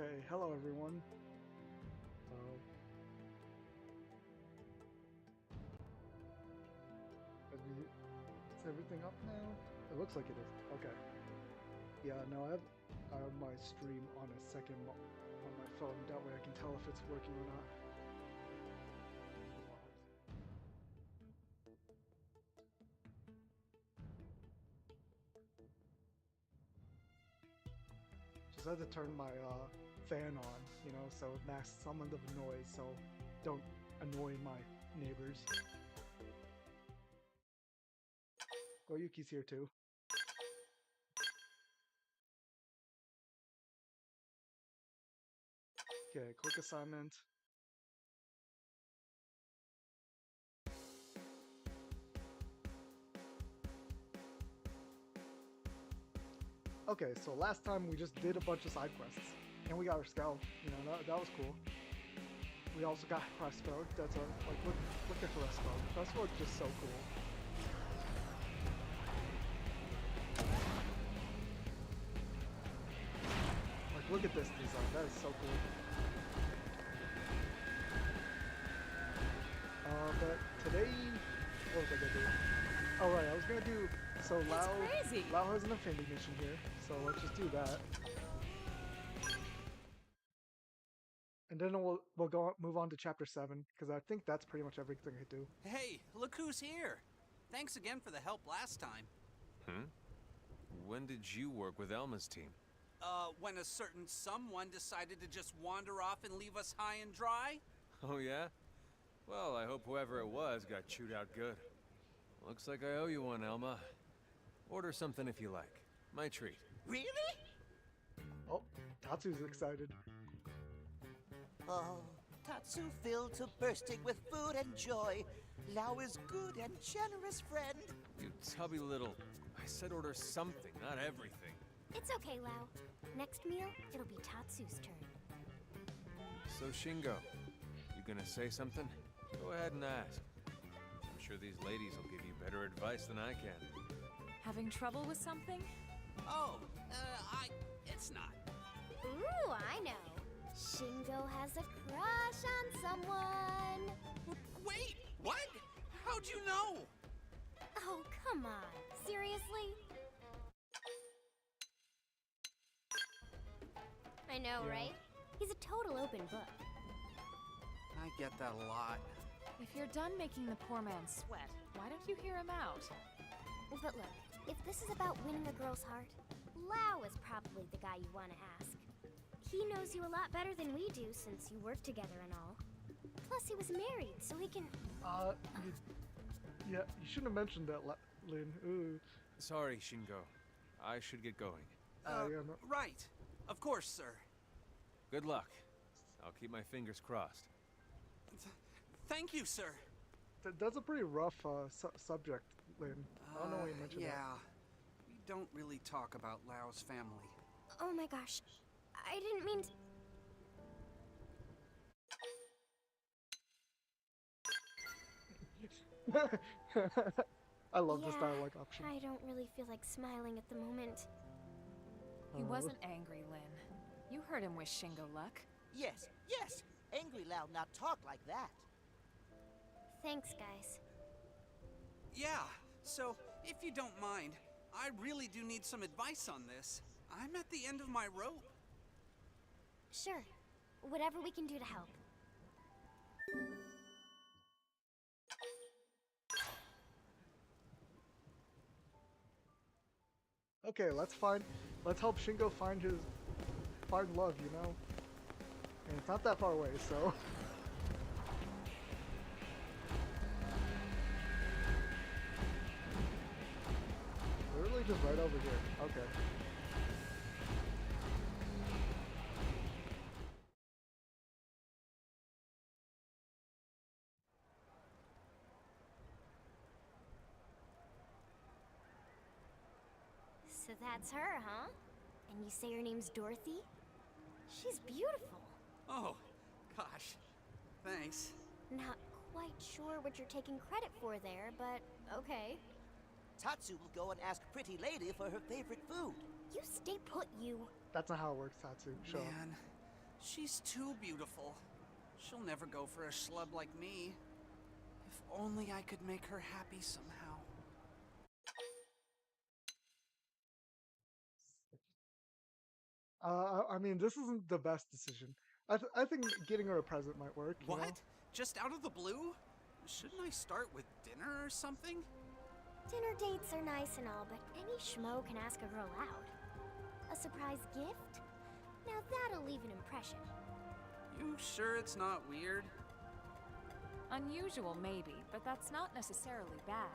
Okay, hello everyone. Is everything up now? It looks like it is. Okay. Yeah, no, I have my stream on a second on my phone. That way I can tell if it's working or not. Just had to turn my fan on, you know, so it masks some of the noise, so don't annoy my neighbors. Oh, Yuki's here too. Okay, quick assignment. Okay, so last time we just did a bunch of side quests, and we got our scout. You know, that was cool. We also got Fresco. That's a look at Fresco. Fresco is just so cool. Like, look at this design. That is so cool. But today, what was I gonna do? Oh right, I was gonna do. So Lau has an affinity mission here, so let's just do that. And then we'll move on to chapter 7 because I think that's pretty much everything I do. Hey, look who's here! Thanks again for the help last time. When did you work with Elma's team? When a certain someone decided to just wander off and leave us high and dry? Oh yeah? Well, I hope whoever it was got chewed out good. Looks like I owe you one, Elma. Order something if you like. My treat. Really? Oh, Tatsu's excited. Oh, Tatsu filled to bursting with food and joy. Lau is good and generous friend. You tubby little... I said order something, not everything. It's okay, Lau. Next meal, it'll be Tatsu's turn. So, Shingo, you gonna say something? Go ahead and ask. I'm sure these ladies will give you better advice than I can. Having trouble with something? Oh, it's not. Ooh, I know. Shingo has a crush on someone. Wait, what? How'd you know? Oh, come on. Seriously? I know, Yeah. right? He's a total open book. I get that a lot. If you're done making the poor man sweat, why don't you hear him out? But look, if this is about winning a girl's heart, Lau is probably the guy you want to ask. He knows you a lot better than we do since you work together and all. Plus, he was married, so he can... Yeah, you shouldn't have mentioned that, Lin. Ooh. Sorry, Shingo. I should get going. Yeah, no. Right. Of course, sir. Good luck. I'll keep my fingers crossed. Thank you, sir. That's a pretty rough subject, Lin. I don't know why you mentioned Yeah. We don't really talk about Lau's family. Oh my gosh. I didn't mean to... that. I love this Yeah, dialogue option. I don't really feel like smiling at the moment. He wasn't angry, Lin. You heard him wish Shingo luck. Yes, yes. Angry Lau not talk like that. Thanks, guys. Yeah, so if you don't mind, I really do need some advice on this. I'm at the end of my rope. Sure. Whatever we can do to help. Okay, let's help Shingo find love, you know? And it's not that far away, so... Literally just right over here. Okay. So that's her, huh? And you say her name's Dorothy? She's beautiful. Oh, gosh. Thanks. Not quite sure what you're taking credit for there, but okay. Tatsu will go and ask Pretty Lady for her favorite food. You stay put, you. That's not how it works, Tatsu. Show. Man, She's too beautiful. She'll never go for a schlub like me. If only I could make her happy somehow. I mean, this isn't the best decision. I think getting her a present might work. You What? know? Just out of the blue? Shouldn't I start with dinner or something? Dinner dates are nice and all, but any schmo can ask a girl out. A surprise gift? Now that'll leave an impression. You sure it's not weird? Unusual, maybe, but that's not necessarily bad.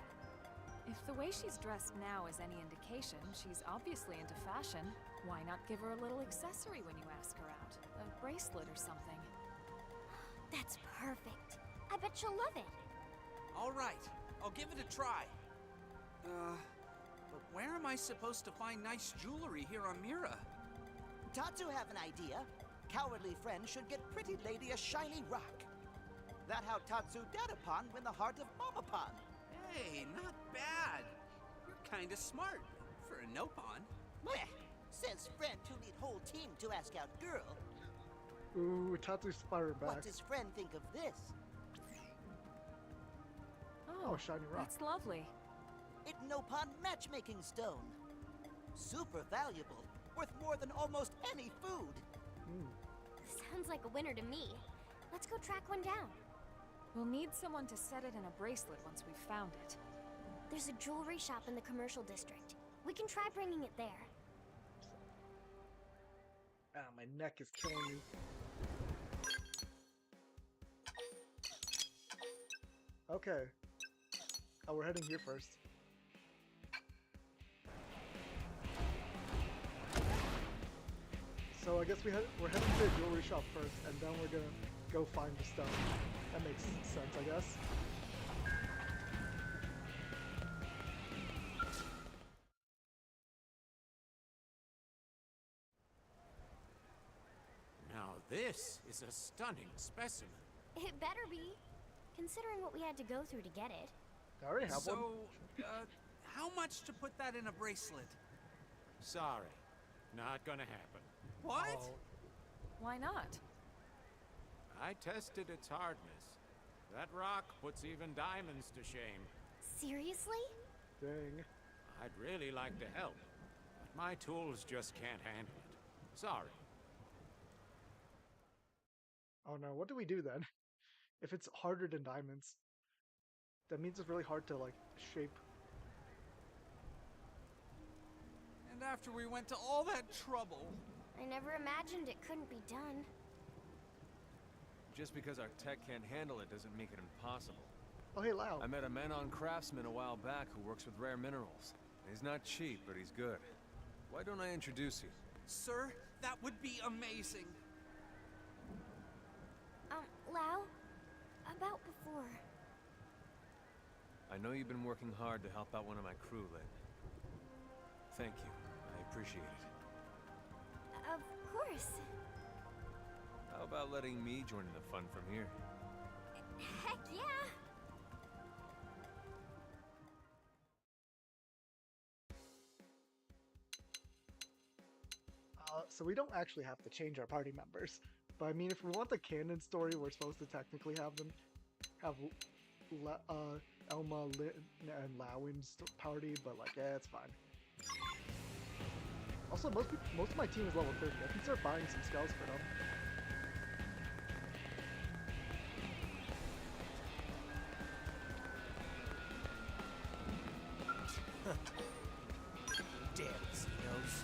If the way she's dressed now is any indication, she's obviously into fashion. Why not give her a little accessory when you ask her out? A bracelet or something. That's perfect. I bet she'll love it. All right, I'll give it a try. But where am I supposed to find nice jewelry here on Mira? Tatsu have an idea. Cowardly friend should get pretty lady a shiny rock. That how Tatsu Dadapon win the heart of Mamapon. Hey, not bad. You're kinda smart for a Nopon. Meh. Says friend who need whole team to ask out girl. Ooh, Tatsu's firing back. What does friend think of this? Oh, shiny rock. That's lovely. It Nopon matchmaking stone. Super valuable. Worth more than almost any food. Sounds like a winner to me. Let's go track one down. We'll need someone to set it in a bracelet once we've found it. There's a jewelry shop in the commercial district. We can try bringing it there. Ah, my neck is killing me. Okay. Oh, we're heading here first. So I guess we're heading to the jewelry shop first, and then we're gonna go find the stuff. That makes sense, I guess. Now this is a stunning specimen. It better be, considering what we had to go through to get it. I already have one. So, how much to put that in a bracelet? Sorry, not gonna happen. What? Oh, Why not? I tested its hardness. That rock puts even diamonds to shame. Seriously? dang. I'd really like to help, but my tools just can't handle it. Sorry. Oh no, what do we do then? If it's harder than diamonds, that means it's really hard to like shape. And after we went to all that trouble. I never imagined it couldn't be done. Just because our tech can't handle it doesn't make it impossible. Oh hey, Lau. I met a man-on craftsman a while back who works with rare minerals. He's not cheap, but he's good. Why don't I introduce you? Sir, that would be amazing. Lau? About before. I know you've been working hard to help out one of my crew, Lynn. Thank you. I appreciate it. Of course. How about letting me join in the fun from here? Heck yeah! So we don't actually have to change our party members. But I mean, if we want the canon story, we're supposed to technically have them have Elma, Lynn, and Lauen's party, but like, yeah, it's fine. Also, most of my team is level 30. I can start buying some spells for them. Damn Xenos.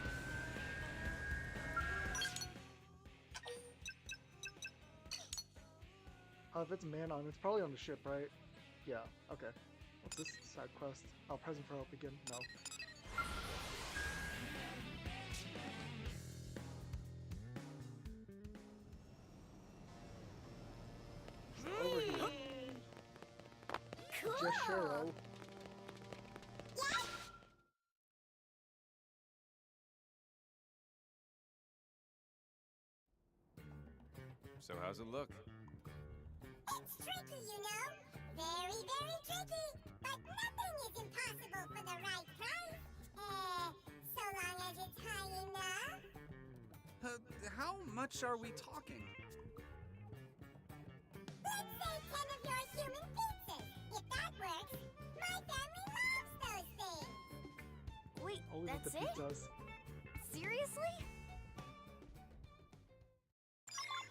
If it's man-on, it's probably on the ship, right? Yeah, okay. What's this side quest? Oh, present for help again? No. Over here. Cool! Jeshiro. So how's it look? It's tricky, you know. Very, very tricky. But nothing is impossible for the right price. So long as it's high enough. How much are we talking? Let's say 10 of your human pizzas. If that works, my family loves those things. Wait, Always with that's the it? pizzas. Seriously?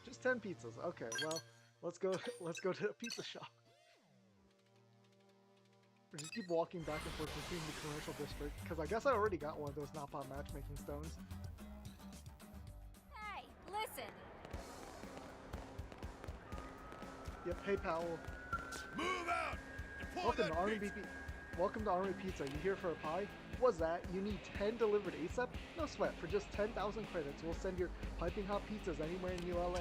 Just 10 pizzas. Okay, well, let's go to the pizza shop. Or just keep walking back and forth between the commercial district, because I guess I already got one of those Napa matchmaking stones. Hey, listen. Yep, hey Powell. Move out! Welcome to Welcome to Army Pizza. You here for a pie? What's that? You need 10 delivered ASAP? No sweat. For just 10,000 credits, we'll send your piping hot pizzas anywhere in ULA.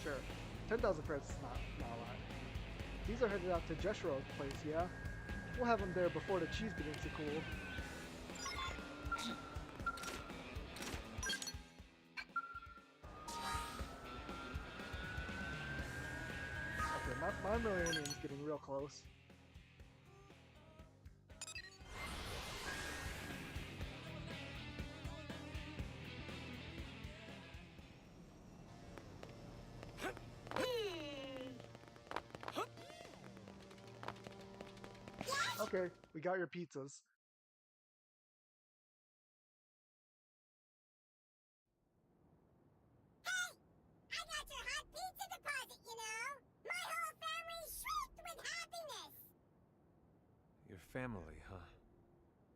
Sure. 10,000 credits is not a lot. These are headed out to Jeshiro's place, yeah? We'll have them there before the cheese begins to cool. Okay, my Millennium's getting real close. Okay, we got your pizzas. I got your hot pizza deposit, you know? My whole family shrieked with happiness! Your family, huh?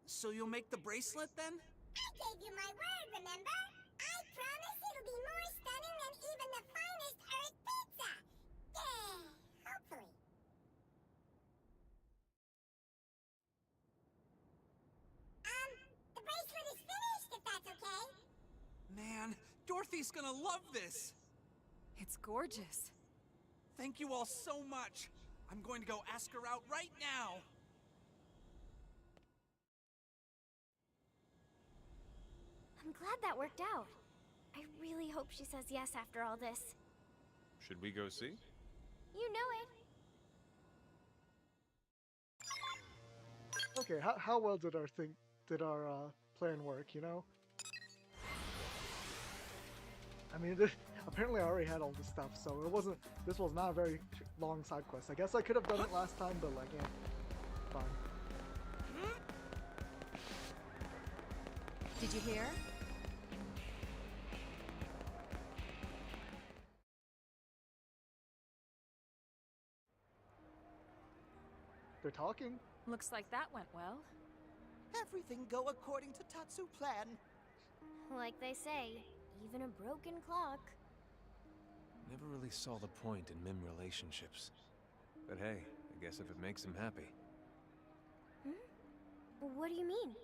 So you'll make the bracelet then? I gave you my word, remember? I promise it'll be more stunning than even the finest Earth pizza! Yeah, hopefully. The bracelet is finished, if that's okay. Man, Dorothy's gonna love this! It's gorgeous. Thank you all so much. I'm going to go ask her out right now. I'm glad that worked out. I really hope she says yes after all this. Should we go see? You know it. Okay, how well did our plan work, you know? I mean, apparently I already had all this stuff, so this was not a very long side quest. I guess I could have done it last time, but like, yeah, fine. Did you hear? They're talking. Looks like that went well. Everything go according to Tatsu plan. Like they say, even a broken clock. Never really saw the point in Mim relationships. But hey, I guess if it makes him happy. What do you mean?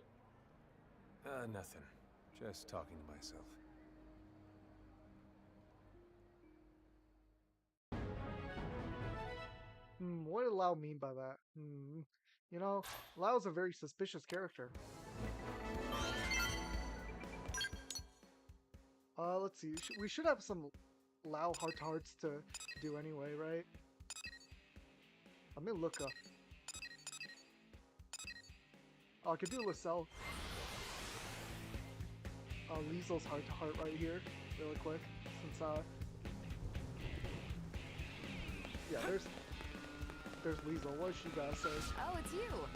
Nothing. Just talking to myself. What did Lau mean by that? You know, Lau's a very suspicious character. Let's see. We should have some Lau heart-to-hearts to do anyway, right? Let me look up. Oh, I could do Lysel. Liesel's heart-to-heart right here, really quick, since yeah, there's Liesel. What does she gotta say? Oh, it's you.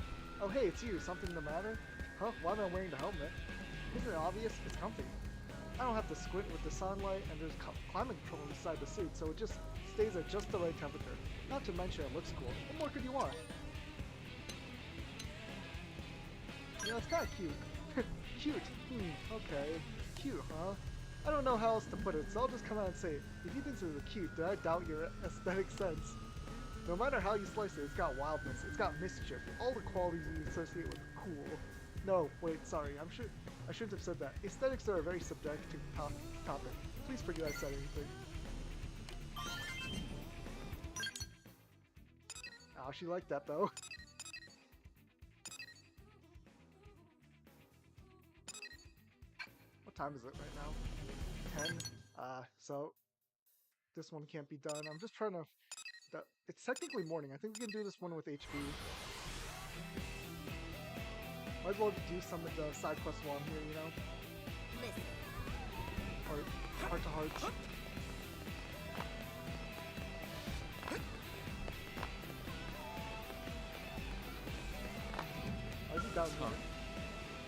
Oh, hey, it's you. Something the matter? Huh? Why am I wearing the helmet? Isn't it obvious? It's comfy. I don't have to squint with the sunlight, and there's climate control inside the suit, so it just stays at just the right temperature. Not to mention it looks cool. What more could you want? You know, it's kind of cute. Cute. Okay. Cute, huh? I don't know how else to put it, so I'll just come out and say, if you think this is cute, then I doubt your aesthetic sense. No matter how you slice it, it's got wildness, it's got mischief, all the qualities you associate with cool. No, wait, sorry, I shouldn't have said that. Aesthetics are a very subjective topic. Please forget I said anything. Oh, she liked that though. What time is it right now? 10? So this one can't be done. I'm just trying to... It's technically morning. I think we can do this one with HB. Might as well do some of the side quests while I'm here, you know? Listen. Or heart to heart. Is he down here?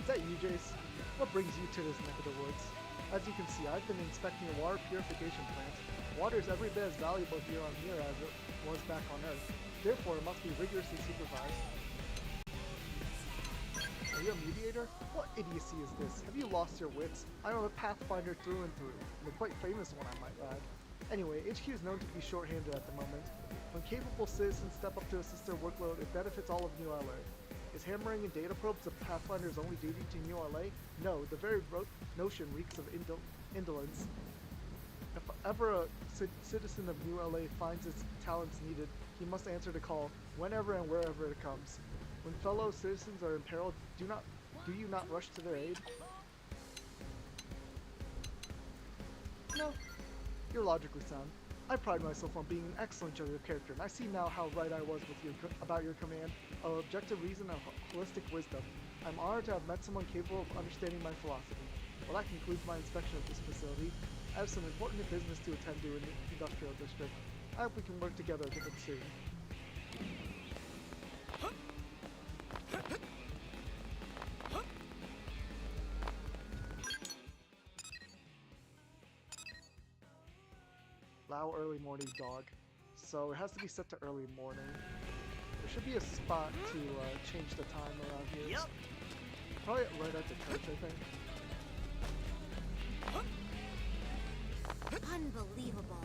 Is that you, Jace? What brings you to this neck of the woods? As you can see, I've been inspecting a water purification plant. Water is every bit as valuable here on Mir as it was back on Earth. Therefore, it must be rigorously supervised. Are you a mediator? What idiocy is this? Have you lost your wits? I'm a pathfinder through and through, and a quite famous one, I might add. Anyway, HQ is known to be short-handed at the moment. When capable citizens step up to assist their workload, it benefits all of New LA. Is hammering and data probes the Pathfinder's only duty to New LA? No, the very notion reeks of indolence. If ever a citizen of New LA finds its talents needed, he must answer the call, whenever and wherever it comes. When fellow citizens are in peril, do you not rush to their aid? No, you're logically sound. I pride myself on being an excellent judge of character, and I see now how right I was with about your command of objective reason and holistic wisdom. I'm honored to have met someone capable of understanding my philosophy. Well, that concludes my inspection of this facility. I have some important business to attend to in the industrial district. I hope we can work together again soon. Allow early morning dog. So it has to be set to early morning. There should be a spot to change the time around here. Yep. Probably right at the church, I think. Unbelievable.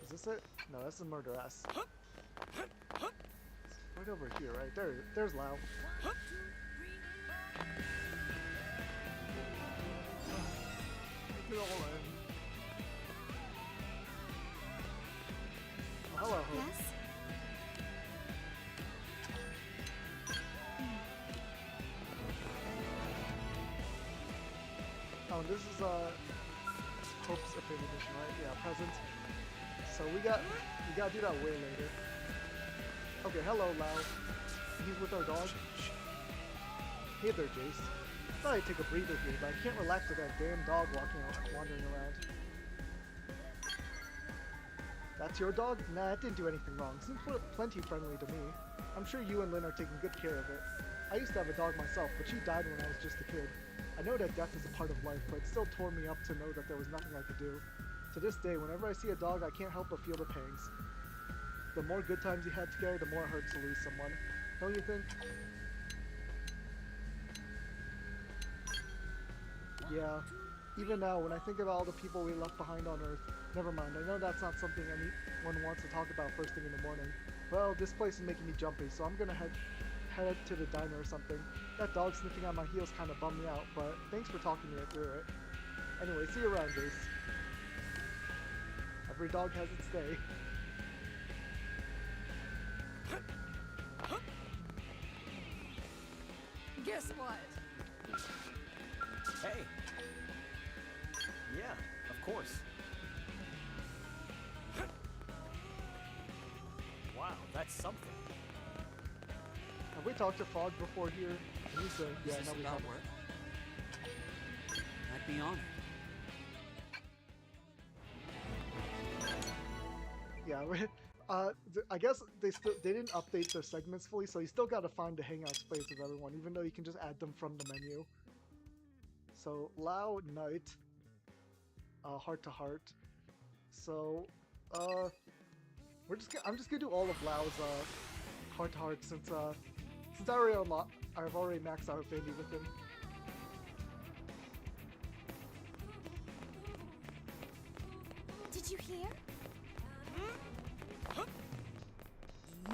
Is this it? No, that's the murderess. It's right over here, right? There's Lao. Take it all in. Oh, hello, Hope. Yes? Oh, and this is Hope's Affinity Edition, right? Yeah, present. So we gotta do that way later. Okay, hello, Lao. He's with our dog. Hey there, Jace. Thought I'd take a breather here, but I can't relax with that damn dog wandering around. That's your dog? Nah, it didn't do anything wrong. Seems plenty friendly to me. I'm sure you and Lynn are taking good care of it. I used to have a dog myself, but she died when I was just a kid. I know that death is a part of life, but it still tore me up to know that there was nothing I could do. To this day, whenever I see a dog, I can't help but feel the pangs. The more good times you had together, the more it hurts to lose someone. Don't you think? Yeah. Even now, when I think about all the people we left behind on Earth, never mind, I know that's not something anyone wants to talk about first thing in the morning. Well, this place is making me jumpy, so I'm gonna head to the diner or something. That dog sniffing on my heels kind of bummed me out, but thanks for talking me through it. Anyway, see you around, Jace. Every dog has its day. Guess what? Hey. Yeah, of course. Wow, that's something. Have we talked to Fog before here? He's yeah, Is this no, we about haven't. work? I'd be honored. Yeah, I guess they didn't update their segments fully, so you still gotta find the hangout space of everyone, even though you can just add them from the menu. So Lao Knight, heart to heart. So I'm just gonna do all of Lao's heart to heart since I've already maxed out Affinity with him. Did you hear?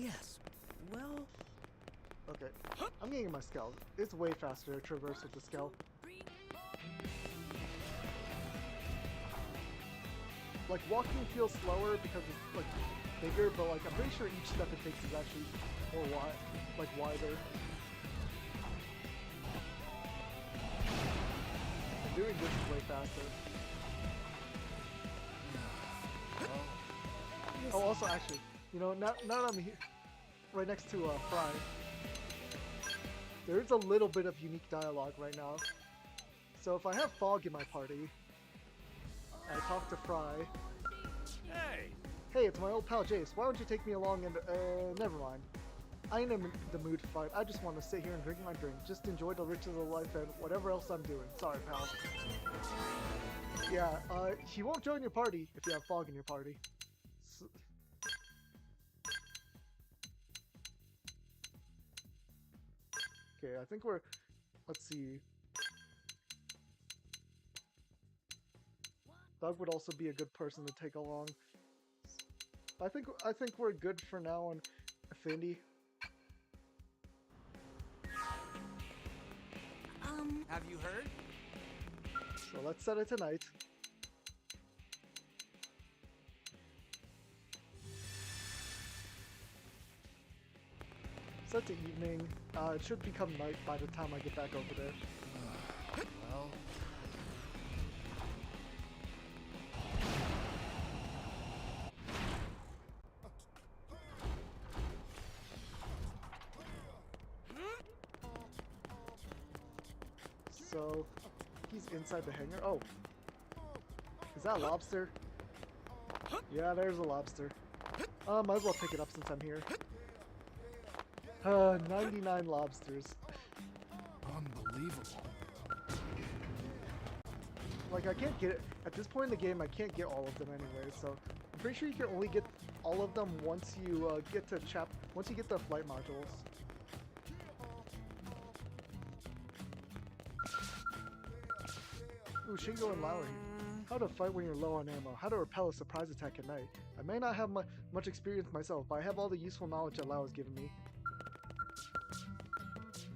Yes. Well, Okay, I'm getting my Scout. It's way faster to traverse with the Scout. Like walking feels slower because it's like bigger, but like I'm pretty sure each step it takes is actually more wide, like wider. And doing this is way faster. Oh, also actually, you know, now that I'm here, right next to Fry, there's a little bit of unique dialogue right now. So if I have Fog in my party, I talk to Fry. Hey! Hey, it's my old pal Jace. Why don't you take me along and, never mind. I ain't in the mood to fight. I just want to sit here and drink my drink. Just enjoy the riches of life and whatever else I'm doing. Sorry, pal. Yeah, he won't join your party if you have Fog in your party. So okay, I think we're... Let's see. Doug would also be a good person to take along. I think we're good for now on Affinity. Have you heard? So let's set it tonight. Set to evening. It should become night by the time I get back over there. Well... So, he's inside the hangar. Oh. Is that a lobster? Yeah, there's a lobster. Might as well pick it up since I'm here. 99 lobsters. Unbelievable. Like, I can't get it. At this point in the game, I can't get all of them anyway, so I'm pretty sure you can only get all of them once you get to once you get the flight modules. Ooh, Shingo and Lao are here. How to fight when you're low on ammo. How to repel a surprise attack at night. I may not have much experience myself, but I have all the useful knowledge that Lao has given me.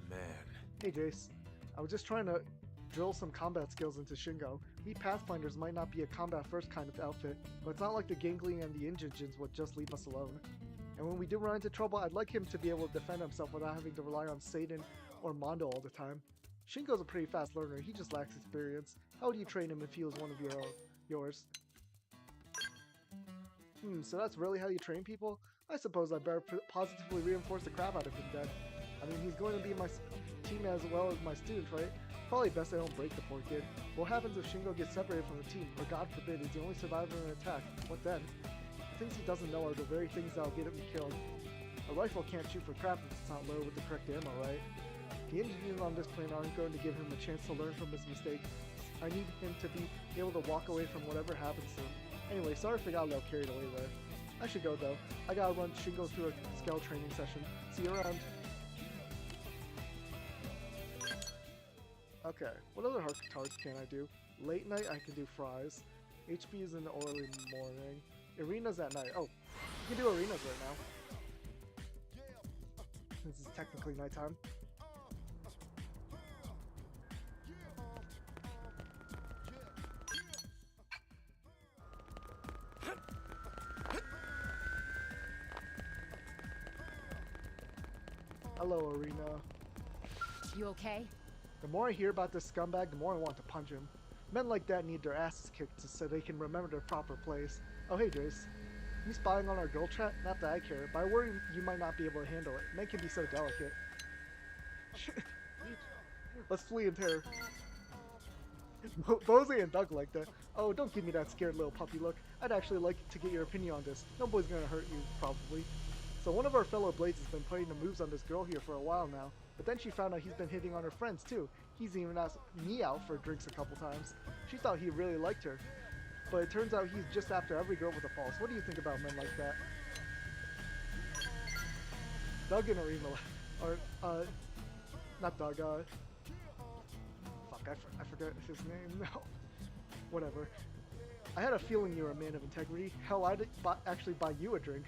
Man. Hey Jace, I was just trying to drill some combat skills into Shingo. We Pathfinders might not be a combat-first kind of outfit, but it's not like the Gangling and the Injinjins would just leave us alone. And when we do run into trouble, I'd like him to be able to defend himself without having to rely on Satan or Mondo all the time. Shingo's a pretty fast learner, he just lacks experience. How would you train him if he was one of yours? So that's really how you train people? I suppose I better positively reinforce the crap out of him then. I mean, he's going to be my team as well as my student, right? Probably best I don't break the poor kid. What happens if Shingo gets separated from the team, or God forbid, is the only survivor in an attack? What then? The things he doesn't know are the very things that'll get him killed. A rifle can't shoot for crap if it's not loaded with the correct ammo, right? The engineers on this plane aren't going to give him a chance to learn from his mistake. I need him to be able to walk away from whatever happens to him. Anyway, sorry if I got a little carried away there. I should go though. I gotta run Shingo through a scale training session. See you around. Okay, what other hard targets can I do? Late night I can do fries. HP is in the early morning. Arenas at night. Oh, you can do arenas right now. Since it's technically nighttime. Hello, Arena. You okay? The more I hear about this scumbag, the more I want to punch him. Men like that need their asses kicked so they can remember their proper place. Oh hey Jace. You spying on our girl chat? Not that I care, but I worry you might not be able to handle it. Men can be so delicate. Let's flee in terror. Bozzy and Doug like that. Oh, don't give me that scared little puppy look. I'd actually like to get your opinion on this. No boy's gonna hurt you, probably. So one of our fellow Blades has been putting the moves on this girl here for a while now. But then she found out he's been hitting on her friends too. He's even asked me out for drinks a couple times. She thought he really liked her. But it turns out he's just after every girl with a pulse. What do you think about men like that? Doug and Arena, or, not Doug, fuck, I forget his name, no. Whatever. I had a feeling you were a man of integrity. Hell, I'd actually buy you a drink.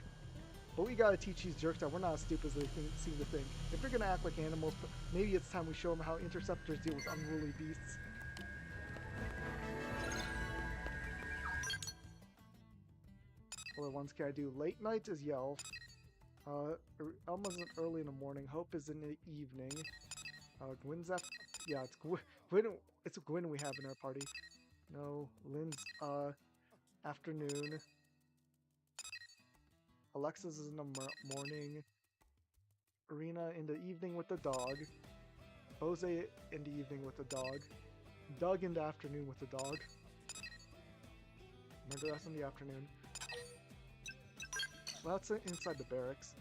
But we gotta teach these jerks that we're not as stupid as they seem to think. If they're gonna act like animals, maybe it's time we show them how interceptors deal with unruly beasts. What ones can I do? Late night is Yelf. Elma's early in the morning. Hope is in the evening. Gwyn's after. Yeah, it's Gwyn. It's Gwyn we have in our party. No, Lynn's afternoon. Alexis is in the morning. Irina in the evening with the dog. Jose in the evening with the dog. Doug in the afternoon with the dog. Remember, that's in the afternoon. Well, that's inside the barracks.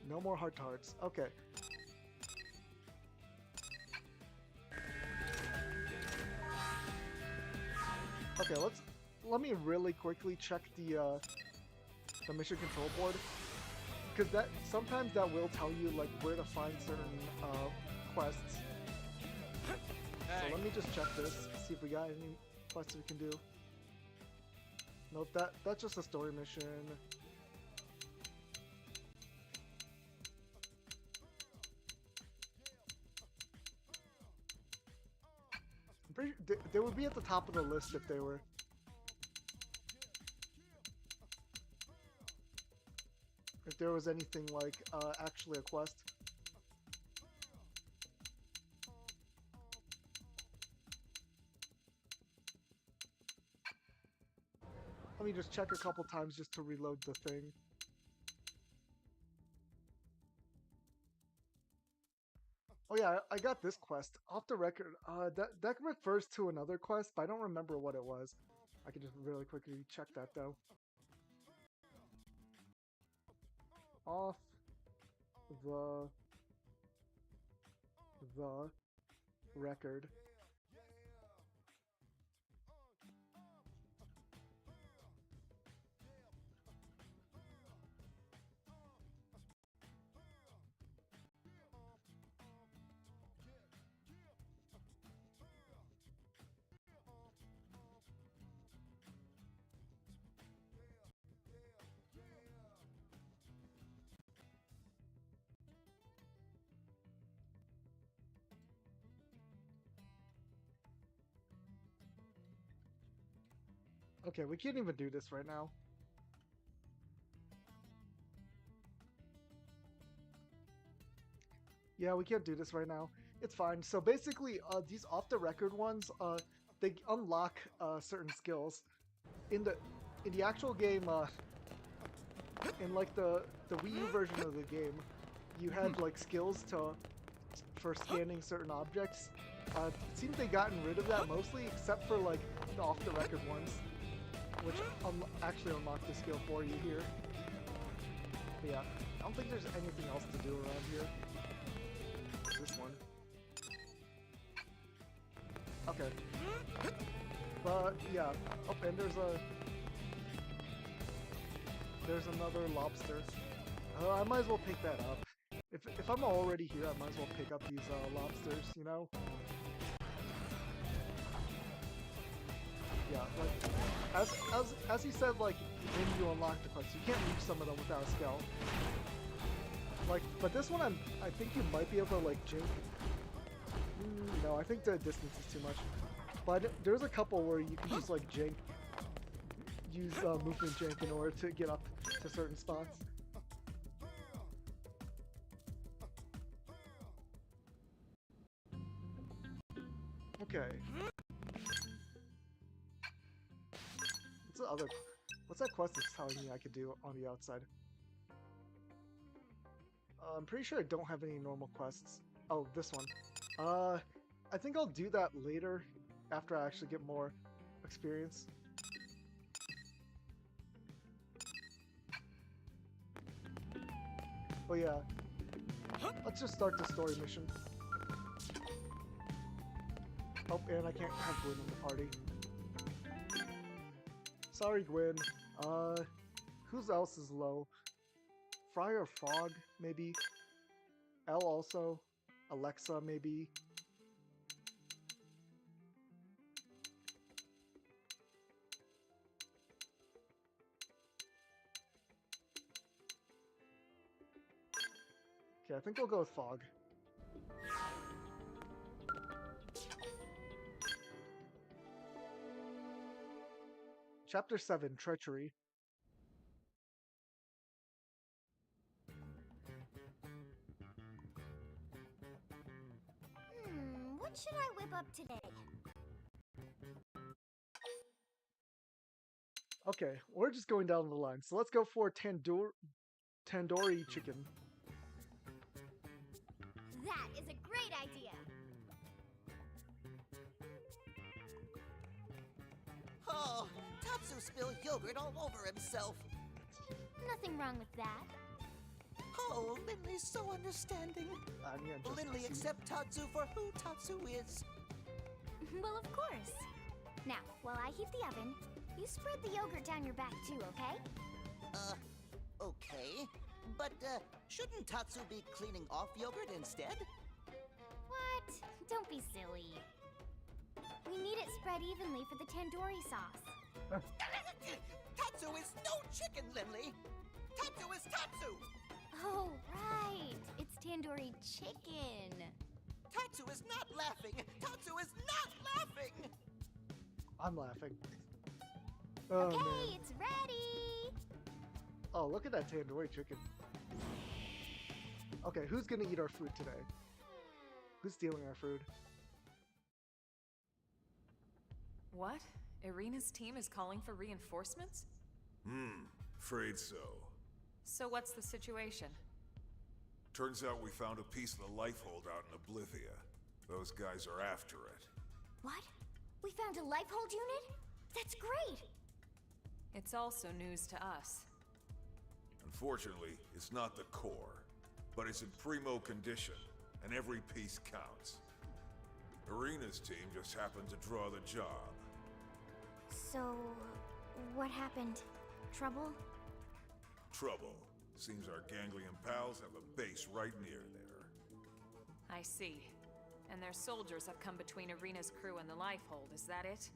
No more heart-to-hearts. Okay. Okay, let me really quickly check the mission control board, because that sometimes that will tell you like where to find certain quests. So let me just check this, see if we got any quests we can do. Nope, that's just a story mission. I'm pretty sure they would be at the top of the list if they were. If there was anything like actually a quest. Let me just check a couple times just to reload the thing. Oh yeah, I got this quest. Off the record, that refers to another quest, but I don't remember what it was. I can just really quickly check that though. Off the record. Okay, we can't even do this right now. Yeah, we can't do this right now. It's fine. So basically, these off-the-record ones, they unlock certain skills. In the actual game, in like the Wii U version of the game, you had like skills for scanning certain objects. It seems they've gotten rid of that mostly, except for like the off-the-record ones, which actually unlock the skill for you here. But yeah, I don't think there's anything else to do around here. This one. Okay. But yeah. Oh, and there's another lobster. I might as well pick that up. If I'm already here, I might as well pick up these lobsters, you know? Yeah, like as he said, like when you unlock the quest, you can't reach some of them without a scale. Like, but this one I think you might be able to like jink. No, I think the distance is too much. But there's a couple where you can just like jink, use movement jink in order to get up to certain spots. Okay. What's that quest that's telling me I could do on the outside? I'm pretty sure I don't have any normal quests. Oh, this one. I think I'll do that later, after I actually get more experience. Oh yeah. Let's just start the story mission. Oh, and I can't have Gwyn in the party. Sorry, Gwyn. Who else is low? Fry or Frog, maybe? Elle also? Alexa, maybe? Okay, I think we'll go with Fog. Chapter 7, Treachery. What should I whip up today? Okay, we're just going down the line. So let's go for tandoori chicken. That is a great idea. Oh, Tatsu spilled yogurt all over himself. Nothing wrong with that. Oh, Lindley's so understanding. Lindley accept Tatsu for who Tatsu is. Well, of course. Now, while I heat the oven, you spread the yogurt down your back too, okay? Okay. But, shouldn't Tatsu be cleaning off yogurt instead? What? Don't be silly. We need it spread evenly for the tandoori sauce. Tatsu is no chicken, Lindley! Tatsu is Tatsu! Oh, right. It's tandoori chicken. Tatsu is not laughing! Tatsu is not laughing! I'm laughing. Oh, Okay, man. it's ready. Oh, look at that tandoori chicken. Okay, who's gonna eat our food today? Who's stealing our food? What? Irina's team is calling for reinforcements? Afraid so. So what's the situation? Turns out we found a piece of the life hold out in Oblivia. Those guys are after it. What? We found a lifehold unit? That's great. It's also news to us. Unfortunately, it's not the core, but it's in primo condition, and every piece counts. Irina's team just happened to draw the job. So, what happened? Trouble? Trouble. Seems our ganglion pals have a base right near there. I see. And their soldiers have come between Irina's crew and the lifehold, is that it?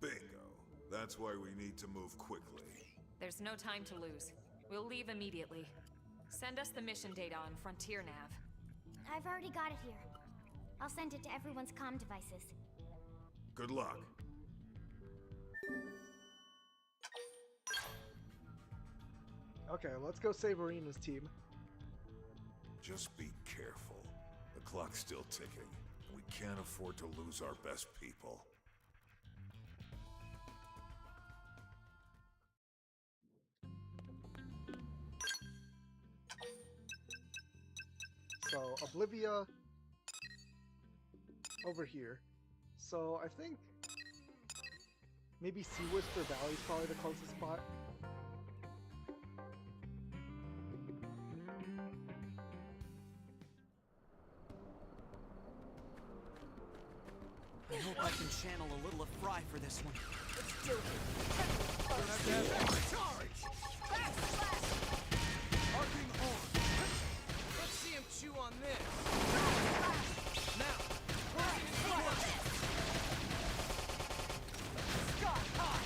Bingo. That's why we need to move quickly. There's no time to lose. We'll leave immediately. Send us the mission data on Frontier Nav. I've already got it here. I'll send it to everyone's comm devices. Good luck. Okay, let's go save Irina's team. Just be careful. The clock's still ticking. We can't afford to lose our best people. So, Oblivia over here. So, I think maybe Sea Whisper Valley is probably the closest spot. I hope I can channel a little of Fry for this one. Let's do it! Charge! Arcing horn! Let's see him chew on this! Now! Scott, high!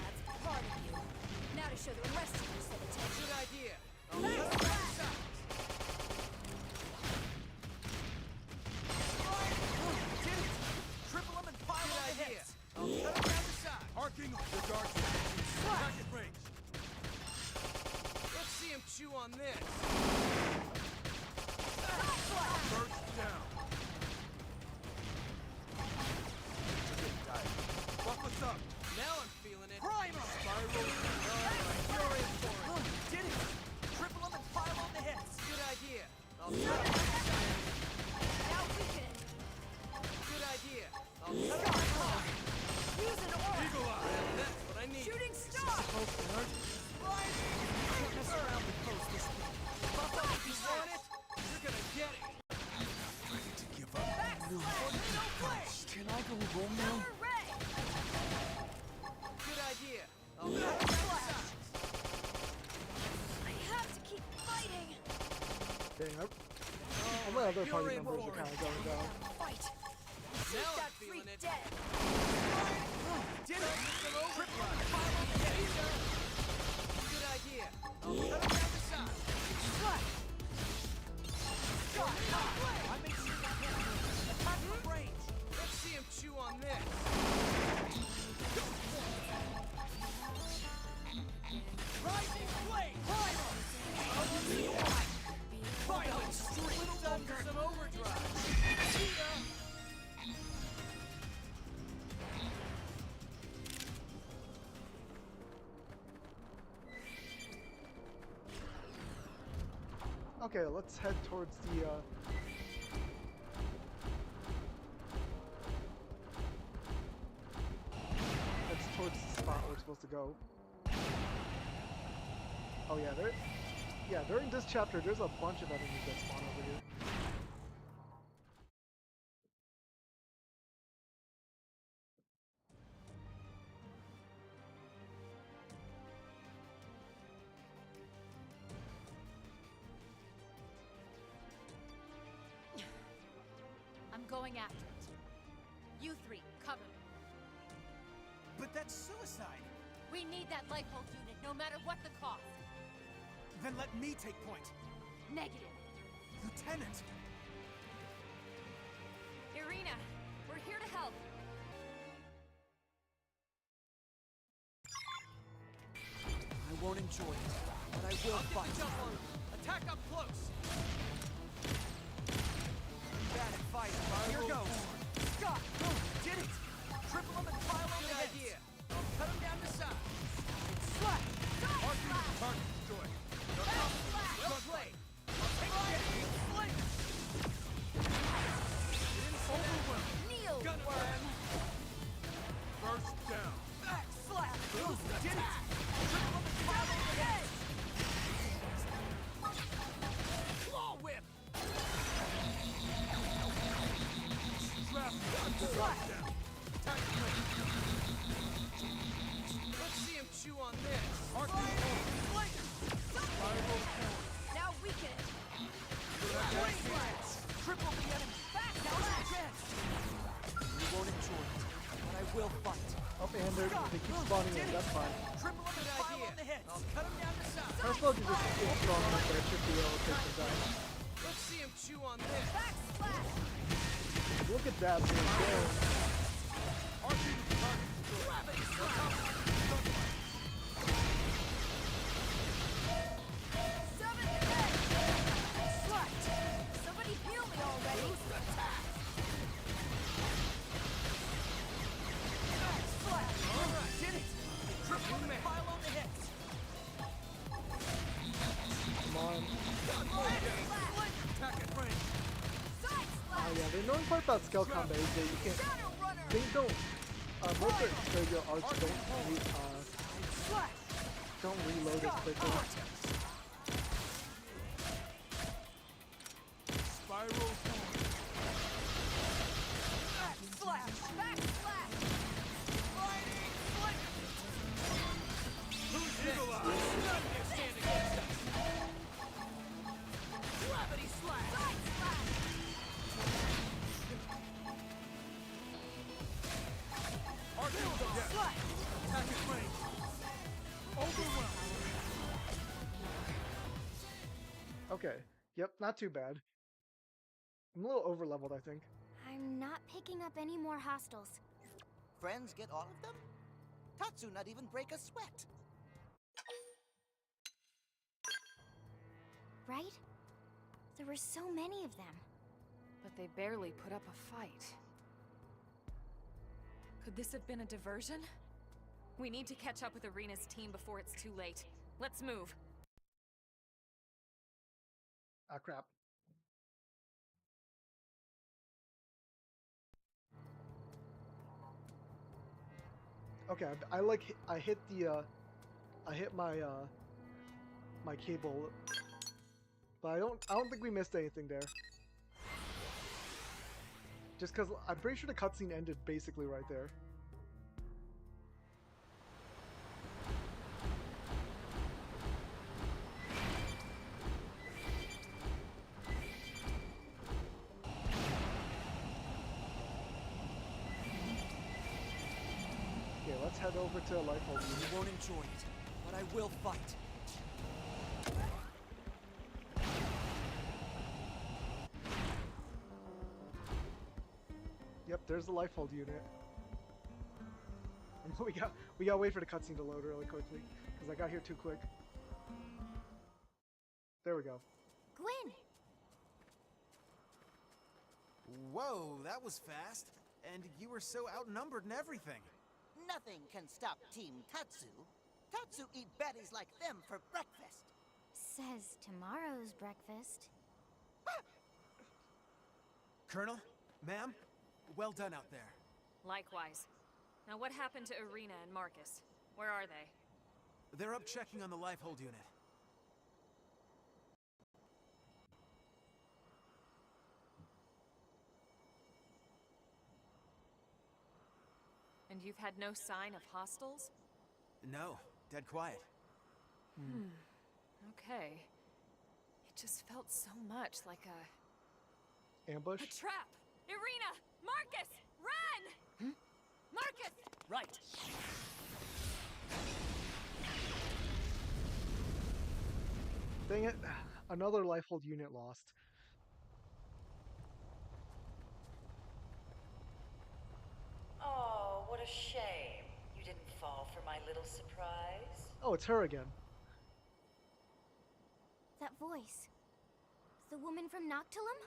That's part of you. Now to show the rest of you some attention. Good idea! Triple him and pile on the hits! I'll cut him down the side! Arcing the dark target range! Let's see him chew on this! Burst down! Fuck what's up! Now I'm feeling it! Primer! Spiral! You're in for it! Did it! Triple him and pile on the hits! Good idea! I'll cut him down the side! Now we can. Good idea! I'll cut him down the side! Use an aura. Eagle eye! That's what I need! Shooting star. Don't mess around with post this week. Buff up if you want it! You're gonna get it! Ready to give up? No play. Can I go home now? Power ray. Good idea! I'll cut him down the side! I have to keep fighting. Dang, all my other party members are kind of going down. Fight. Now Shoot I'm that feeling freak it! dead. Did it! Triple eye! Pile on the hits! Good idea! I'll cut him down the side! What? Shot! I make sure you can't attack from range! Let's see him chew on this! Rising flame! Primal! Violent streak! Little done for some Okay, let's head towards the that's towards the spot we're supposed to go. Oh yeah, during this chapter there's a bunch of enemies that spawn over here. I'm going after it. You three, cover me. But that's suicide. We need that light bulb unit, no matter what the cost. Then let me take point. Negative. Lieutenant! Irina, we're here to help. I won't enjoy it, but I will fight. Jump on him. Attack up close. Bad at fighting. Here goes. Scott, go. Did it. Triple him and pile on the heads. Idea. I'll cut him down to size. Slap. Target destroyed. Well played. I'll take it. Fling. Overwhelm. Kneel, Gun worm. First down. Back slap. Did it. Triple him and pile on the heads. Claw whip. Slap. Attack blade. Let's see him chew on this. Now weaken it. Triple the enemy. Back Now's your chance. You won't enjoy it, but I will fight. Oh, and they keep spawning in, that's fine. Triple him and pile on the heads. I'll cut him down to size. I suppose you just get strong enough that it should be able to take them down. Let's see him chew on this. Back slash. Look at that, man. Gravity slap. Summon the head. Slut. Somebody heal me already. Attack. Slut. All right, did it. Triple him and pile on the heads. Come on. Attack at range. Side slash. Oh yeah, the annoying part about skill combat is that you can't. Shadow runner. They don't. Most of the arts Slash. don't reload as quickly. Spiral form. Back slash. Back slash. Lightning flick. Who's eagle eye? None can stand against us. Gravity slash. Side slash. Slut. Attack at range. Overwhelm. Okay. Yep, not too bad. I'm a little over leveled, I think. I'm not picking up any more hostiles. Friends get all of them? Tatsu not even break a sweat. Right? There were so many of them. But they barely put up a fight. Could this have been a diversion? We need to catch up with Irina's team before it's too late. Let's move. Ah, crap. Okay, I hit my my cable, but I don't think we missed anything there. Just because I'm pretty sure the cutscene ended basically right there. Okay, let's head over to Lifehold. You won't enjoy it, but I will fight. Yep, there's the Lifehold unit. And we gotta wait for the cutscene to load really quickly because I got here too quick. There we go. Gwen! Whoa, that was fast. And you were so outnumbered and everything. Nothing can stop Team Tatsu. Tatsu eat baddies like them for breakfast. says tomorrow's breakfast. Colonel? Ma'am? Well done out there. Likewise. Now what happened to Irina and Marcus? Where are they? They're up checking on the lifehold unit. And you've had no sign of hostiles? No, dead quiet. Okay. It just felt so much like a Ambush? trap! Irina! Marcus! Run! Marcus! Right. Dang it. Another lifehold unit lost. Oh, what a shame. You didn't fall for my little surprise. Oh, it's her again. That voice. The woman from Noctilum?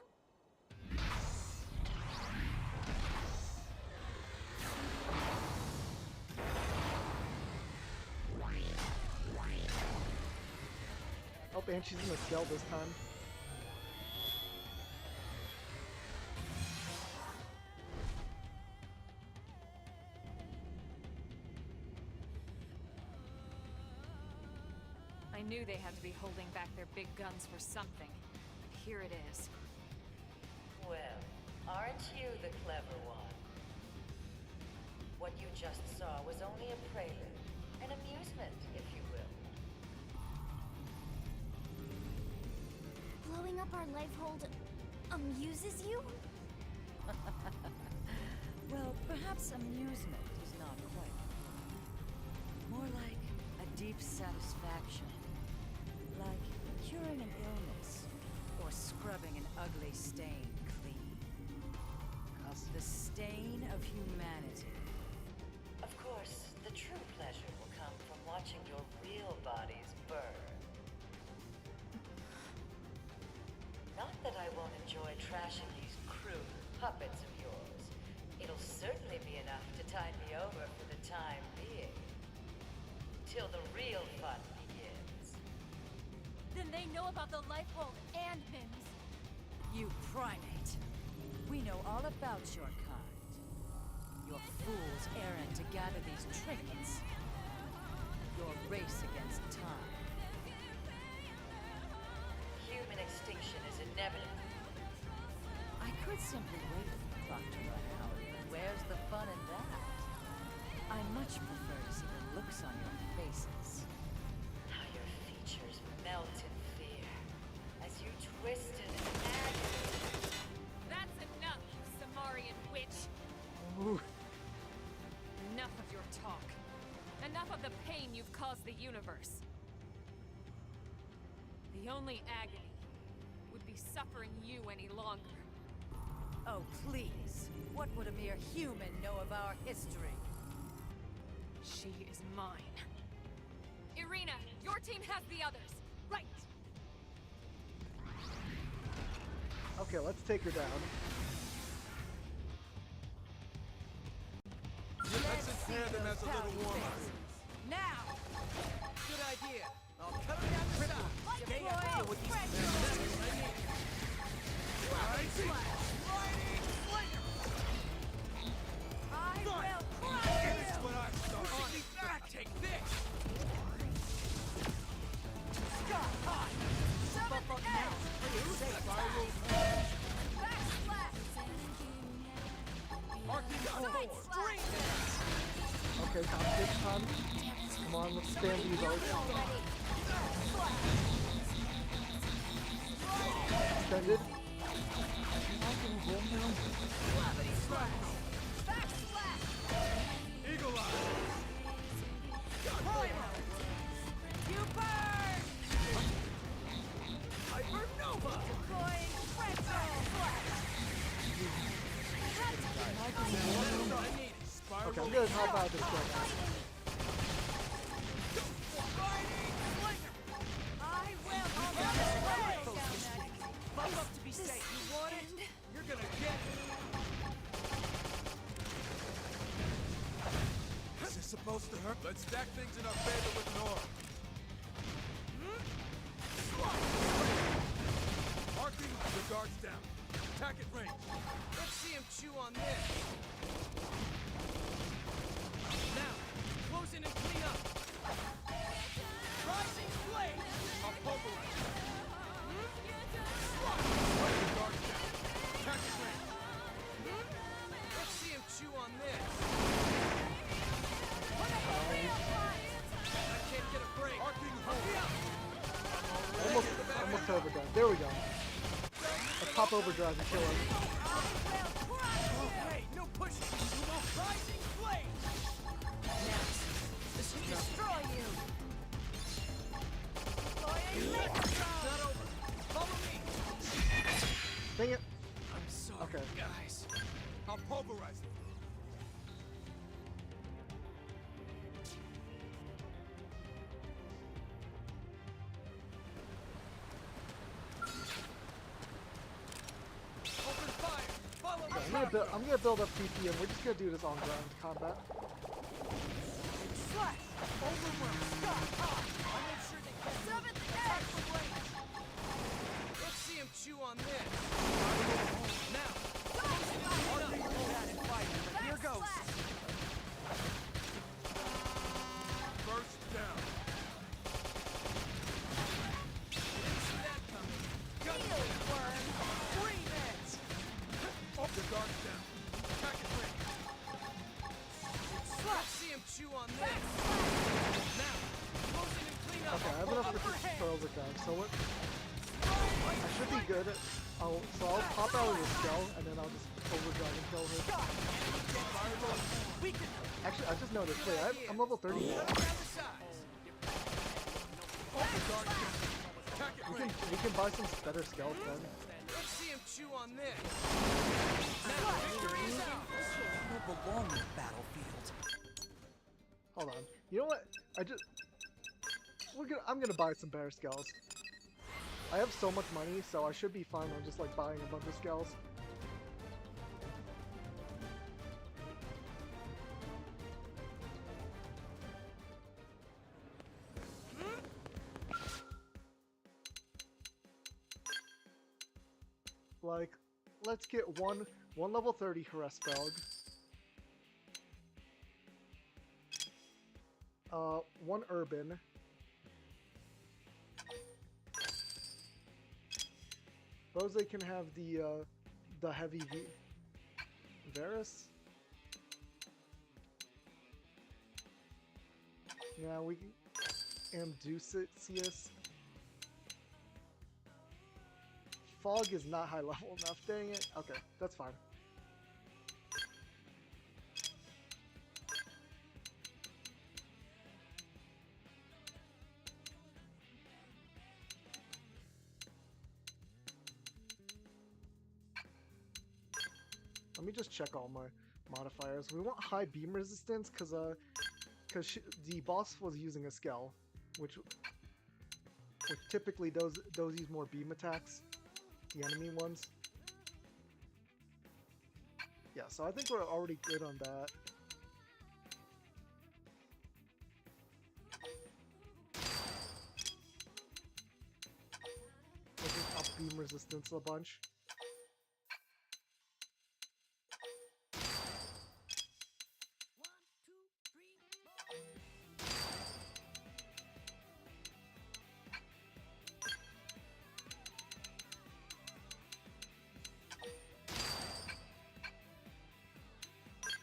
Oh, and she's in the cell this time. I knew they had to be holding back their big guns for something. Here it is. Well, aren't you the clever one? What you just saw was only a prelude, an amusement, if you will. Blowing up our lifehold amuses you? Well, perhaps amusement is not quite right. More like a deep satisfaction. Like curing an illness, or scrubbing an ugly stain clean. The stain of humanity. Of course, the true pleasure will come from watching your real bodies burn. Not that I won't enjoy trashing these crude puppets of yours. It'll certainly be enough to tide me over for the time being. Till the real fun begins. Then they know about the lifehold and Mims. You primate. We know all about your kind. Your fool's errand to gather these trinkets. Your race against time. Human extinction is inevitable. I could simply wait for the clock to run out. Where's the fun in that? I much prefer to see the looks on your faces. How your features melt in fear as you twist in agony. That's enough, you Samarian witch! Ooh. Enough of your talk. Enough of the pain you've caused the universe. The only agony would be suffering you any longer. Oh, please. What would a mere human know of our history? She is mine. Irina, your team has the others. Right! Okay, let's take her down. Let's impair them as a little warm-up. Now! Good idea. I'll cut them down the side. They have to deal with these I will crush This is you! what I started. Take this! Summon the edge! Backslash! Marking Side slash! Okay, competition time. Come on, let's stand these arcs. Extended. Gravity slash! Backslash! Eagle Eye. Primer! You burn! Hypernova! Deploying retro flash! That's what I need. Spiral. Okay, I'm gonna hop out of this guy. I will already Bump up to be safe. You want it? You're gonna get it. Is this supposed to hurt? Let's stack things in our favor with Nora. Arcing the guards down. Attack at range. Let's see him chew on this. Now, close in and clean up. Rising flame. I'll pulverize. Arc the guards down. Attack at range. Let's see him chew on this. I can't get a break. Arcing home. Almost overdone. There we go. Let's pop overdrive and kill him. Hey, no pushing. Rising flame. Next. This will destroy you. Not over. Follow me. Dang it. I'm sorry, Okay. guys. I'll pulverize it. Open fire. Follow me. I'm gonna build up PP and we're just gonna do this on ground combat. Slash. Overwhelm. Stop. I'll make sure they get seventh edge. Let's see him chew on this. Now. Bad in fighting, but here goes. First down. Didn't see that coming. Gun worm. Breathe it. The guard's down. Attack at range. Let's see him chew on this. Now. Close in and clean up. Okay, I have enough for overdrive, so what? I should be good. So I'll pop out of the shell and then I'll just overdrive and kill her. Actually, I just noticed. Wait, I'm level 30 now. We can buy some better scales then. Let's see him chew on this. Now victory is ours. You belong in the battlefield. Hold on. You know what? I'm gonna buy some better scales. I have so much money, so I should be fine on just like buying a bunch of scales. Like, let's get one level 30 Harassfelg. One Urban. Rose can have the heavy Varus. Yeah, we can Amdusius. Fog is not high level enough. Dang it. Okay, that's fine. Let me just check all my modifiers. We want high beam resistance because the boss was using a Skell, which typically those use more beam attacks, the enemy ones. Yeah, so I think we're already good on that. Let's just up beam resistance a bunch.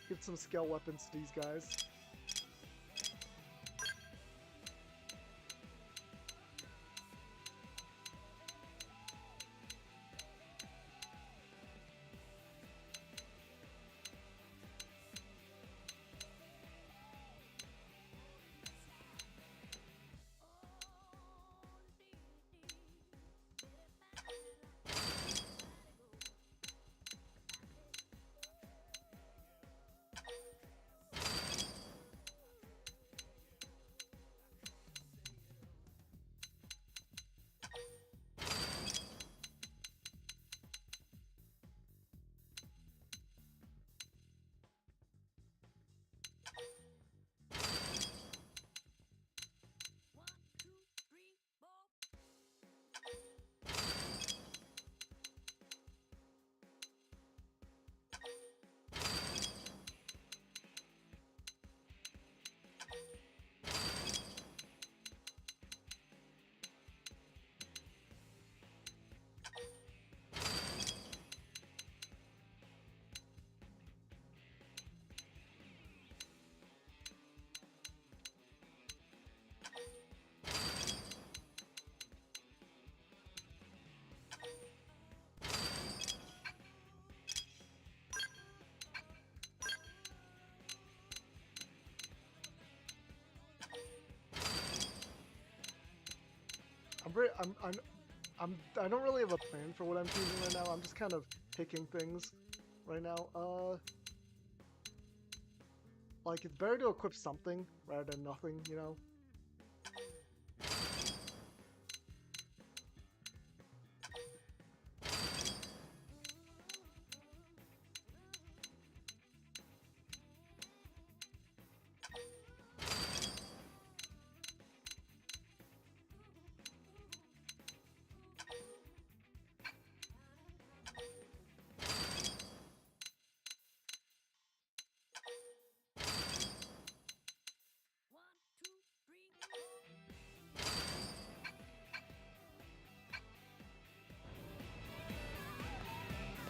Give some skill weapons to these guys. I don't really have a plan for what I'm choosing right now. I'm just kind of picking things right now. Like it's better to equip something rather than nothing, you know.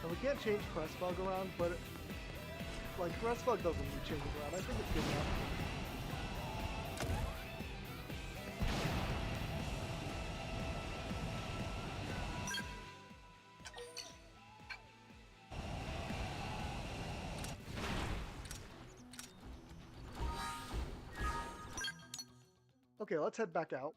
And we can't change quest bug around, but like quest bug doesn't need changing around. I think it's good enough. Okay, let's head back out.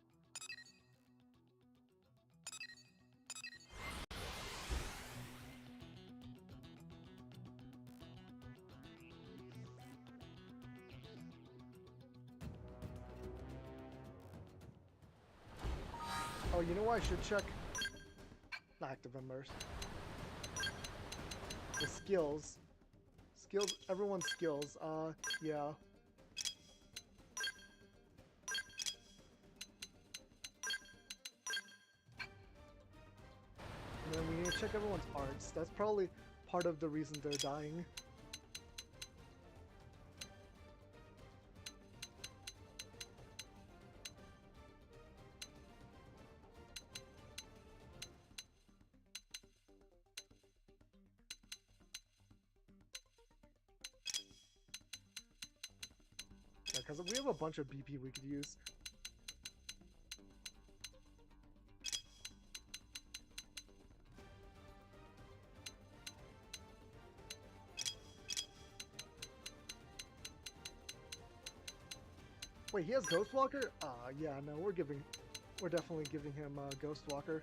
Oh, you know what I should check? Active immerse. The skills. Skills, everyone's skills. Yeah. And then we need to check everyone's arts. That's probably part of the reason they're dying. Yeah, because we have a bunch of BP we could use. Wait, he has Ghost Walker? Yeah, no, we're definitely giving him Ghost Walker.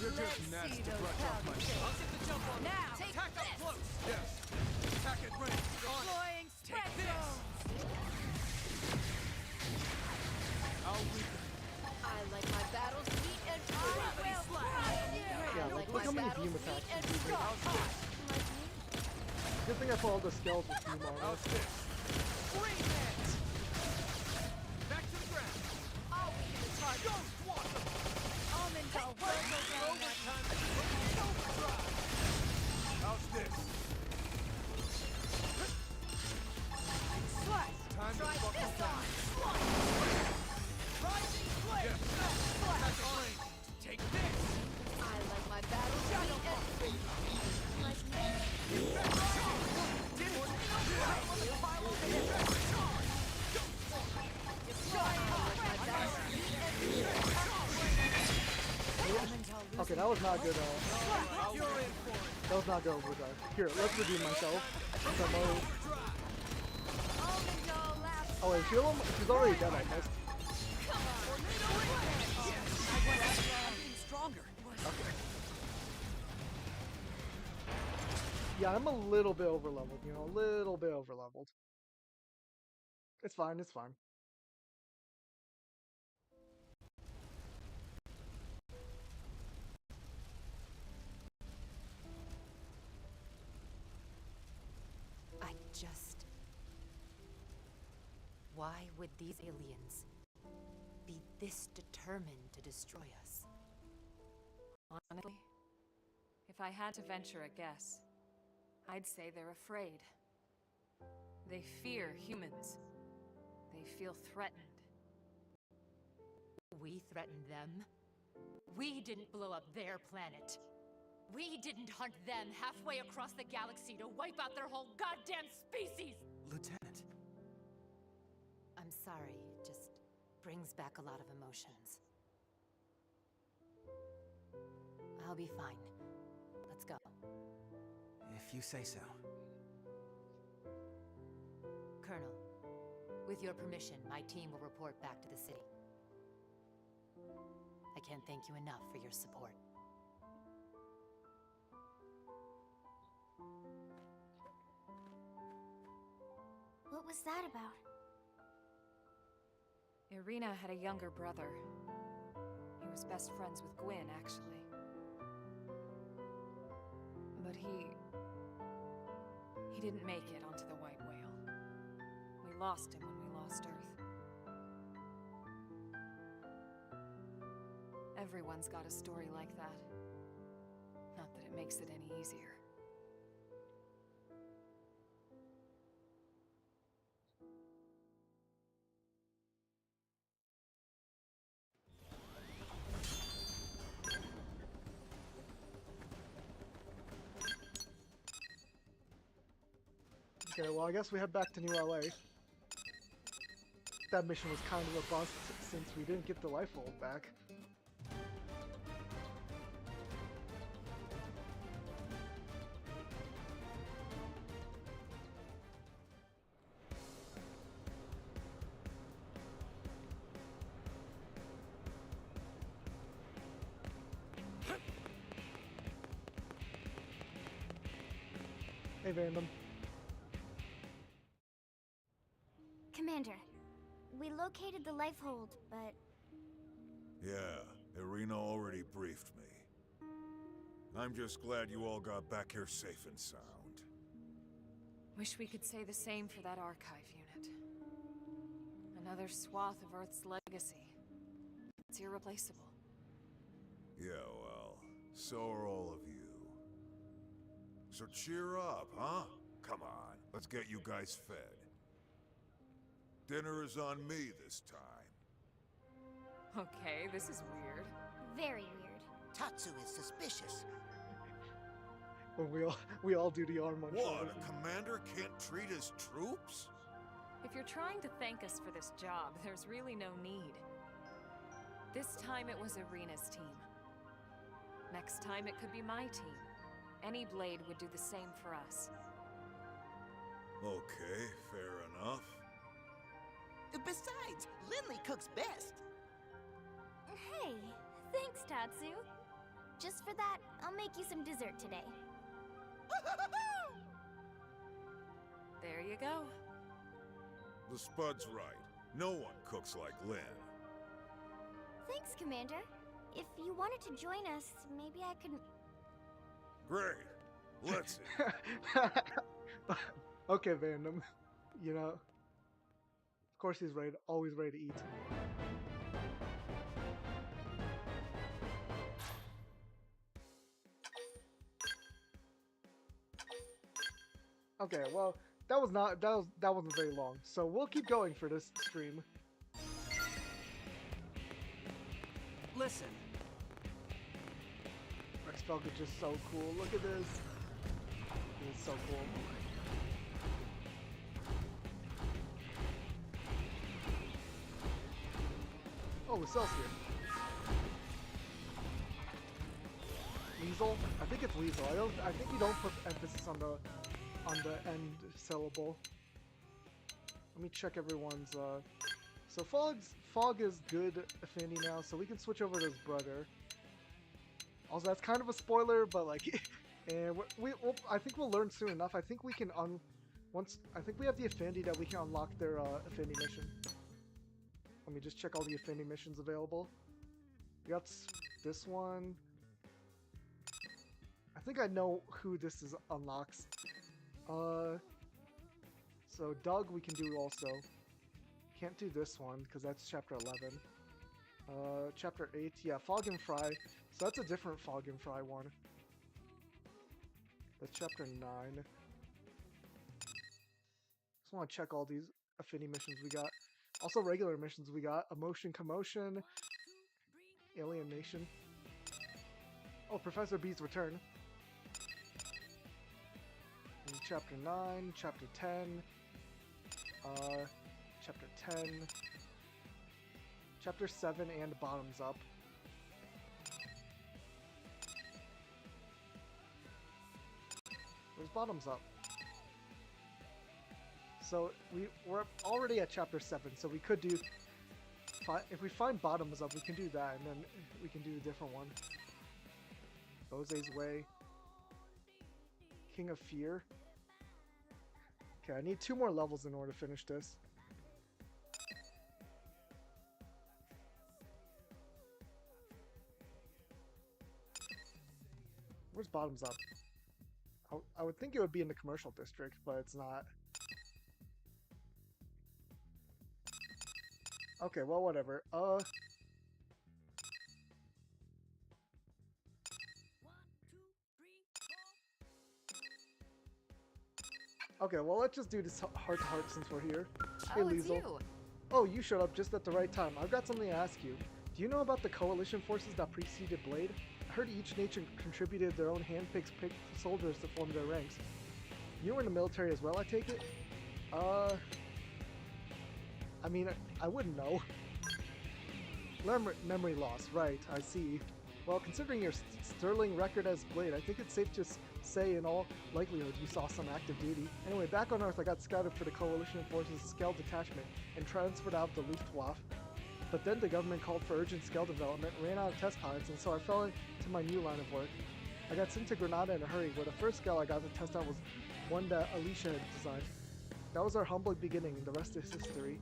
You're just nuts to brush off my shit. I'll get the jump on now. Take Attack this. Up close. Yes. Attack at range. Deploying spread zones. I'll weaken. I like my battles neat and I will crush you. Yeah, I like look my how many battles beam neat attacks and he's using. hot. Good thing I put all the skills with team on How's this. this? Bring it. Back to the ground. I'll be the target. Ghost Walker. Almond will go down that Overtime. Overdrive. How's this? Slash. Time Try to buckle this down. on. Slash. Rising flame. Yes. Slash. Attack at range. Take this. I like my battles neat and like me. Did it. Okay, that was not good. You're in for it. That was not good overdrive. Here, let's redeem myself. Oh wait, heal him? She's already dead almost. I'm being stronger. Okay. Yeah, I'm a little bit overleveled, you know, a little bit overleveled. It's fine, it's fine. Why would these aliens be this determined to destroy us? Honestly, if I had to venture a guess, I'd say they're afraid. They fear humans. They feel threatened. We threatened them. We didn't blow up their planet. We didn't hunt them halfway across the galaxy to wipe out their whole goddamn species! Lieutenant. I'm sorry, it just brings back a lot of emotions. I'll be fine. Let's go. If you say so. Colonel, with your permission, my team will report back to the city. I can't thank you enough for your support. What was that about? Irina had a younger brother. He was best friends with Gwyn, actually. But he didn't make it onto the White Whale. We lost him when we lost Earth. Everyone's got a story like that. Not that it makes it any easier. Okay, well I guess we head back to New LA. That mission was kind of a bust since we didn't get the rifle back. Hey, Vandam. Commander, we located the life hold, but... Yeah, Irina already briefed me. I'm just glad you all got back here safe and sound. Wish we could say the same for that archive unit. Another swath of Earth's legacy. It's irreplaceable. Yeah, well, so are all of you. So cheer up, huh? Come on, let's get you guys fed. Dinner is on me this time. Okay, this is weird. Very weird. Tatsu is suspicious. When we all do the arm on What, shoulders. a commander can't treat his troops? If you're trying to thank us for this job, there's really no need. This time it was Irina's team. Next time it could be my team. Any blade would do the same for us. Okay, fair enough. Besides, Lindley cooks best. Hey, thanks, Tatsu. Just for that, I'll make you some dessert today. There you go. The Spud's right. No one cooks like Lynn. Thanks, Commander. If you wanted to join us, maybe I could... Great. Let's see. Okay, Vandam. You know, of course he's ready, always ready to eat. Okay, well, that wasn't very long, so we'll keep going for this stream. Listen. Rex Felk is just so cool. Look at this. It is so cool. Oh, Lucille's here. Liesel? I think it's Liesel. I think you don't put emphasis on the end syllable. Let me check everyone's so Fog is good affinity now, so we can switch over to his brother. Also, that's kind of a spoiler, but like, and I think we'll learn soon enough. I think we can I think we have the affinity that we can unlock their affinity mission. Let me just check all the affinity missions available. We got this one. I think I know who this is unlocks. So Doug we can do also. Can't do this one because that's chapter 11. Chapter 8, yeah, Fog and Fry. So that's a different Fog and Fry one. That's chapter 9. Just want to check all these affinity missions we got. Also regular missions we got. Emotion Commotion. Alien Nation. Oh, Professor B's Return. And chapter 9, chapter 10. Chapter 10. Chapter 7 and Bottoms Up. Where's Bottoms Up? So we're already at chapter 7, so we could do... If we find Bottoms Up, we can do that, and then we can do a different one. Bose's Way. King of Fear. Okay, I need 2 more levels in order to finish this. Where's Bottoms Up? I would think it would be in the commercial district, but it's not. Okay, well, whatever. Okay, well, let's just do this heart-to-heart since we're here. Hey, Oh, it's Liesel. you. Oh, you showed up just at the right time. I've got something to ask you. Do you know about the coalition forces that preceded Blade? I heard each nation contributed their own hand-picked soldiers to form their ranks. You were in the military as well, I take it? I mean, I wouldn't know. Memory loss, right, I see. Well, considering your sterling record as Blade, I think it's safe to say in all likelihood you saw some active duty. Anyway, back on Earth I got scouted for the Coalition Forces Skell Detachment and transferred out to Luftwaffe. But then the government called for urgent Skell development, ran out of test pilots, and so I fell into my new line of work. I got sent to Granada in a hurry, where the first Skell I got to test out was one that Alicia had designed. That was our humble beginning, and the rest is history.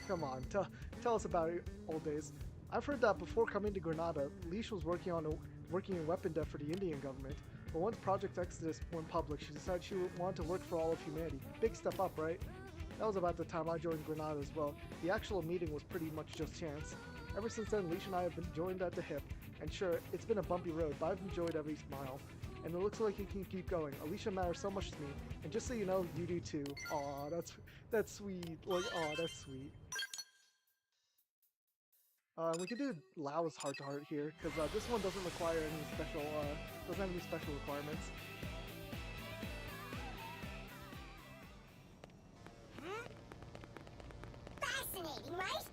Come on, tell us about your old days. I've heard that before coming to Granada, Leash was working in weapon dev for the Indian government. But once Project Exodus went public, she decided she wanted to work for all of humanity. Big step up, right? That was about the time I joined Granada as well. The actual meeting was pretty much just chance. Ever since then, Leash and I have been joined at the hip. And sure, it's been a bumpy road, but I've enjoyed every mile. And it looks like it can keep going. Alicia matters so much to me. And just so you know, you do too. Aw, that's sweet. Like, aw, that's sweet. We can do Lao's heart-to-heart here, because this one doesn't require any special, doesn't have any special requirements. Fascinating, right?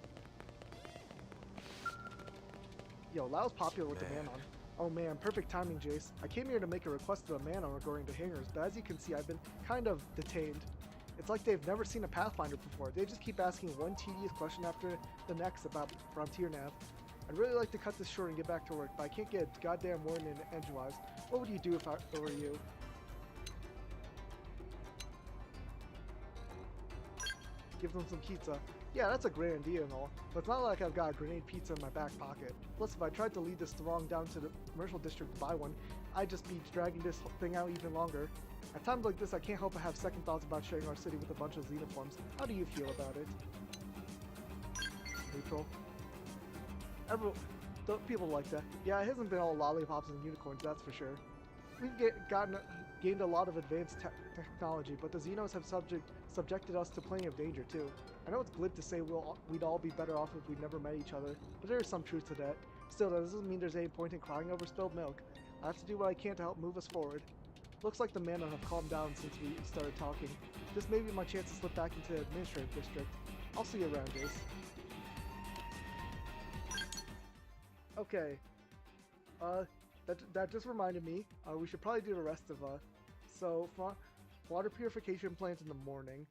Yo, Lao's popular with the Manon. Oh man, perfect timing, Jace. I came here to make a request to the Manon regarding the hangars, but as you can see, I've been kind of detained. It's like they've never seen a Pathfinder before. They just keep asking one tedious question after the next about Frontier Nav. I'd really like to cut this short and get back to work, but I can't get a goddamn word in edgewise. What would you do if I were you? Give them some pizza. Yeah, that's a great idea and all, but it's not like I've got a grenade pizza in my back pocket. Plus, if I tried to lead this throng down to the commercial district to buy one, I'd just be dragging this thing out even longer. At times like this, I can't help but have second thoughts about sharing our city with a bunch of xenoforms. How do you feel about it? Neutral. People like that. Yeah, it hasn't been all lollipops and unicorns, that's for sure. We've gained a lot of advanced technology, but the Xenos have subjected us to plenty of danger too. I know it's glib to say we'd all be better off if we'd never met each other, but there is some truth to that. Still, that doesn't mean there's any point in crying over spilled milk. I have to do what I can to help move us forward. Looks like the Manon have calmed down since we started talking. This may be my chance to slip back into the administrative district. I'll see you around, Jace. Okay. That just reminded me. We should probably do the rest of so water purification plants in the morning.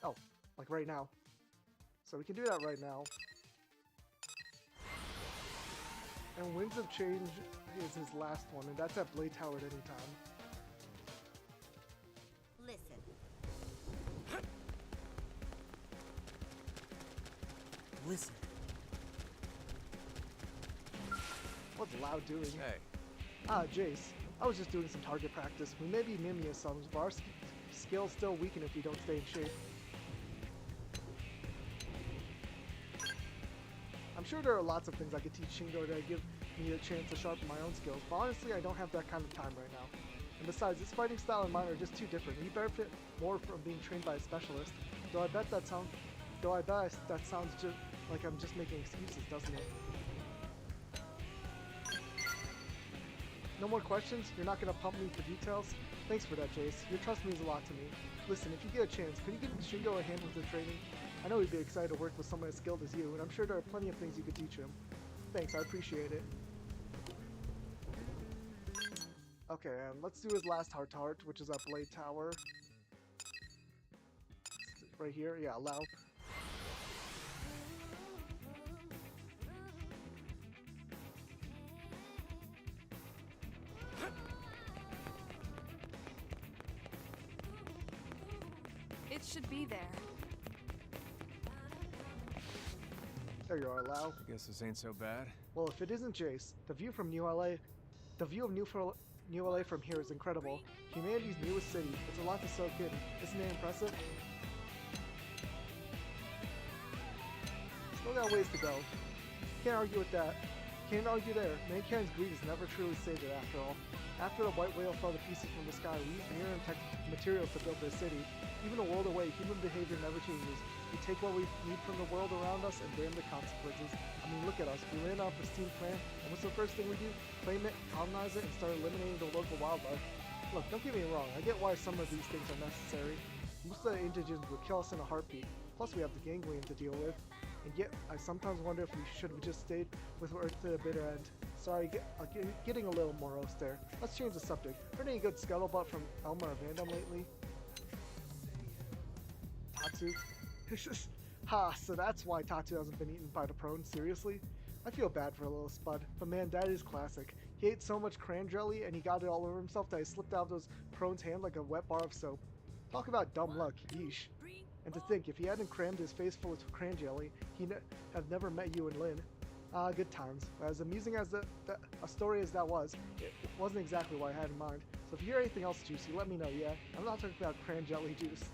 Oh, like right now. So we can do that right now. And Winds of Change is his last one, and that's at Blade Tower at any time. Listen. Listen. What's Loud doing? Hey. Ah, Jace. I was just doing some target practice. We may be Mimius some, but our skills still weaken if we don't stay in shape. I'm sure there are lots of things I could teach Shingo that give me a chance to sharpen my own skills, but honestly I don't have that kind of time right now. And besides, his fighting style and mine are just too different. He benefit more from being trained by a specialist, though I bet that sounds just like I'm just making excuses, doesn't it? No more questions? You're not gonna pump me for details? Thanks for that, Jace. Your trust means a lot to me. Listen, if you get a chance, could you give Shingo a hand with the training? I know he'd be excited to work with someone as skilled as you, and I'm sure there are plenty of things you could teach him. Thanks, I appreciate it. Okay, and let's do his last heart-to-heart, which is at Blade Tower. Right here, yeah, allow. It should be there. There you are, Lau. I guess this ain't so bad. Well, if it isn't Jace, the view of New LA from here is incredible. Humanity's newest city. It's a lot to soak in. Isn't it impressive? Still got ways to go. Can't argue with that. Can't argue there. Mankind's greed is never truly sated after all. After the white whale fell to pieces from the sky, we used mirror and tech materials to build this city. Even a world away, human behavior never changes. We take what we need from the world around us and damn the consequences. I mean, look at us. We land on a pristine planet, and what's the first thing we do? Claim it, colonize it, and start eliminating the local wildlife. Look, don't get me wrong. I get why some of these things are necessary. Most of the indigents would kill us in a heartbeat. Plus, we have the ganglion to deal with. And yet, I sometimes wonder if we should have just stayed with Earth to the bitter end. Sorry, getting a little morose there. Let's change the subject. Heard any good scuttlebutt from Elma or Vandom lately? Tatsu? Ha, so that's why Tatsu hasn't been eaten by the prone, seriously? I feel bad for a little spud, but man, that is classic. He ate so much cran jelly and he got it all over himself that he slipped out of those prone's hand like a wet bar of soap. Talk about dumb luck, yeesh. And to think, if he hadn't crammed his face full of cran jelly, he'd have never met you and Lynn. Ah, good times. As amusing as a story as that was, it wasn't exactly what I had in mind. So if you hear anything else juicy, let me know, yeah? I'm not talking about cran jelly juice.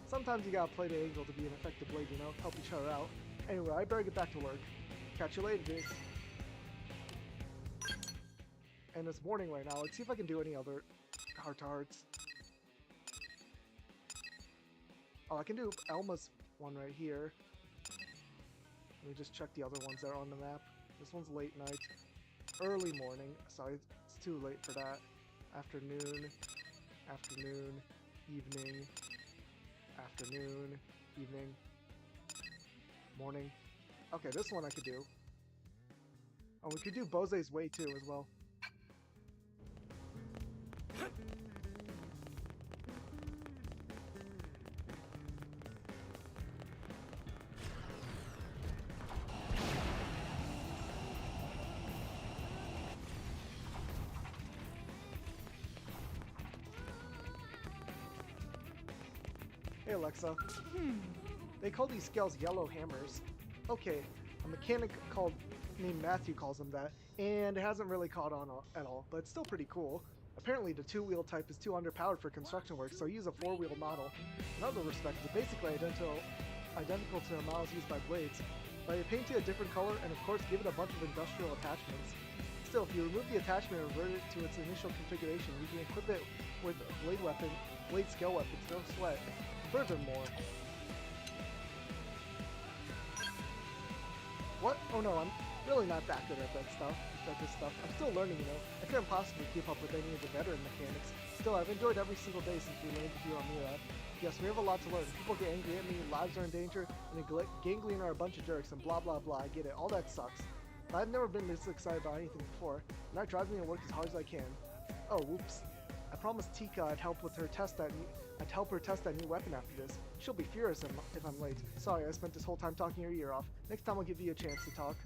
Sometimes you gotta play the angle to be an effective blade, you know? Help each other out. Anyway, I better get back to work. Catch you later, Jace. And it's morning right now. Let's see if I can do any other heart-to-hearts. Oh, I can do Elma's one right here. Let me just check the other ones that are on the map. This one's late night. Early morning. Sorry, it's too late for that. Afternoon. Afternoon. Evening. Afternoon. Evening. Morning. Okay, this one I could do. Oh, we could do Bose's Way too as well. Hey Alexa. They call these scales yellow hammers. Okay, a mechanic named Matthew calls them that, and it hasn't really caught on at all, but it's still pretty cool. Apparently the two-wheel type is too underpowered for construction work, so use a four-wheel model. In other respects, it's basically identical to the models used by blades, but you paint it a different color and of course give it a bunch of industrial attachments. Still, if you remove the attachment and revert it to its initial configuration, you can equip it with blade scale weapons, no sweat. Furthermore... What? Oh no, I'm really not that good at this stuff. I'm still learning, you know. I couldn't possibly keep up with any of the veteran mechanics. Still, I've enjoyed every single day since we landed here on Mira. Yes, we have a lot to learn. People get angry at me, lives are in danger, and the ganglion are a bunch of jerks, and blah blah blah. I get it. All that sucks. But I've never been this excited about anything before, and that drives me to work as hard as I can. Oh, whoops. I promised Tika I'd help her test that new weapon after this. She'll be furious if I'm late. Sorry, I spent this whole time talking her ear off. Next time I'll give you a chance to talk.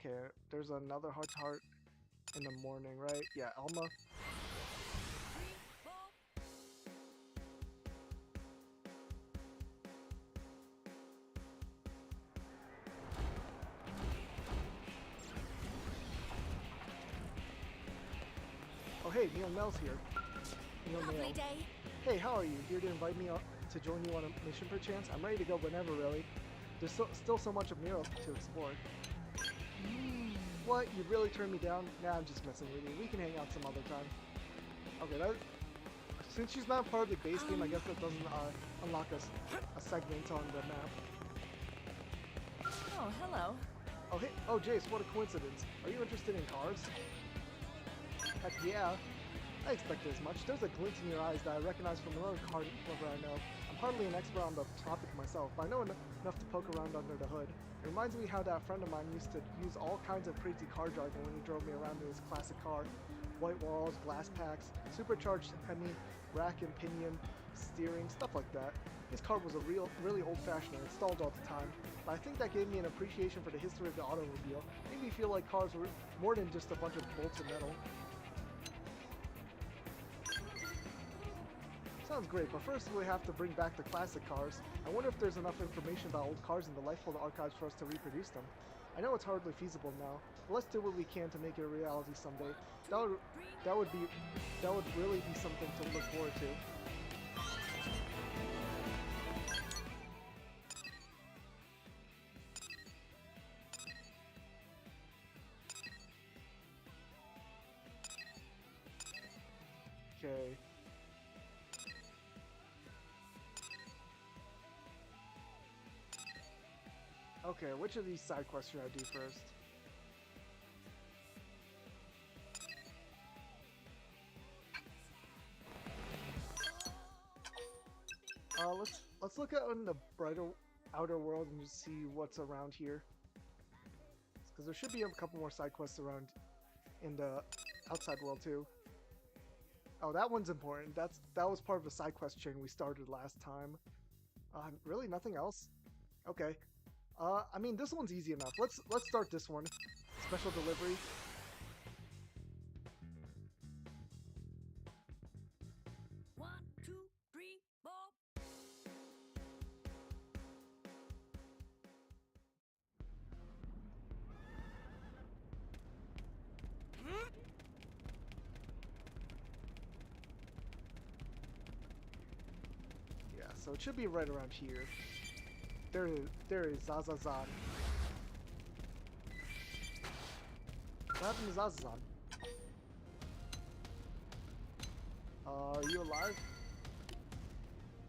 Okay, there's another heart-to-heart in the morning, right? Yeah, Elma. hey, Neil Nell's here. Neil Lovely Nail. day. Hey, how are you? Here to invite me to join you on a mission perchance? I'm ready to go whenever, really. There's still so much of Mira to explore. What? You'd really turn me down? Nah, I'm just messing with you. We can hang out some other time. Okay, since she's not part of the base game, I guess that doesn't unlock us a segment on the map. Oh, hello. Oh, hey, oh, Jace, what a coincidence. Are you interested in cars? Heck yeah. I expected as much. There's a glint in your eyes that I recognize from another car lover I know. I'm hardly an expert on the topic myself, but I know enough to poke around under the hood. It reminds me how that friend of mine used to use all kinds of crazy car jargon when he drove me around in his classic car. White walls, glass packs, supercharged Hemi, rack and pinion, steering, stuff like that. His car was a really old-fashioned and stalled all the time, but I think that gave me an appreciation for the history of the automobile. Made me feel like cars were more than just a bunch of bolts of metal. Sounds great, but first we have to bring back the classic cars. I wonder if there's enough information about old cars in the Lifehold archives for us to reproduce them. I know it's hardly feasible now, but let's do what we can to make it a reality someday. That would really be something to look forward to. Okay. Okay, which of these side quests should I do first? Let's look out in the brighter outer world and just see what's around here. Because there should be a couple more side quests around in the outside world too. Oh, that one's important. That was part of the side quest chain we started last time. Really nothing else? Okay. I mean, this one's easy enough. Let's start this one. Special delivery. One, two, three, four. Yeah, so it should be right around here. There is Zazazan. What happened to Zazazan? Are you alive?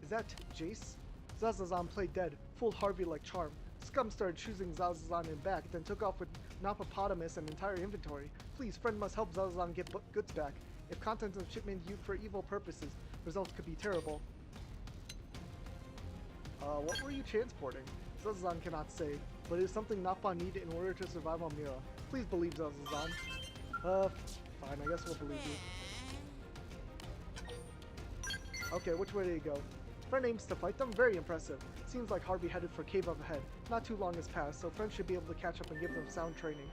Is that Jace? Zazazan played dead, fooled Harvey like charm. Scum started choosing Zazazan in back, then took off with Nopopotamus and entire inventory. Please, friend must help Zazazan get goods back. If contents of shipment used for evil purposes, results could be terrible. What were you transporting? Zazazan cannot say, but it is something Nappa needed in order to survive on Mira. Please believe Zazazan. Fine, I guess we'll believe you. Okay, which way did he go? Friend aims to fight them? Very impressive. Seems like Harvey headed for cave up ahead. Not too long has passed, so friends should be able to catch up and give them sound training.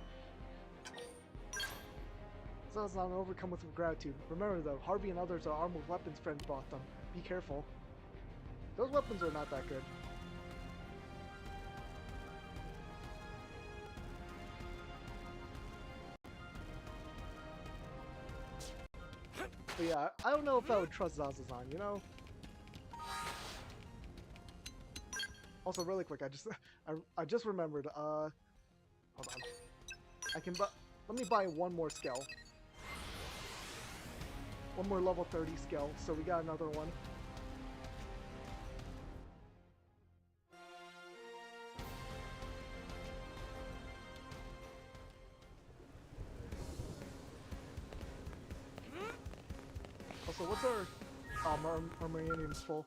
Zazazan overcome with gratitude. Remember though, Harvey and others are armed with weapons friends brought them. Be careful. Those weapons are not that good. But yeah, I don't know if I would trust Zazazan, you know? Also, really quick, I just remembered, hold on. Let me buy one more skill. One more level 30 skill, so we got another one. Also, what's our Armorianium's full?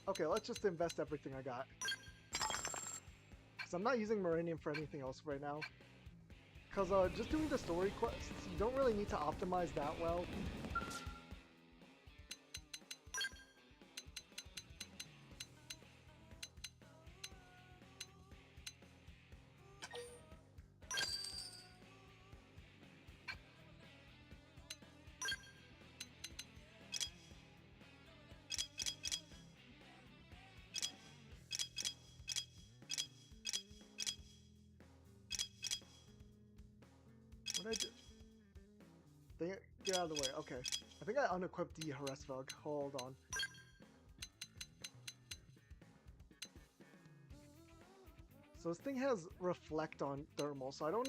Okay, let's just invest everything I got. Because I'm not using Marinium for anything else right now. Because just doing the story quests, you don't really need to optimize that well. Get out of the way. Okay. I think I unequipped the Harassvog. Hold on. So this thing has reflect on thermal, so I don't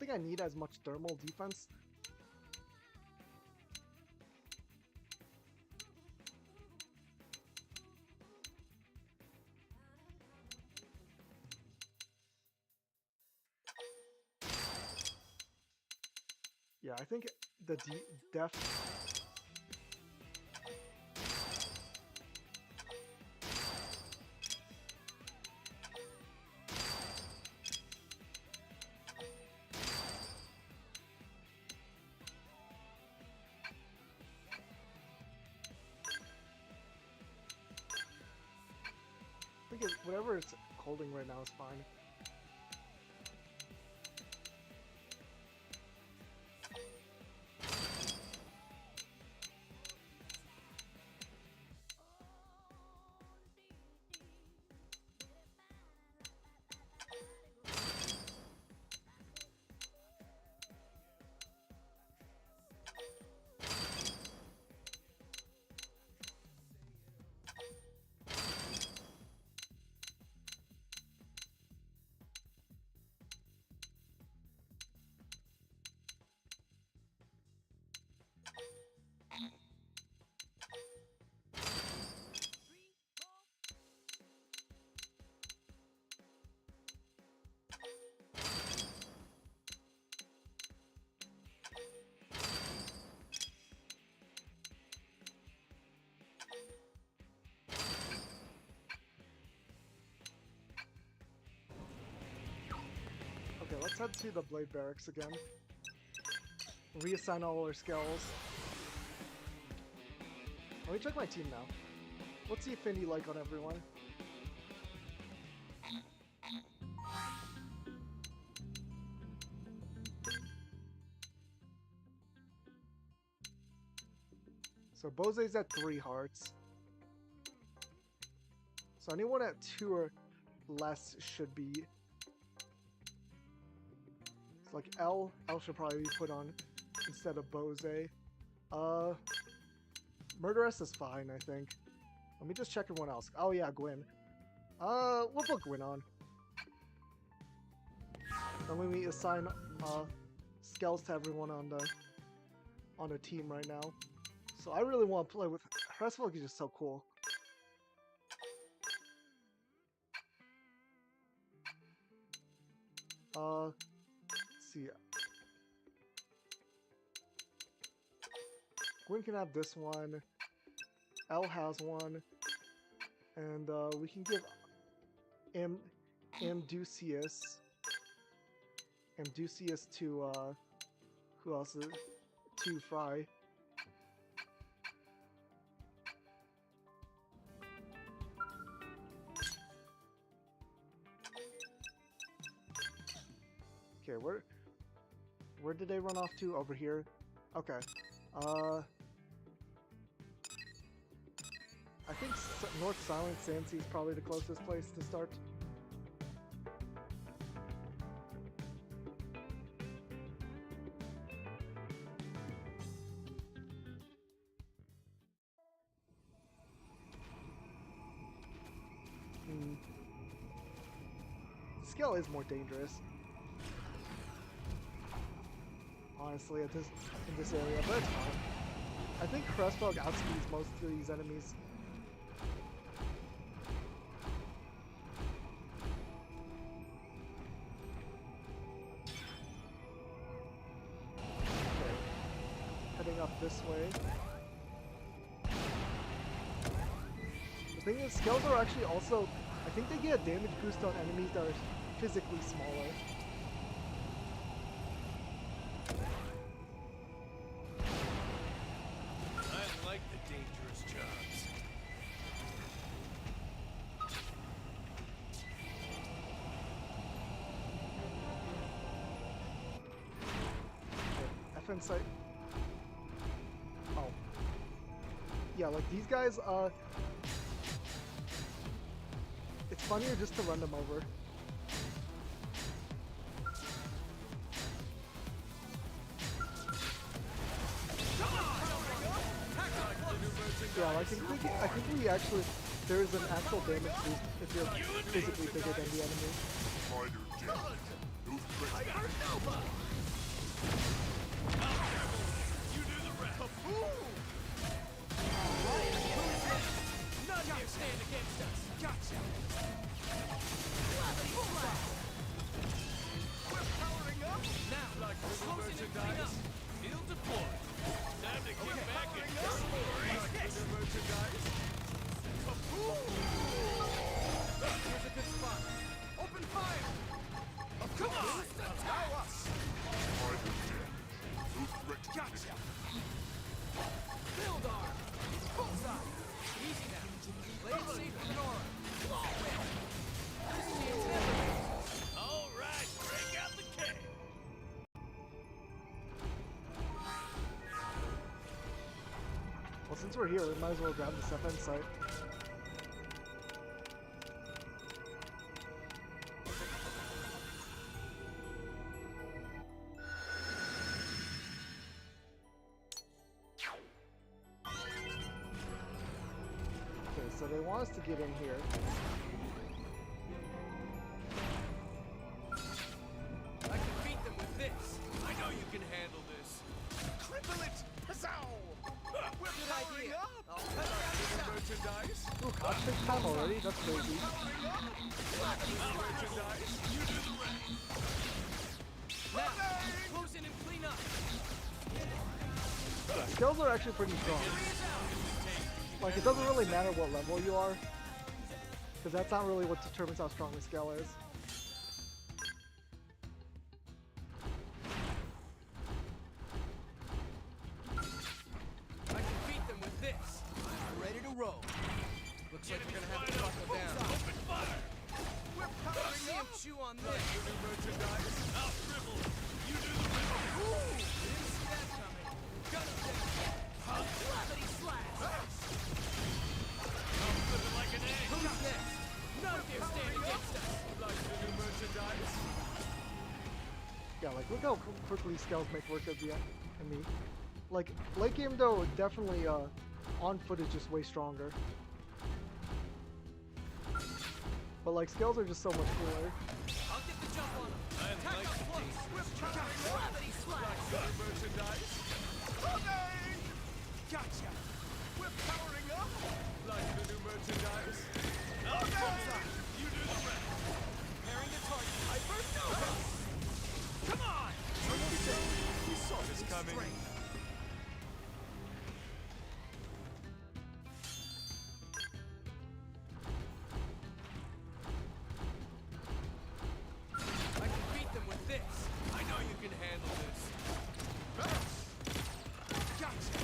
think I need as much thermal defense. Yeah, I think the def. I think whatever it's holding right now is fine. Okay, let's head to the Blade Barracks again. Reassign all our skills. Let me check my team now. What's the affinity like on everyone? So Bose's at 3 hearts. So anyone at 2 or less should be... It's like L should probably be put on instead of Bose. Murderess is fine, I think. Let me just check everyone else. Oh yeah, Gwyn. We'll put Gwyn on. Then we assign skills to everyone on the team right now. So I really want to play with Harassvog. Is just so cool. Let's see. Gwyn can have this one. L has one. And we can give Amdusius to who else is to Fry. Okay, where did they run off to? Over here. Okay. I think North Silent Sandsea is probably the closest place to start. Scale is more dangerous. Honestly, in this area, but it's fine. I think Harassvog outspeeds most of these enemies. Okay. Heading up this way. The thing is, scales are actually also, I think they get a damage boost on enemies that are physically smaller. Inside. Oh. Yeah, like these guys, it's funnier just to run them over. Yeah, like, I think we actually, there's an actual damage boost if you're physically bigger than the enemy. You do the rest. None can stand against us. Gotcha. We're powering up. Now, like merchandise. Field deployed. Time to get back and go. Merchandise. Here's a good spot. Open fire. Oh, come on. Allow us. Gotcha. Build arm. Bullseye. Easy now. Play it safe for Nora. This means everything. All right, break out the K. Well, since we're here, we might as well grab the FN site. Okay, so they want us to get in here. I can beat them with this. I know you can handle this. Cripple it! Huzzah! We're powering up! I'll cut down the merchandise. Ooh, cosmic time already? That's crazy. Merchandise. You do the rest. Now, close in and clean up. Yeah, skills are actually pretty strong. Like, it doesn't really matter what level you are, because that's not really what determines how strong the skill is. I can beat them with this. I'm ready to roll. Looks like we're gonna have to buckle down. Open fire! We're powering up. Chew on this. You do merchandise. I'll dribble. You do the ribble. Ooh! Didn't see that coming. Gun down. Gravity slash. I'm flipping like an egg. Who's next? None can stand against us. Like to do merchandise. Yeah, like, look how quickly scales make work of the enemy. Like, late game though, definitely on foot is just way stronger. But like, scales are just so much cooler. I'll get the jump on him. Attack up close. Gravity slash. Merchandise. Okay. Gotcha. We're powering up. Like the new merchandise. Okay. You do the rest. Preparing the target. I burst over. Come on. We saw this coming. I can beat them with this. I know you can handle this. Gotcha.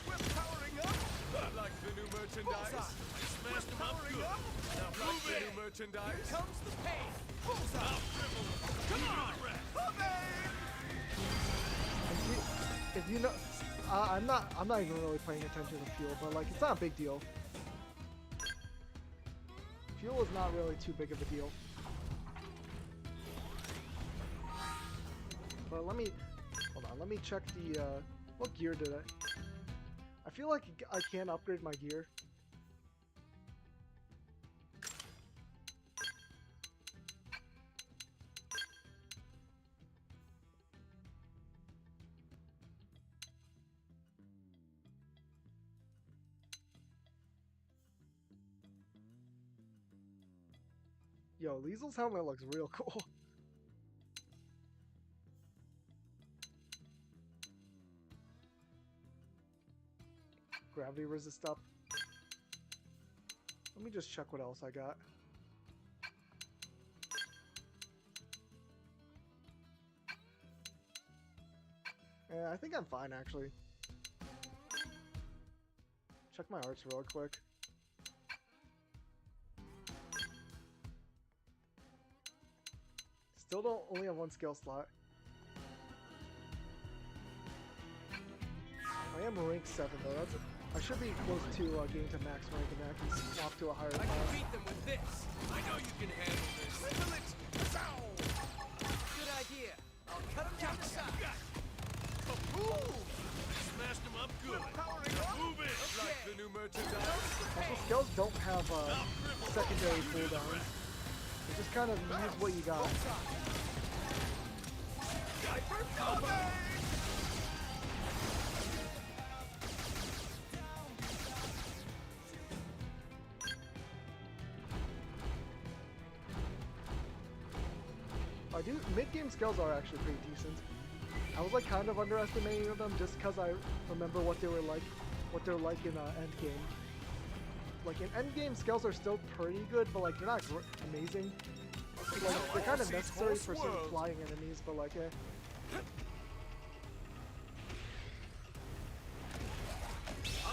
We're powering up. Like the new merchandise. I smashed them up good. Now like the new merchandise. Here comes the pain. Bullseye. I'll dribble them. Come on. If you know, I'm not even really paying attention to fuel, but like, it's not a big deal. Fuel is not really too big of a deal. But let me, hold on, let me check the, what gear did I feel like I can upgrade my gear. Yo, Liesel's helmet looks real cool. Gravity resist up. Let me just check what else I got. Yeah, I think I'm fine actually. Check my arts real quick. Still don't only have one skill slot. I am rank 7 though. That's I should be close to getting to max rank, and then I can swap to a higher class. I can beat them with this. I know you can handle this. Cripple it! Good idea. I'll cut them down the side. Boom! Smashed them up good. We're powering up. Move it! Also, skills don't have secondary cooldowns. You just kind of use what you got. Mid-game skills are actually pretty decent. I was like kind of underestimating them just because I remember what they were like in endgame. Like in endgame, skills are still pretty good, but like they're not amazing. Like they're kind of necessary for certain flying enemies, but like I'll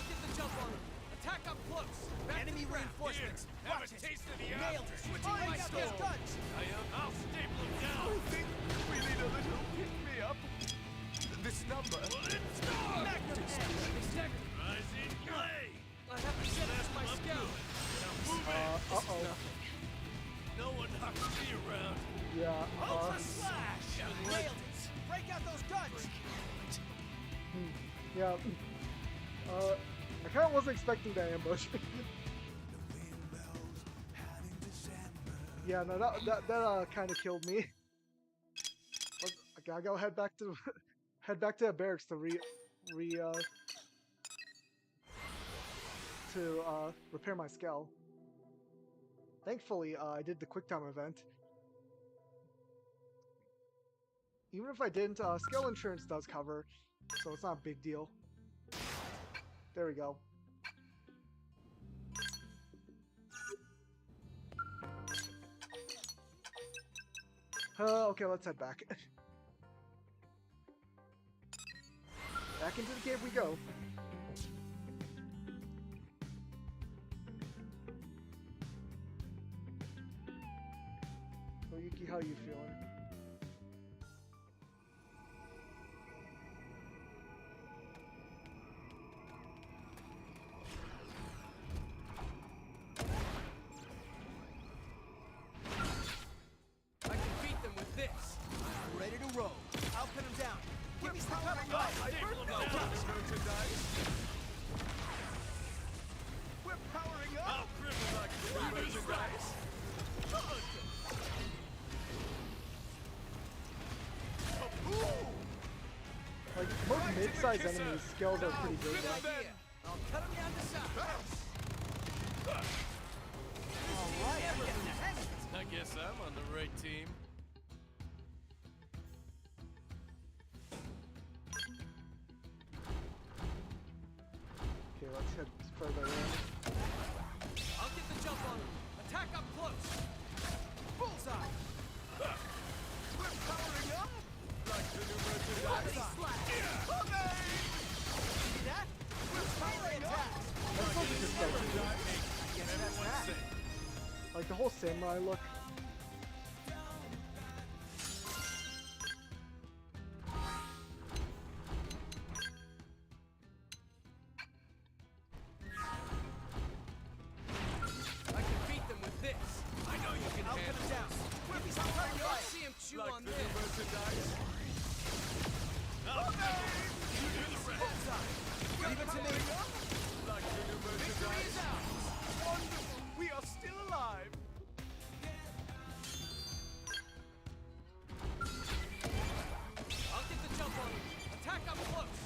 get the jump on them. Attack up close. Enemy reinforcements. Have a taste of the Nailed it. Switching my skills. Guns. I'll staple him down. I think we need a little pick-me-up. This number. Magnum Edge. Rising blade. I have to set up my scout. No one knocks me around. yeah. Ultra slash. Nailed it. Break out those guns. Yeah. I kind of wasn't expecting that ambush. Yeah, no, that kind of killed me. But I gotta go head back to the barracks to repair my skull. Thankfully, I did the QuickTime event. Even if I didn't, skill insurance does cover, so it's not a big deal. There we go. Okay, let's head back. Back into the cave we go. So Yuki, how you feeling? I can beat them with this. I'm ready to roll. I'll pin them down. Give me some cover. We're powering up. I'll cripple like merchandise. Like, most mid-sized enemies, skills are pretty good. I'll cut them down to size. Alright, I'm getting the hang of it. I guess I'm on the right team. Okay, let's head further in. I'll get the jump on them. Attack up close. Bullseye. We're powering up. Like the new merchandise. See that? We're powering up. That's supposed to just like, I guess that's that. like the whole samurai look. I can beat them with this. I know you can handle them down. Give me some time. You'll see him chew Like on the this. new merchandise. Bullseye. Leave it to me. Like the new Victory merchandise. is ours. Wonderful. We are still alive. I'll get the jump on him. Attack up close.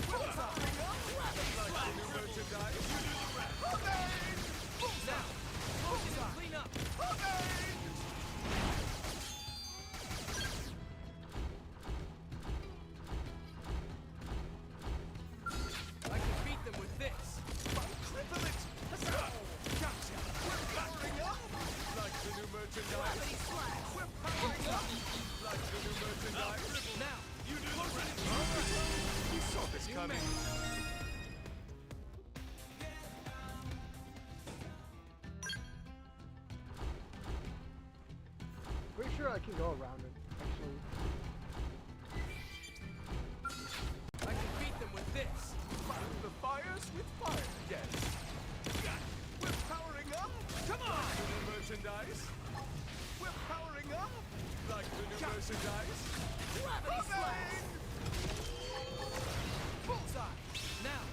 Bullseye. Like the new merchandise. Now, focus and clean up. I can beat them with this. Cripple it. Gotcha. We're powering up. Like the new merchandise. Gravity slash. We're powering up. Like the new merchandise. Now, You do the rest. we saw this coming. Pretty sure I can go around it, actually. I can beat them with this. Fight the fires with fire. Yes. We're powering up. Come on. The new merchandise. We're powering up. Like the new merchandise. Gravity slash. Bullseye. Now,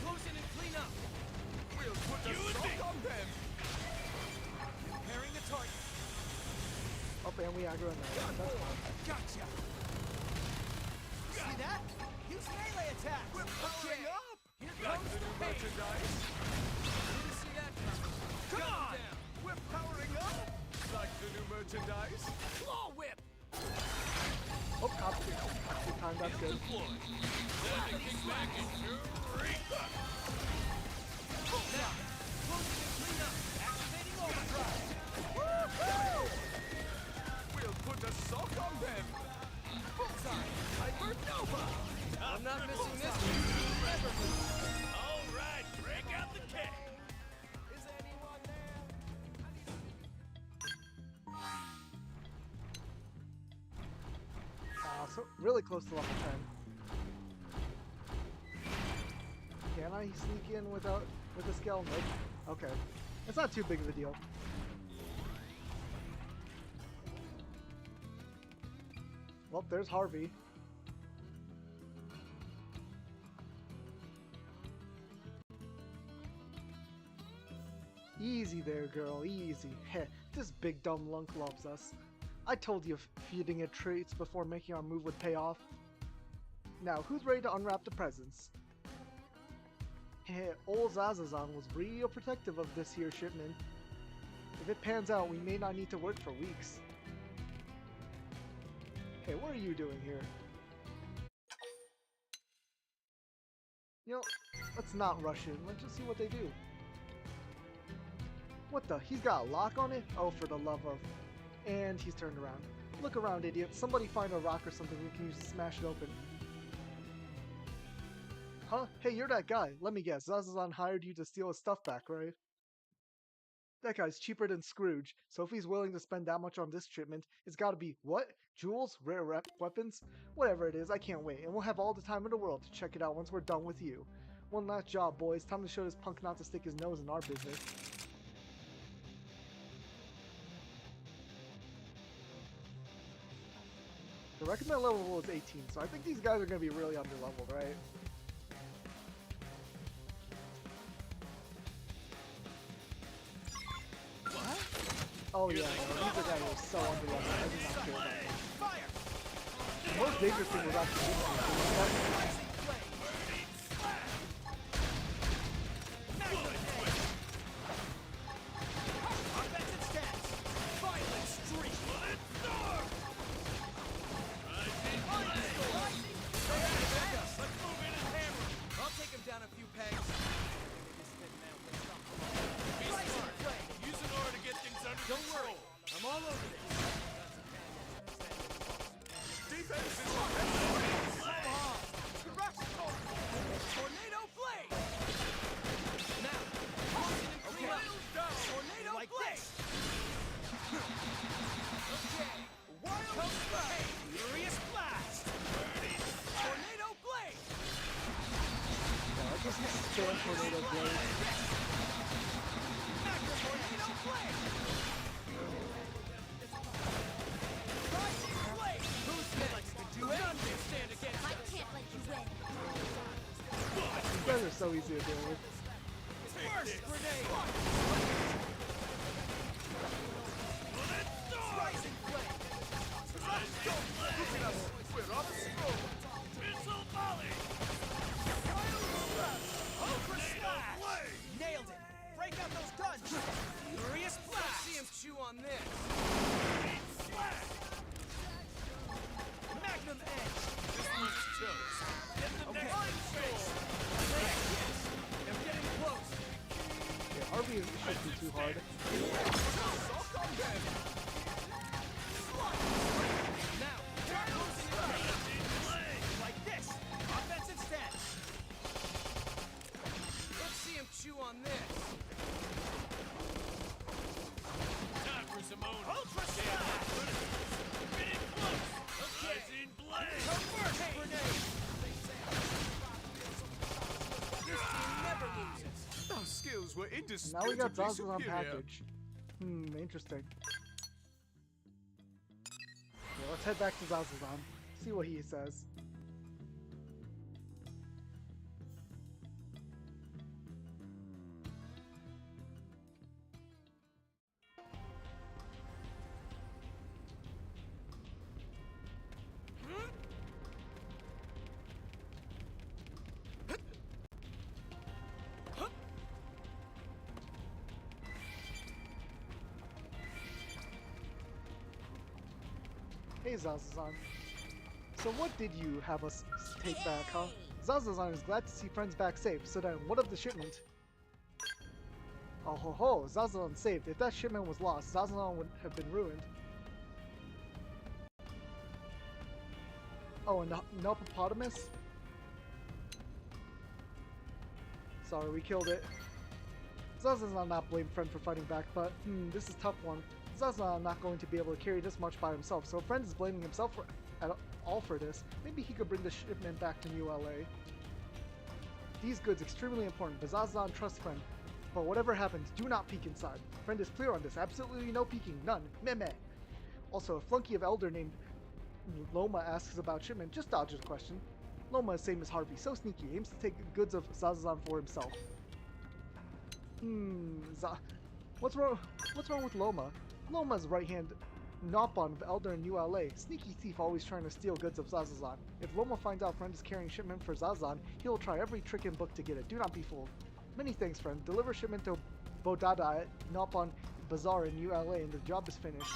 close in and clean stronger than that. That's fine. Gotcha! See that? Use melee attacks! We're powering up! Here comes the new merchandise! Didn't see that coming. Come on! We're powering up! Like the new merchandise? Claw whip! Oh, Copsy time, that's good. Now, closing and clean up! Activating overdrive! Woo-hoo! We'll put a sock on them! Bullseye! Hypernova! I'm not missing this one. All right, break out the keg! Is anyone there? So really close to level 10. Can I sneak in with a scale? Nope. Okay. It's not too big of a deal. Well, there's Harvey. Easy there, girl, easy. Heh, this big dumb lunk loves us. I told you feeding it treats before making our move would pay off. Now, who's ready to unwrap the presents? Heh, old Zazazan was real protective of this here shipment. If it pans out, we may not need to work for weeks. Hey, what are you doing here? You know, let's not rush in. Let's just see what they do. What the? He's got a lock on it? Oh, for the love of... And he's turned around. Look around, idiot. Somebody find a rock or something we can use to smash it open. Huh? Hey, you're that guy. Let me guess. Zazazan hired you to steal his stuff back, right? That guy's cheaper than Scrooge, so if he's willing to spend that much on this shipment, it's gotta be, what? Jewels? Rare weapons? Whatever it is, I can't wait, and we'll have all the time in the world to check it out once we're done with you. One last job, boys. Time to show this punk not to stick his nose in our business. The recommended level is 18, so I think these guys are going to be really underleveled, right? What? Oh yeah, no, these are guys who are so underleveled. I do not care about them. Fire! The most dangerous thing was actually this one. Tornado blade. These guys are so easy to deal with. First grenade! Rising flame! Look at us! We're on a stroll! Missile volley! Ultra slash! Nailed it! Break out those guns! Furious blast! See him chew on this! Magnum edge! This one's toast! Get the next face! I'm getting close! Yeah, RB shouldn't be too hard. Now, like this! Offensive stance! Let's see him chew on this! Time for Simone! Ultra slash! Getting close! Okay! In blade! First grenade! This team never loses! Our skills were Now we got indisputably Zazazan superior. package. Interesting. Yeah, let's head back to Zazazan. See what he says. Hey, Zazazan. So what did you have us take back, huh? Zazazan is glad to see friends back safe, so then what of the shipment? Oh ho ho, Zazazan saved. If that shipment was lost, Zazazan would have been ruined. Oh, and the Nopopotamus? Sorry, we killed it. Zazazan not blame friend for fighting back, but this is a tough one. Zazazan not going to be able to carry this much by himself, so friend is blaming himself at all for this. Maybe he could bring the shipment back to New LA. These goods extremely important, but Zazazan trusts friend. But whatever happens, do not peek inside. Friend is clear on this. Absolutely no peeking. None. Meh meh. Also, a flunky of Elder named Loma asks about shipment. Just dodge the question. Loma is same as Harvey. So sneaky. Aims to take goods of Zazazan for himself. What's wrong with Loma? Loma's right hand Nopon of Elder in New LA. Sneaky thief always trying to steal goods of Zazazan. If Loma finds out friend is carrying shipment for Zazazan, he'll try every trick in book to get it. Do not be fooled. Many thanks, friend. Deliver shipment to Bodada at Nopon Bazaar in New LA and the job is finished.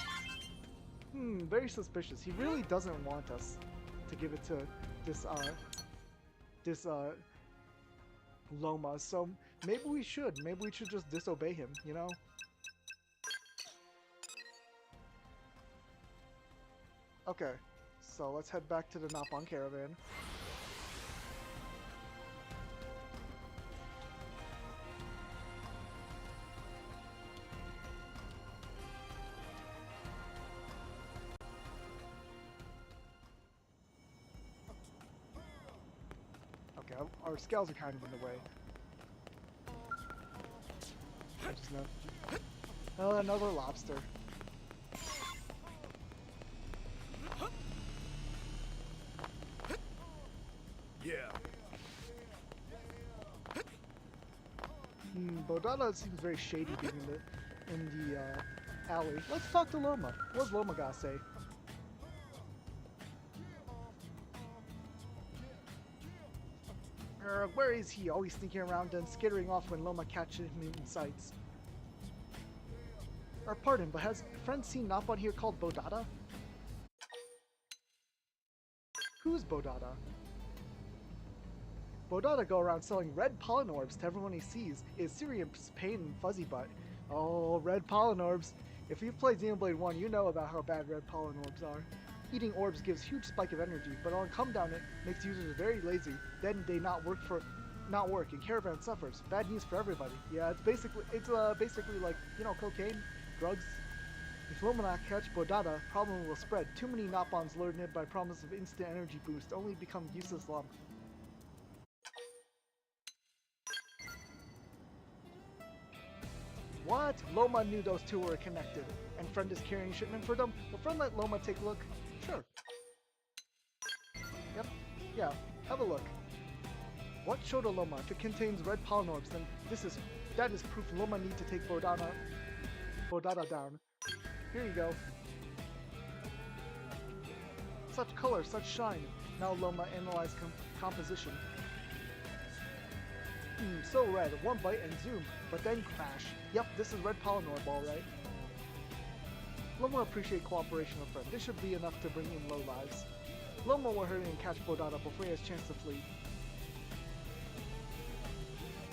Very suspicious. He really doesn't want us to give it to this Loma, so maybe we should just disobey him, you know? Okay, so let's head back to the Nopon caravan. Okay, our scales are kind of in the way. I just know. Oh, another lobster. Yeah. Bodada seems very shady being in the alley. Let's talk to Loma. What's Loma gotta say? Where is he? Always sneaking around and skittering off when Loma catches him in sights. Pardon, but has friend seen Nopon here called Bodada? Who's Bodada? Bodada go around selling red pollen orbs to everyone he sees. Is serious pain in fuzzy butt. Oh, red pollen orbs. If you've played Xenoblade 1, you know about how bad red pollen orbs are. Eating orbs gives huge spike of energy, but on come down it makes users very lazy. Then they not work, and caravan suffers. Bad news for everybody. Yeah, it's basically like, you know, cocaine, drugs. If Loma not catch Bodada, problem will spread. Too many Nopons lured in by promise of instant energy boost, only become useless lump. What? Loma knew those two were connected, and friend is carrying shipment for them? Will friend let Loma take a look? Sure. Yep. Yeah, have a look. What showed Loma? If it contains red pollen orbs, then that is proof Loma need to take Bodada down. Here you go. Such color, such shine. Now Loma analyze composition. So red, one bite and zoom, but then crash. Yep, this is red pollen orb, alright. Loma appreciate cooperation of friend. This should be enough to bring in low lives. Loma will hurry and catch Bodada before he has a chance to flee.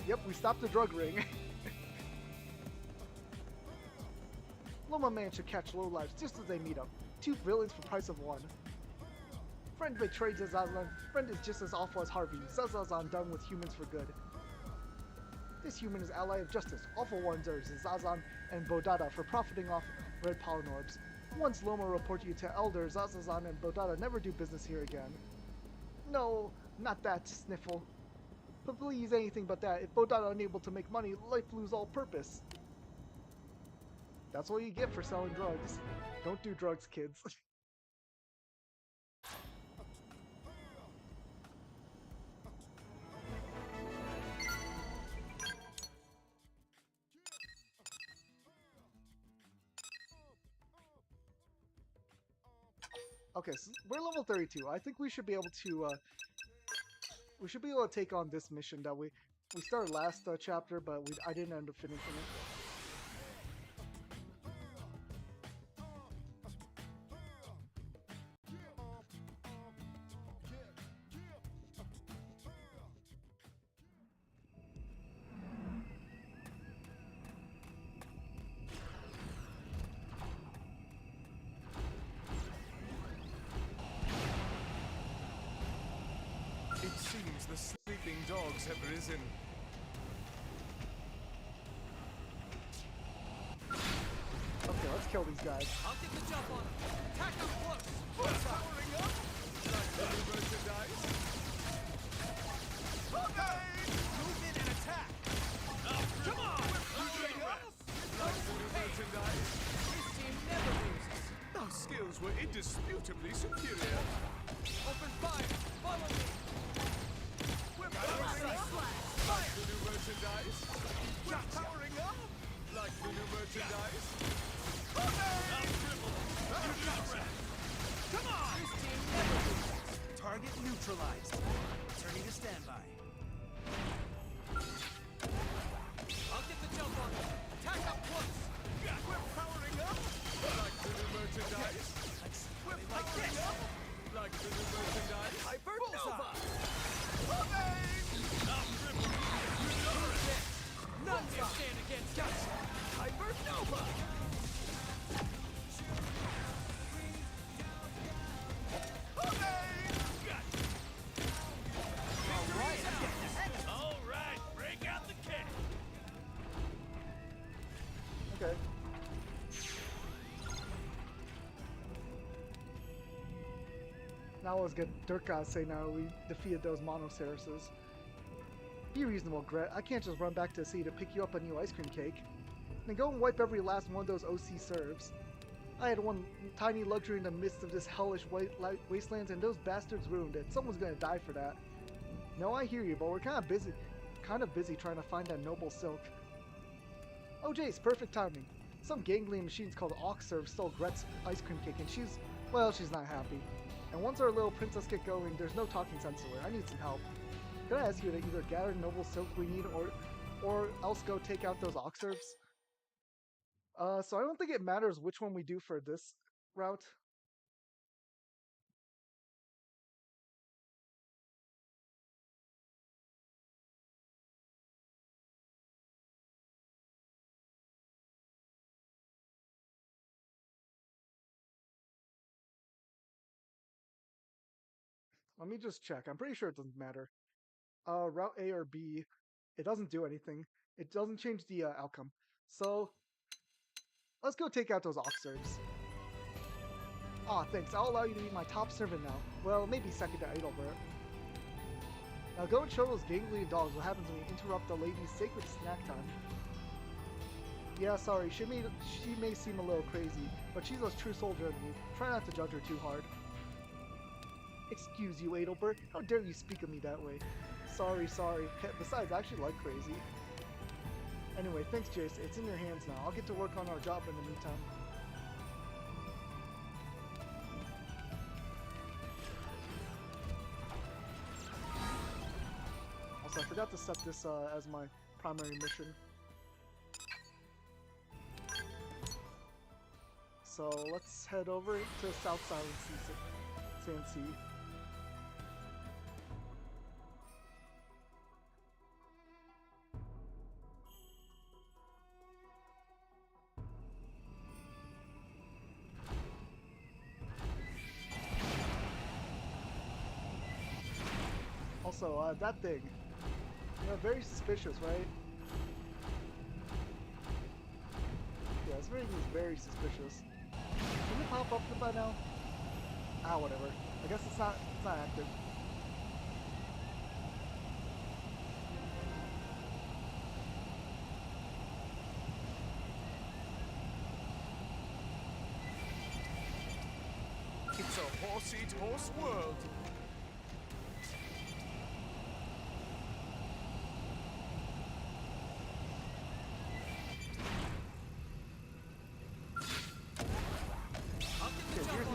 Yep, we stopped the drug ring. Loma managed to catch low lives just as they meet up. Two villains for price of one. Friend betrayed Zazazan. Friend is just as awful as Harvey. Zazazan done with humans for good. This human is ally of justice. Awful ones are Zazan and Bodada for profiting off red pollen orbs. Once Loma report you to Elder, Zazazan and Bodada never do business here again. No, not that, Sniffle. But please, anything but that. If Bodada unable to make money, life lose all purpose. That's what you get for selling drugs. Don't do drugs, kids. Okay, so we're level 32. I think we should be able to take on this mission that we started last chapter, but I didn't end up finishing it. It seems the sleeping dogs have risen. Okay, let's kill these guys. I'll get the jump on him. Attack up close. Powering up. Like the new merchandise. Okay. Move in and attack. Come on. Powering up. Like the new merchandise. This team never loses. Those skills were indisputably superior. Open fire. Follow me. We're powering up. Like the new merchandise. We're powering up. Like the new merchandise. Come on! This team never loses. Target neutralized. Turning to standby. I'll get the jump on them. Attack up close. We're powering up. Like the new merchandise. We're powering up. Like the new merchandise. Hypernova. None can stand against us. Hypernova. Okay. Now let's get Durka say now we defeated those Monoceratuses. Be reasonable, Gret. I can't just run back to the city to pick you up a new ice cream cake. Then go and wipe every last one of those OC serves. I had one tiny luxury in the midst of this hellish wastelands, and those bastards ruined it. Someone's gonna die for that. No, I hear you, but we're kind of busy trying to find that noble silk. Oh, Jace, perfect timing. Some gangly machines called Oxserve stole Gret's ice cream cake, and she's not happy. And once our little princess get going, there's no talking sense to her. I need some help. Can I ask you to either gather noble silk we need, or else go take out those Oxserves? So I don't think it matters which one we do for this route. Let me just check. I'm pretty sure it doesn't matter. Route A or B, it doesn't do anything. It doesn't change the outcome. So let's go take out those Oxserves. Aw, thanks. I'll allow you to be my top servant now. Well, maybe second to Idolbert. Now go and show those gangly dogs what happens when you interrupt the lady's sacred snack time. Yeah, sorry, she may seem a little crazy, but she's a true soldier of me. Try not to judge her too hard. Excuse you, Adalbert. How dare you speak of me that way? Sorry. Besides, I actually like crazy. Anyway, thanks, Jace. It's in your hands now. I'll get to work on our job in the meantime. Also, I forgot to set this as my primary mission. So let's head over to South Silent Sea. Also, that thing. Yeah, very suspicious, right? Yeah, this ring is very suspicious. Can it pop up by now? Ah, whatever. I guess it's not active. It's a horse-eat-horse world.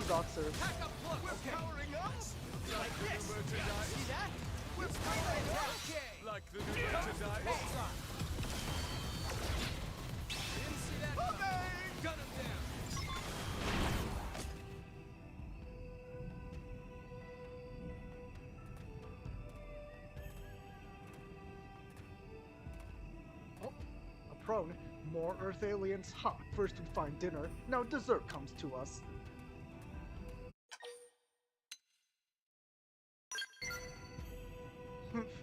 Oxserve. We're powering up. Like this. See that? We're powering up. Like the new merchandise. Didn't see that. Gun him down. Oh, a prone. More Earth aliens. Ha! First we find dinner. Now dessert comes to us.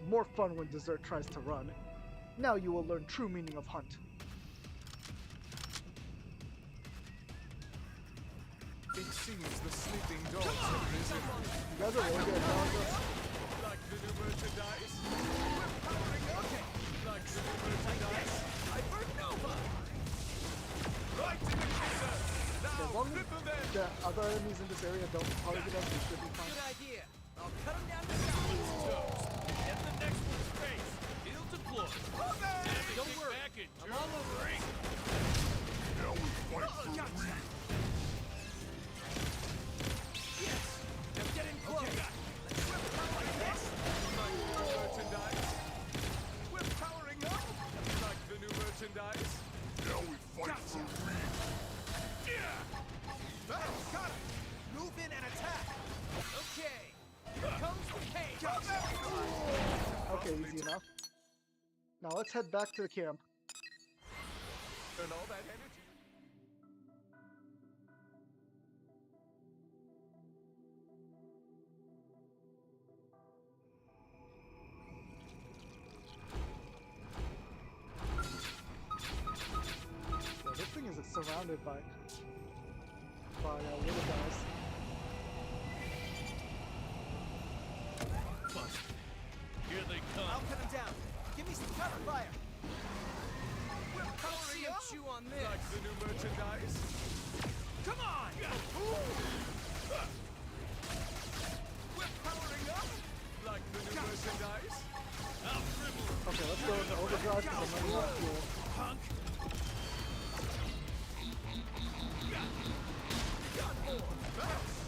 more fun when dessert tries to run. Now you will learn true meaning of hunt. It seems the sleeping dogs have risen. You guys are really good at telling us. Like the new merchandise. We're powering up. Okay. Like the new merchandise. Hypernova. Right to the kisser. Now As long ripple them. as the other enemies in this area don't target us, we should be fine. Good idea. I'll cut them down to size. Get the next one's face. He'll deploy. Don't worry. I'm all over it. Now we fight for Gotcha. Yes. I'm getting close. Okay. We're powering up. Like the new merchandise. We're powering up. Like the new merchandise. Now we fight for real. Yeah. Got it. Move in and attack. Okay. Here comes the pain. Okay, easy enough. Now let's head back to the camp. And all that energy. Yeah, this thing is surrounded by little guys. Here they come. I'll cut them down. Give me some cover fire. We're powering up. Chew on this. Like the new merchandise. Come on. We're powering up. Like the new merchandise. I'll dribble. Okay, let's go into overdrive because I'm running out of fuel. Punk. Got more.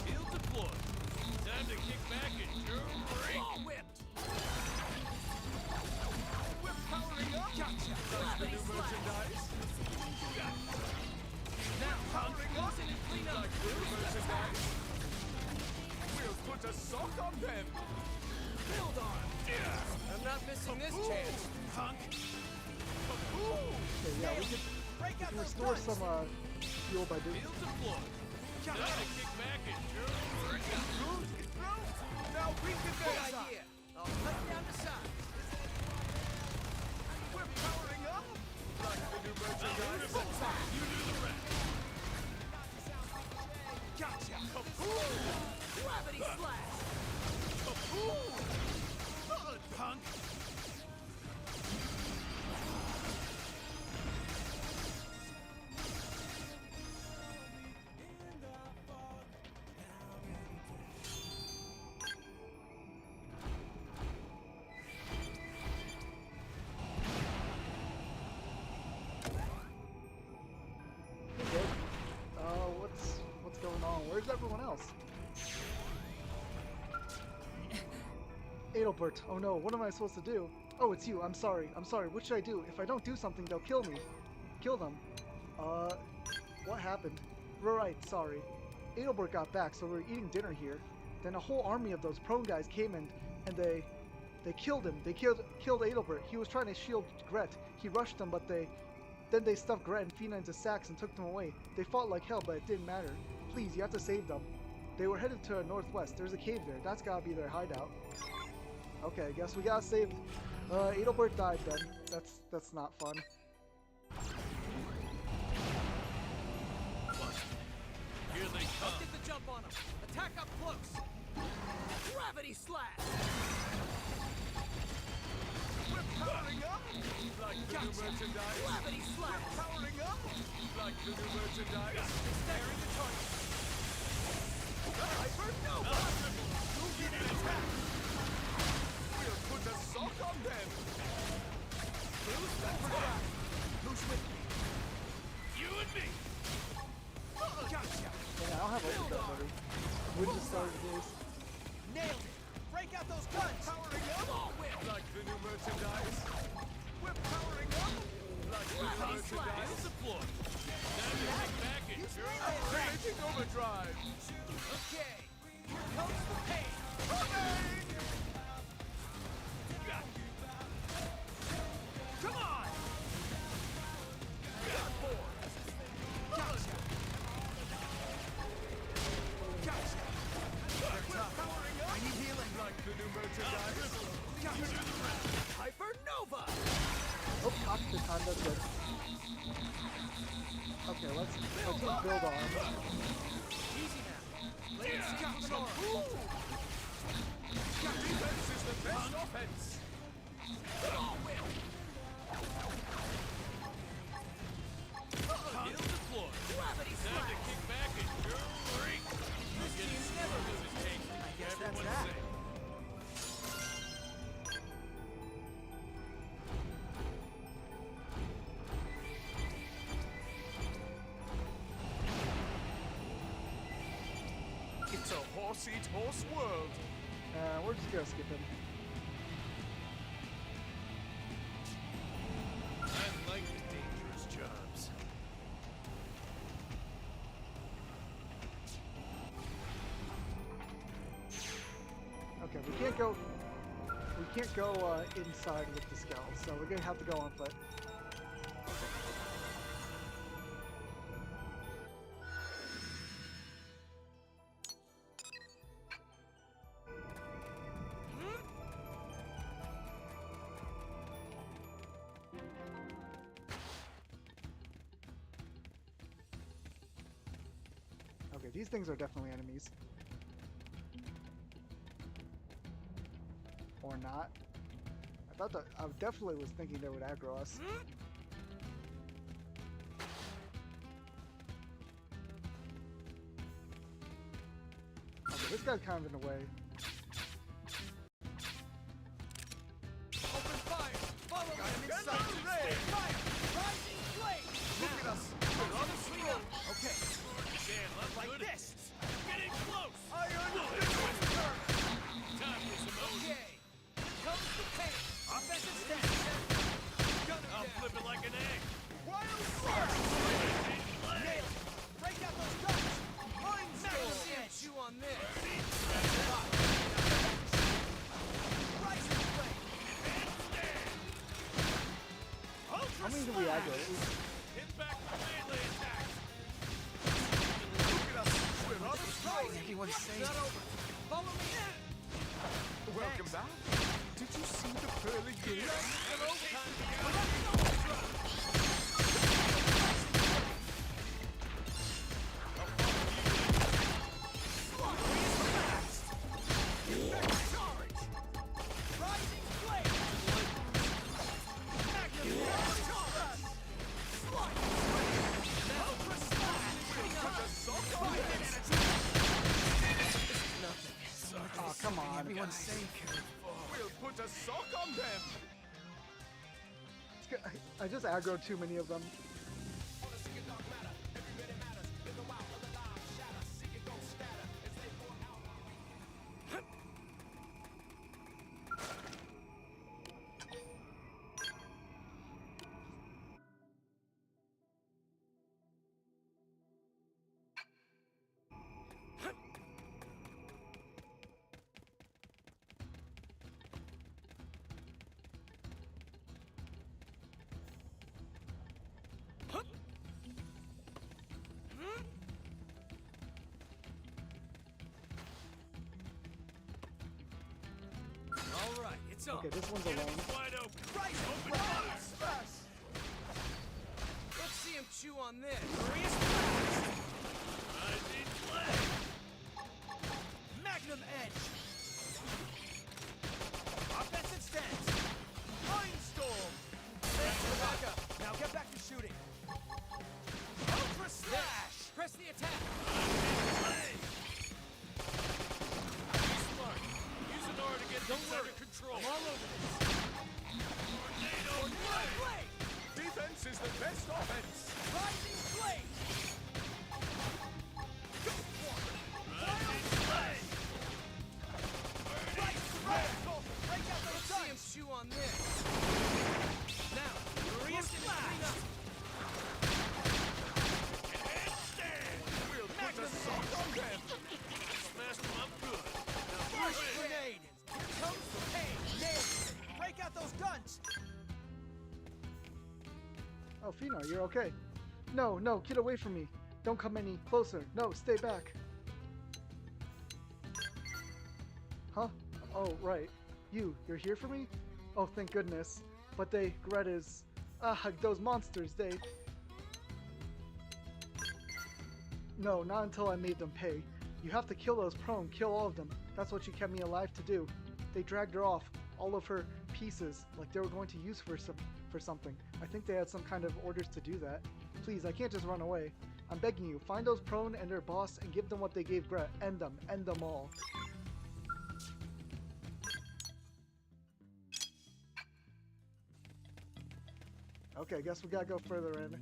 He'll deploy. Time to kick back and break. Ball whipped. We're powering up. Gotcha. That's the new merchandise. Now powering up and clean up. Like the new merchandise. We'll put a sock on them. Build on. Yeah. I'm not missing this chance. Punk. Okay, yeah, we can restore some fuel by doing. Now to kick back and now we can good idea. I'll cut down the size. We're powering up. Like the new merchandise. You do the rest. Gotcha. Kaboom! Gravity slash. Kaboom! Punk. Okay. What's going on? Where's everyone else? Adelbert, oh no, what am I supposed to do? Oh, it's you, I'm sorry. What should I do? If I don't do something, they'll kill me. Kill them. What happened? Right, sorry. Adelbert got back, so we were eating dinner here. Then a whole army of those prone guys came in, and they killed him. They killed Adelbert. He was trying to shield Gret. He rushed them, but then they stuffed Gret and Fina into sacks and took them away. They fought like hell, but it didn't matter. Please, you have to save them. They were headed to the northwest. There's a cave there. That's gotta be their hideout. Okay, I guess we gotta save. Adelbert died then. That's not fun. Here they come. Let's get the jump on them. Attack up close. Gravity slash. We're powering up. Like the new merchandise. Gravity slash. We're powering up. Like the new merchandise. Staring the target. Hypernova. Move in and attack. We'll put a sock on them. Who's with me? You and me. Gotcha. Yeah, I don't have overdrive ready. We just started this. Nailed it. Break out those guns. Powering up. Ball whip. Like the new merchandise. We're powering up. Like the new merchandise. Deploy. Now you kick back and activating overdrive. Okay. Here comes the pain. Coming. Come on. Got more. Gotcha. Gotcha. We're powering up. I need healing. Like the new merchandise. Hypernova! Oh, pop the time, that's good. Okay, let's just build on. Easy now. Lay it down for the Nora. Defense is the best offense. He'll deploy. Gravity Time to kick back and drink. This team never loses. I guess that's that. It's a horse-eat-horse world. We're just gonna skip him. I like the dangerous jobs. Okay, we can't go inside with the scout, so we're gonna have to go on foot. Okay, these things are definitely enemies. Or not. I thought that I definitely was thinking they would aggro us. Okay, this guy's kind of in the way. Open fire! Follow me! Inside! Fire! Rising flame! Look at us! We're on the swing up! Okay. Like this! Getting close! Iron Fist! Time for some Okay! Here comes the pain! Offensive stance! Gunner I'll down! flip it like an egg. Wild Fire! Nailed it! Break out those guns! Mind Storm! Chew on this! Rising flame! How many do we aggro? Hit back with melee attacks. Look at us! We're on the strike! Everyone's safe. Not over. Follow me in! Welcome back. Did you see the pearly gates? Rising flame! Magnum charge! Ultra slash! Oh, come on. Everyone's safe. We'll put a sock on them. I just aggroed too many of them. All right, it's on. Okay, this one's alone. Wide open. Right, open smash! Let's see him chew on this. Furious blast! Rising flame. Magnum edge! Offensive stance! Mind storm! Thanks for the backup. Now get back to shooting. Ultra slash! Press the attack! Be smart. Use an R to get things under control. I'm all over this. Tornado blade! Defense is the best offense. Rising flame! Rising flame. Right! Break out those guns! See him chew on this. Now, furious clean up. Handstand. We'll put a sock on them. Smash them up good. Now First move in. grenade! Here comes the pain! Nailed it! Break out those guns! Oh, Fino, you're okay. No, no, get away from me. Don't come any closer. No, stay back. Huh? Oh, right. You're here for me? Oh, thank goodness. But Gretas, those monsters, No, not until I made them pay. You have to kill those prone, kill all of them. That's what you kept me alive to do. They dragged her off, all of her pieces, like they were going to use for something. I think they had some kind of orders to do that. Please, I can't just run away. I'm begging you, find those prone and their boss and give them what they gave Gret. End them all. Okay, I guess we gotta go further in.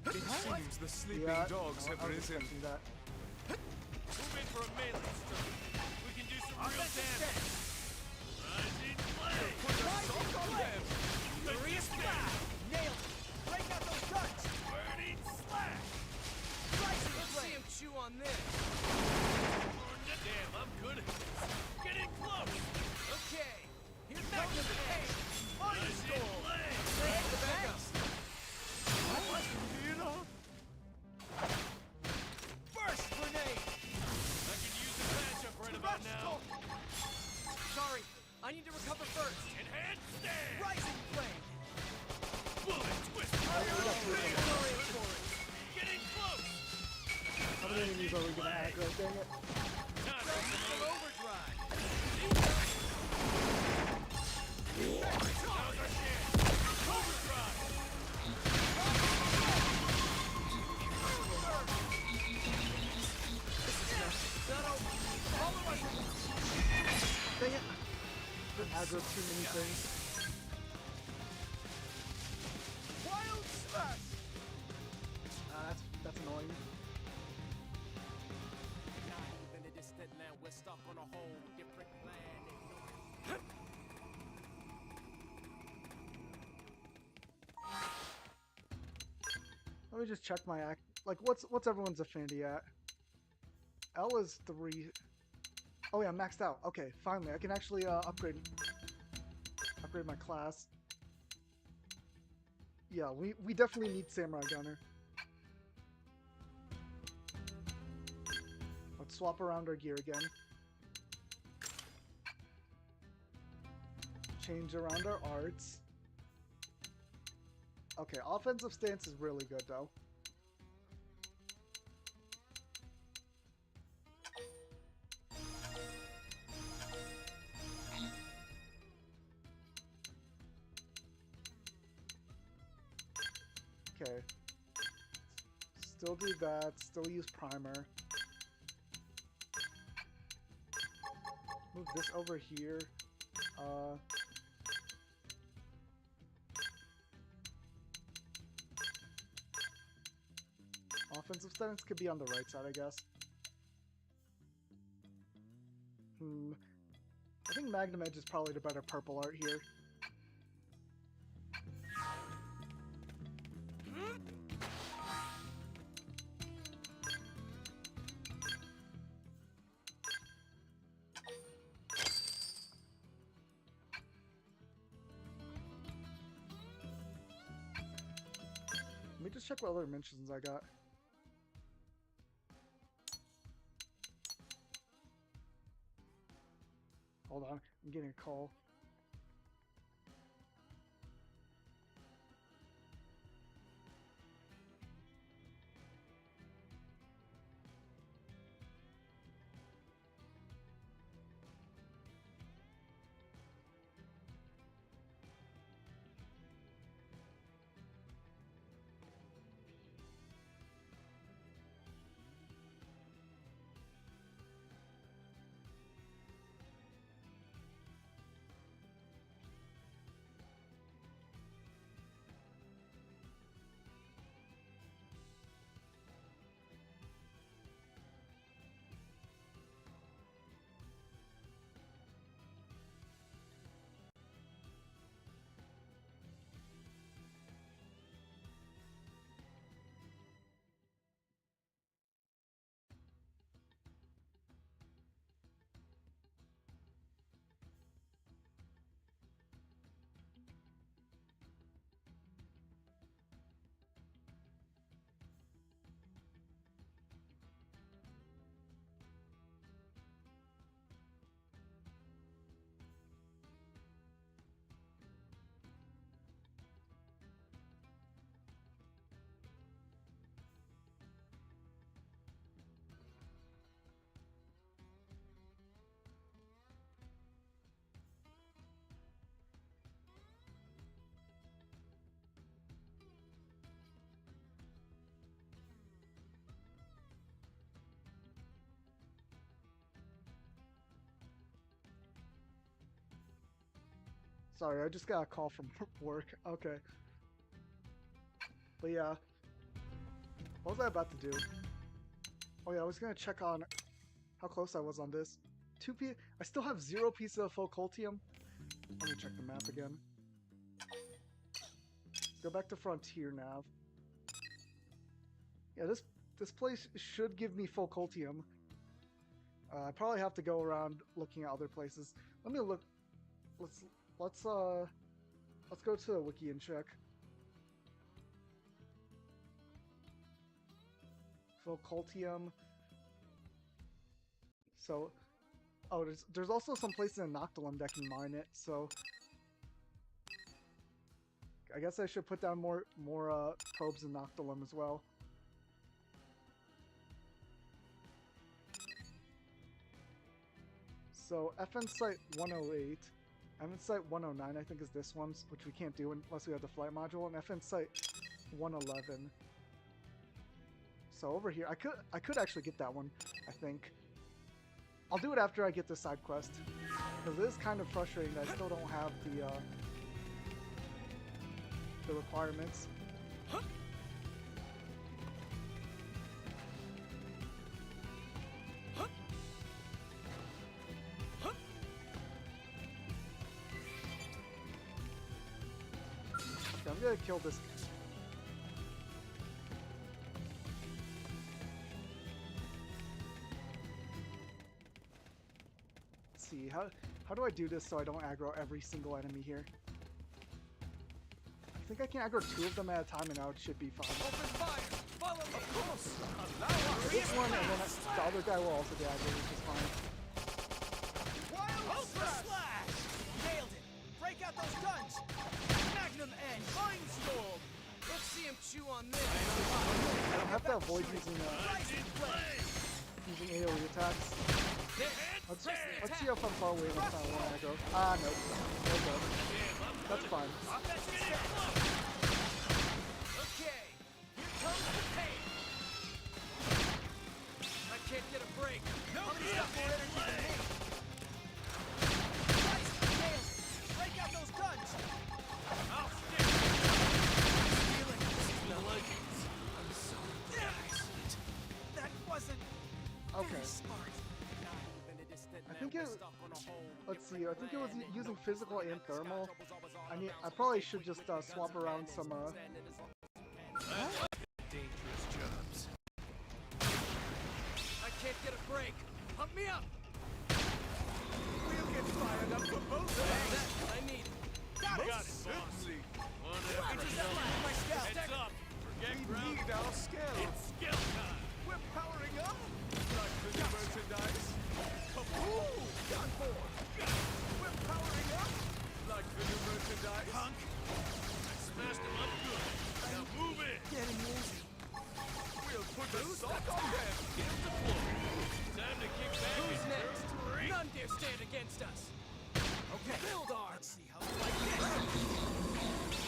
It seems the sleeping dogs have risen. That. Move in for a melee stroke. We can do some real damage. Rising flame! Rising flame! Furious smash! Nailed it! Break out those guns! Burning slash! Rising flame! Let's see him chew on this. Damn, I'm good at this. Getting close! Okay, here's back to the pain! Rising flame! Take the back up! Burst grenade! I could use a matchup right about now. Sorry, I need to recover first. Enhanced stand! Rising flame! Bullet twist! Getting close! How many enemies are we gonna aggro? Dang it. Time for some overdrive! Now's our chance! Overdrive! Dang it! Aggro too many things. Wild smash! That's annoying. Not even a distant land, we're stuck on a whole different planet. Let me just check my act. Like, what's everyone's affinity at? L is 3. Oh yeah, maxed out. Okay, finally, I can actually upgrade my class. Yeah, we definitely need Samurai Gunner. Let's swap around our gear again. Change around our arts. Okay, offensive stance is really good though. Okay. Still do that, still use primer. Move this over here. Offensive stance could be on the right side, I guess. I think Magnum Edge is probably the better purple art here. Let me just check what other mentions I got. Hold on, I'm getting a call. Sorry, I just got a call from work. Okay. But yeah. What was I about to do? Oh yeah, I was gonna check on how close I was on this. I still have 0 pieces of Focaltium. Let me check the map again. Go back to Frontier Nav. Yeah, this place should give me Focaltium. I probably have to go around looking at other places. Let me look. Let's go to the wiki and check. Focaltium. So, oh, there's also some places in Noctilum that can mine it. So, I guess I should put down more probes in Noctilum as well. So FN Site 108, FN Site 109 I think is this one, which we can't do unless we have the flight module, and FN Site 111. So over here, I could actually get that one, I think. I'll do it after I get the side quest, because it is kind of frustrating that I still don't have the requirements. Okay, I'm gonna kill this. Let's see, how do I do this so I don't aggro every single enemy here? I think I can aggro 2 of them at a time and now it should be fine. Open fire! Follow me! This one and then the other guy will also get aggroed, which is fine. Wild slash! Nailed it! Break out those guns! Magnum Edge! Mindstorm! Let's see him chew on this! I don't have to avoid using AoE attacks. Let's see how far away this time I want to go. Ah, no. No go. That's fine. Okay, here comes the pain! I can't get a break. Nobody's got more energy than me! Nice! Nailed it! Break out those guns! I'll stick! I'm feeling no leggings. I'm so excellent. That wasn't Okay. smart. I think it. Let's see. I think it was using physical and thermal. I probably should just swap around some. Dangerous jobs. I can't get a break. Pump me up. We'll get fired up for both of us. I need it. Got it. Oopsie. My scout. Heads up. Forget We ground. need our skill. It's skill time. We're powering up. Like the merchandise. Ooh, gun for. We're powering up. Like the new merchandise. Punk. I smashed him up good. Now move it. Getting easy. We'll put the sock on them. Get the floor. Time to kick back. Who's and next? hurry. None dare stand against us. Okay. Build our. Let's see how we like this.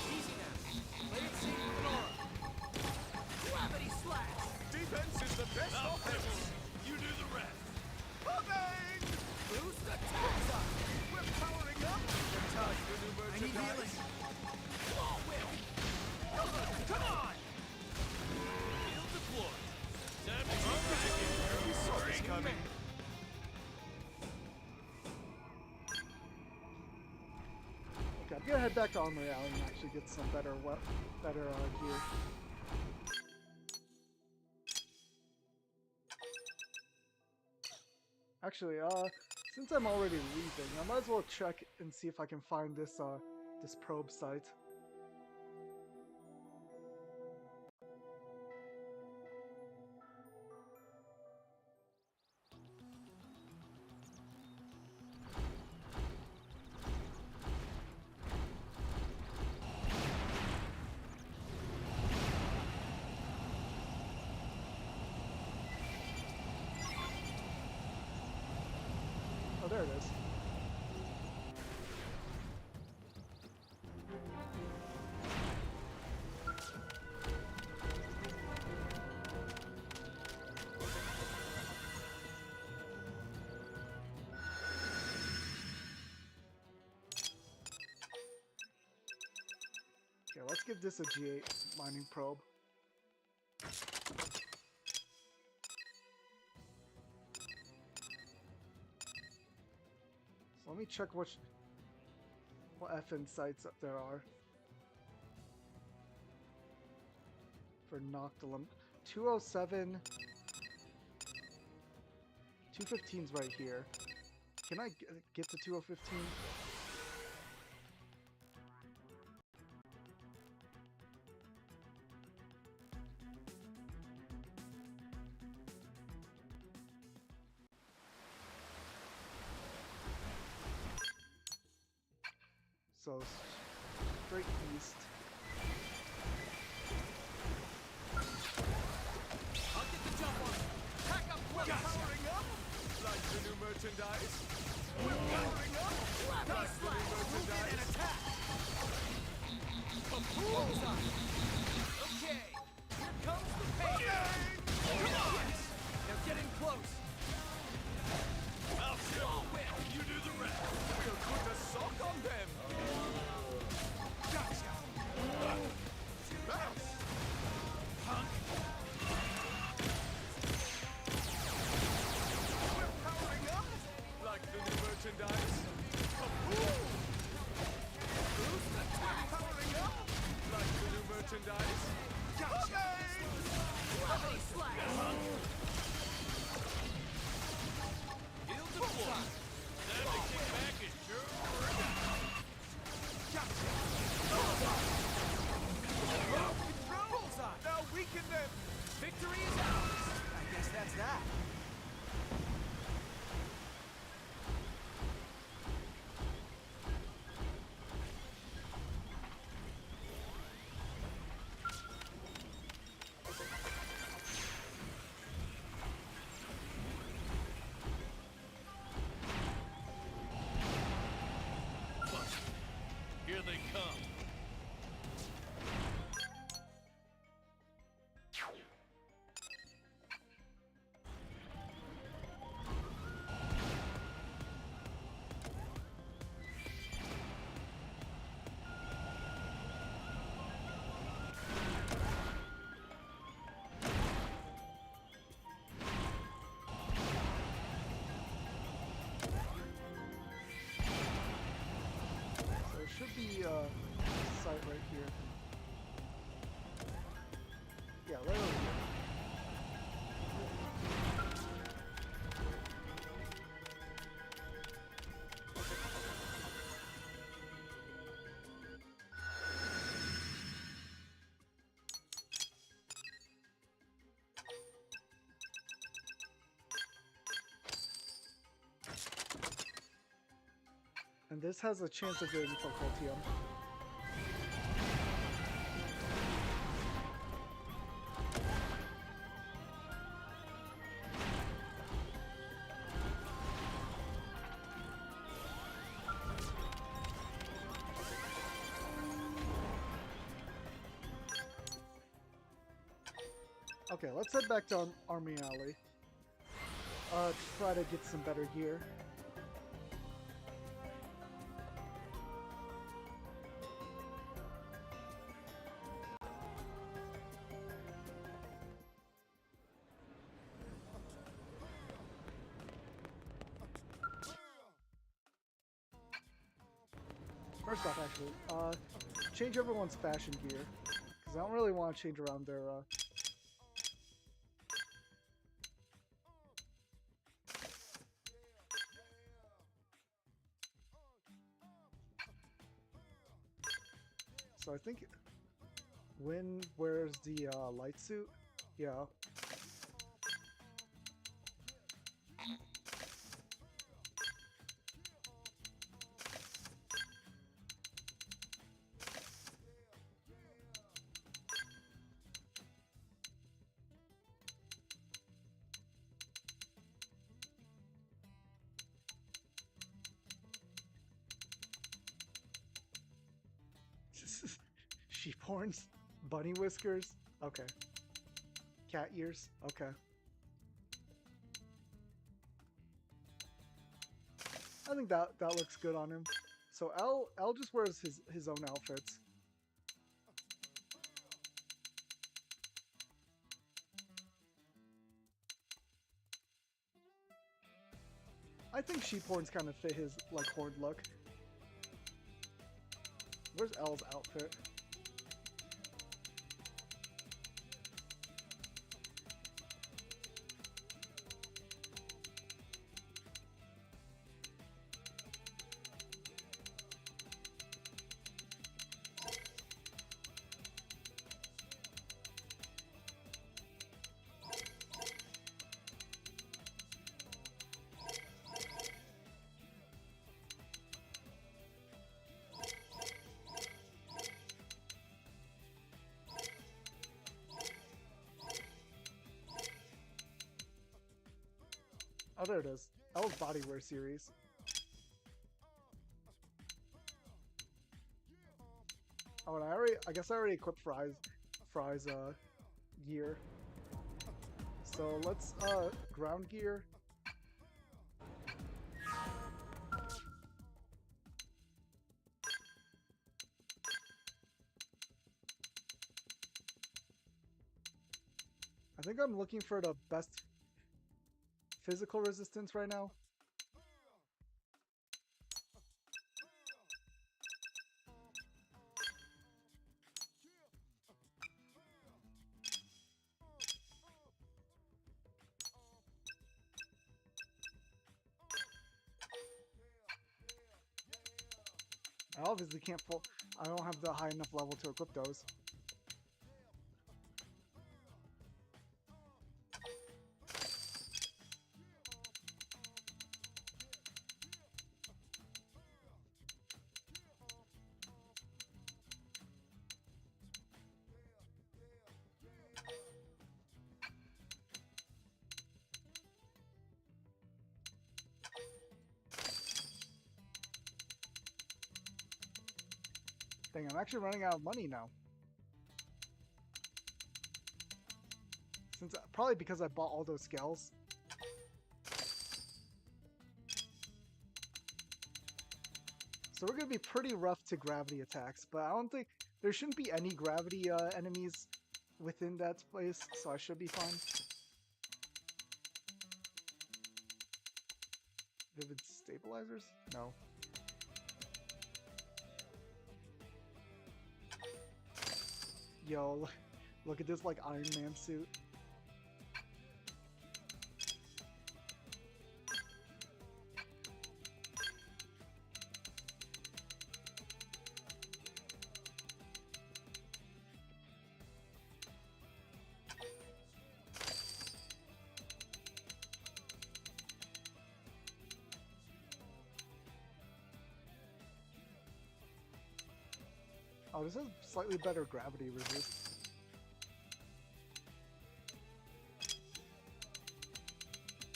Easy now. Play it safe with an aura. Gravity slash. Defense is the best offense. You do the rest. Bang! Boost the taps up. We're powering up. Like the new I need merchandise. healing. Wall will. Come on. Field deployed. Time to kick back and We saw this coming. Okay, I'm gonna head back to Armory Alley and actually get some better gear. Actually, since I'm already leaving, I might as well check and see if I can find this this probe site. Oh, there it is. let's give this a G8 mining probe. So let me check what FN sites up there are for Noctilum. 207, 215's right here. Can I get to 2015? So straight east. I'll get the jump on it. Pack up quick. Powering up. Like the new merchandise. We're powering up. Like the new merchandise. And attack. Bullseye. Okay. Here comes the pain. Come on. They're getting close. I'll show win. You do the rest. We'll put a sock on them. Gotcha. Bounce. Punk. We're powering up. Like the new merchandise. Kaboom. Who's the attack? Powering up. Like the new merchandise. Gotcha. Gravity slash. Heal the blood. Time to kick back and sure work out. Gotcha. Bullseye. Now weaken them. Victory is ours. I guess that's that. Here they come. Should be a site right here. Yeah, right over here. And this has a chance of getting difficulty on. Okay, let's head back down Army Alley. Try to get some better gear. First off, actually, change everyone's fashion gear, because I don't really want to change around their, So I think Win wears the, light suit? Yeah. Sheep horns, bunny whiskers, okay. Cat ears, okay. I think that looks good on him. So L just wears his own outfits. I think sheep horns kind of fit his like horde look. Where's L's outfit? Oh, there it is. L's bodywear series. Oh, and I guess I already equipped Fry's gear. So let's ground gear. I think I'm looking for the best physical resistance right now. I obviously can't I don't have the high enough level to equip those. Dang, I'm actually running out of money now. Probably because I bought all those scales. So we're gonna be pretty rough to gravity attacks, but I don't think there shouldn't be any gravity enemies within that place, so I should be fine. Vivid stabilizers? No. Yo, look at this like Iron Man suit. Oh, this has slightly better gravity resist.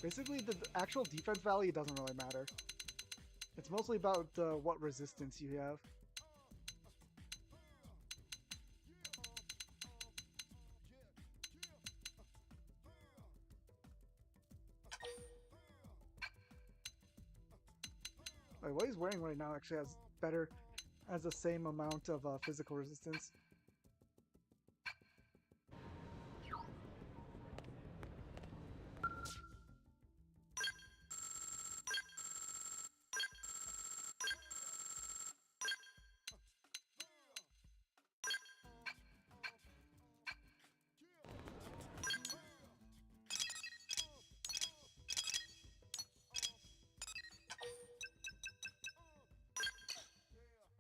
Basically, the actual defense value doesn't really matter. It's mostly about what resistance you have. Like, what he's wearing right now actually has the same amount of physical resistance.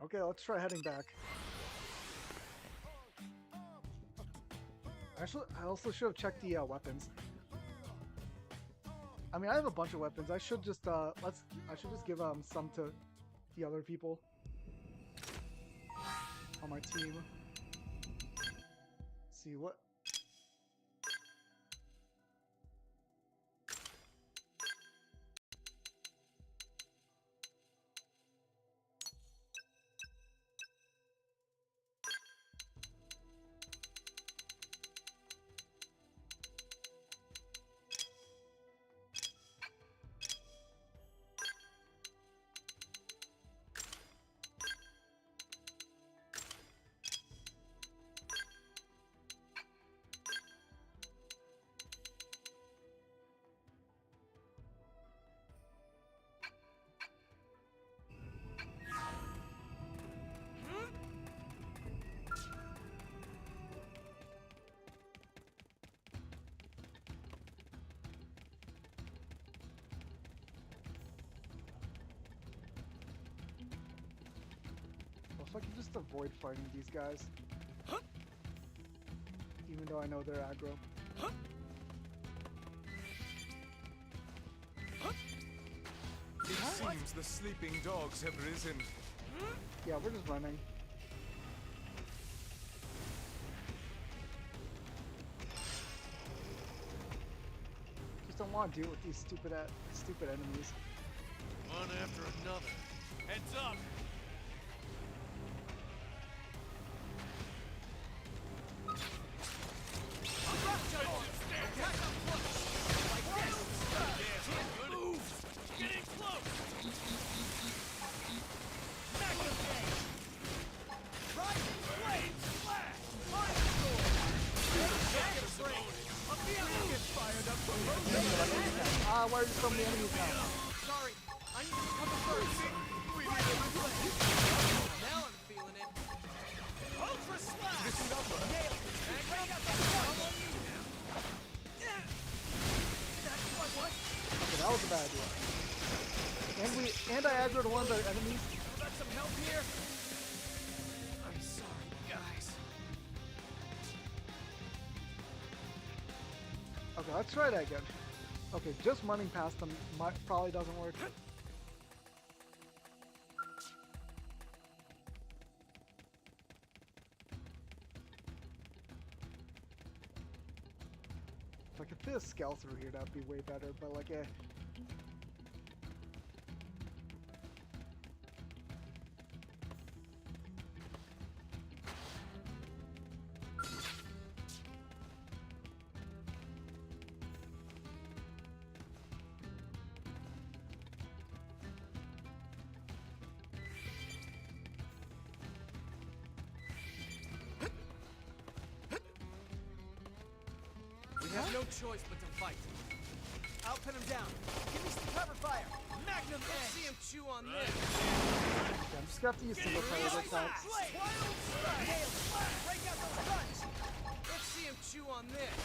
Okay, let's try heading back. Actually, I also should have checked the weapons. I mean, I have a bunch of weapons. I should just I should just give some to the other people on my team. Let's see what. if I can just avoid fighting these guys. Even though I know they're aggro. It seems the sleeping dogs have risen. Yeah, we're just running. Just don't want to deal with these stupid enemies. One after another. Heads up! Why are so many enemies now? Sorry, I need to recover first. Now I'm feeling it. Ultra slash! Nailed it. Bring up the front. On you now. That's what? Okay, that was a bad idea. And I aggroed one of their enemies. Got some help here? I'm sorry, guys. Okay, let's try that again. Okay, just running past them probably doesn't work. If I could fit a scale through here, that'd be way better, but like, eh. We have no choice but to fight. I'll pin him down. Give me some cover fire. Magnum edge. See him chew on this. Yeah, I'm just gonna have to use single player attacks. Wild strike. Nailed it. Break out those guns. Let's see him chew on this.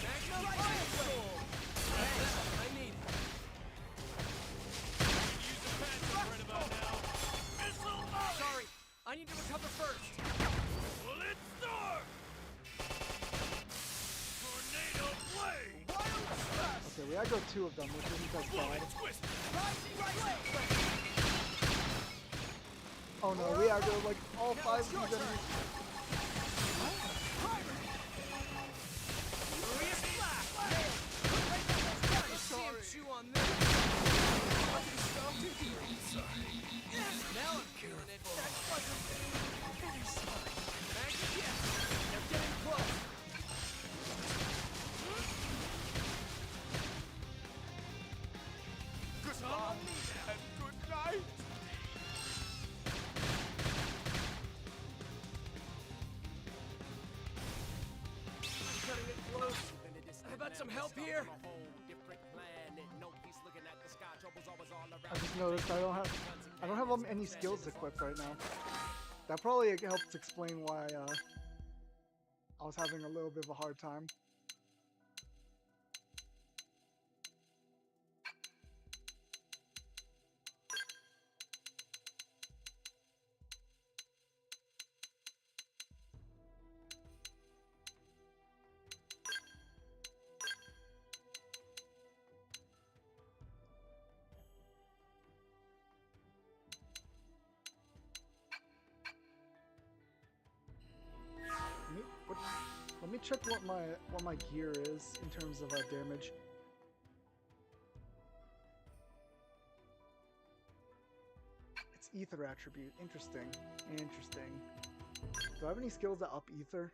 Magnum fireball. I need it. Use the passive right about now. Missile volley! Sorry, I need to recover first. Bullet storm! Tornado blade! Wild thrust. Okay, we aggroed two of them, which isn't as bad. Twist! Rising blade. Oh no, we aggroed like all five of these enemies. Chew on this. Now I'm feeling it. Magnet, yes. They're getting close. Goodbye and good night! I'm cutting it close. How about some help here? I just noticed I don't have any skills equipped right now. That probably helps explain why I was having a little bit of a hard time. Let me check what my gear is in terms of damage. It's ether attribute. Interesting. Interesting. Do I have any skills that up ether?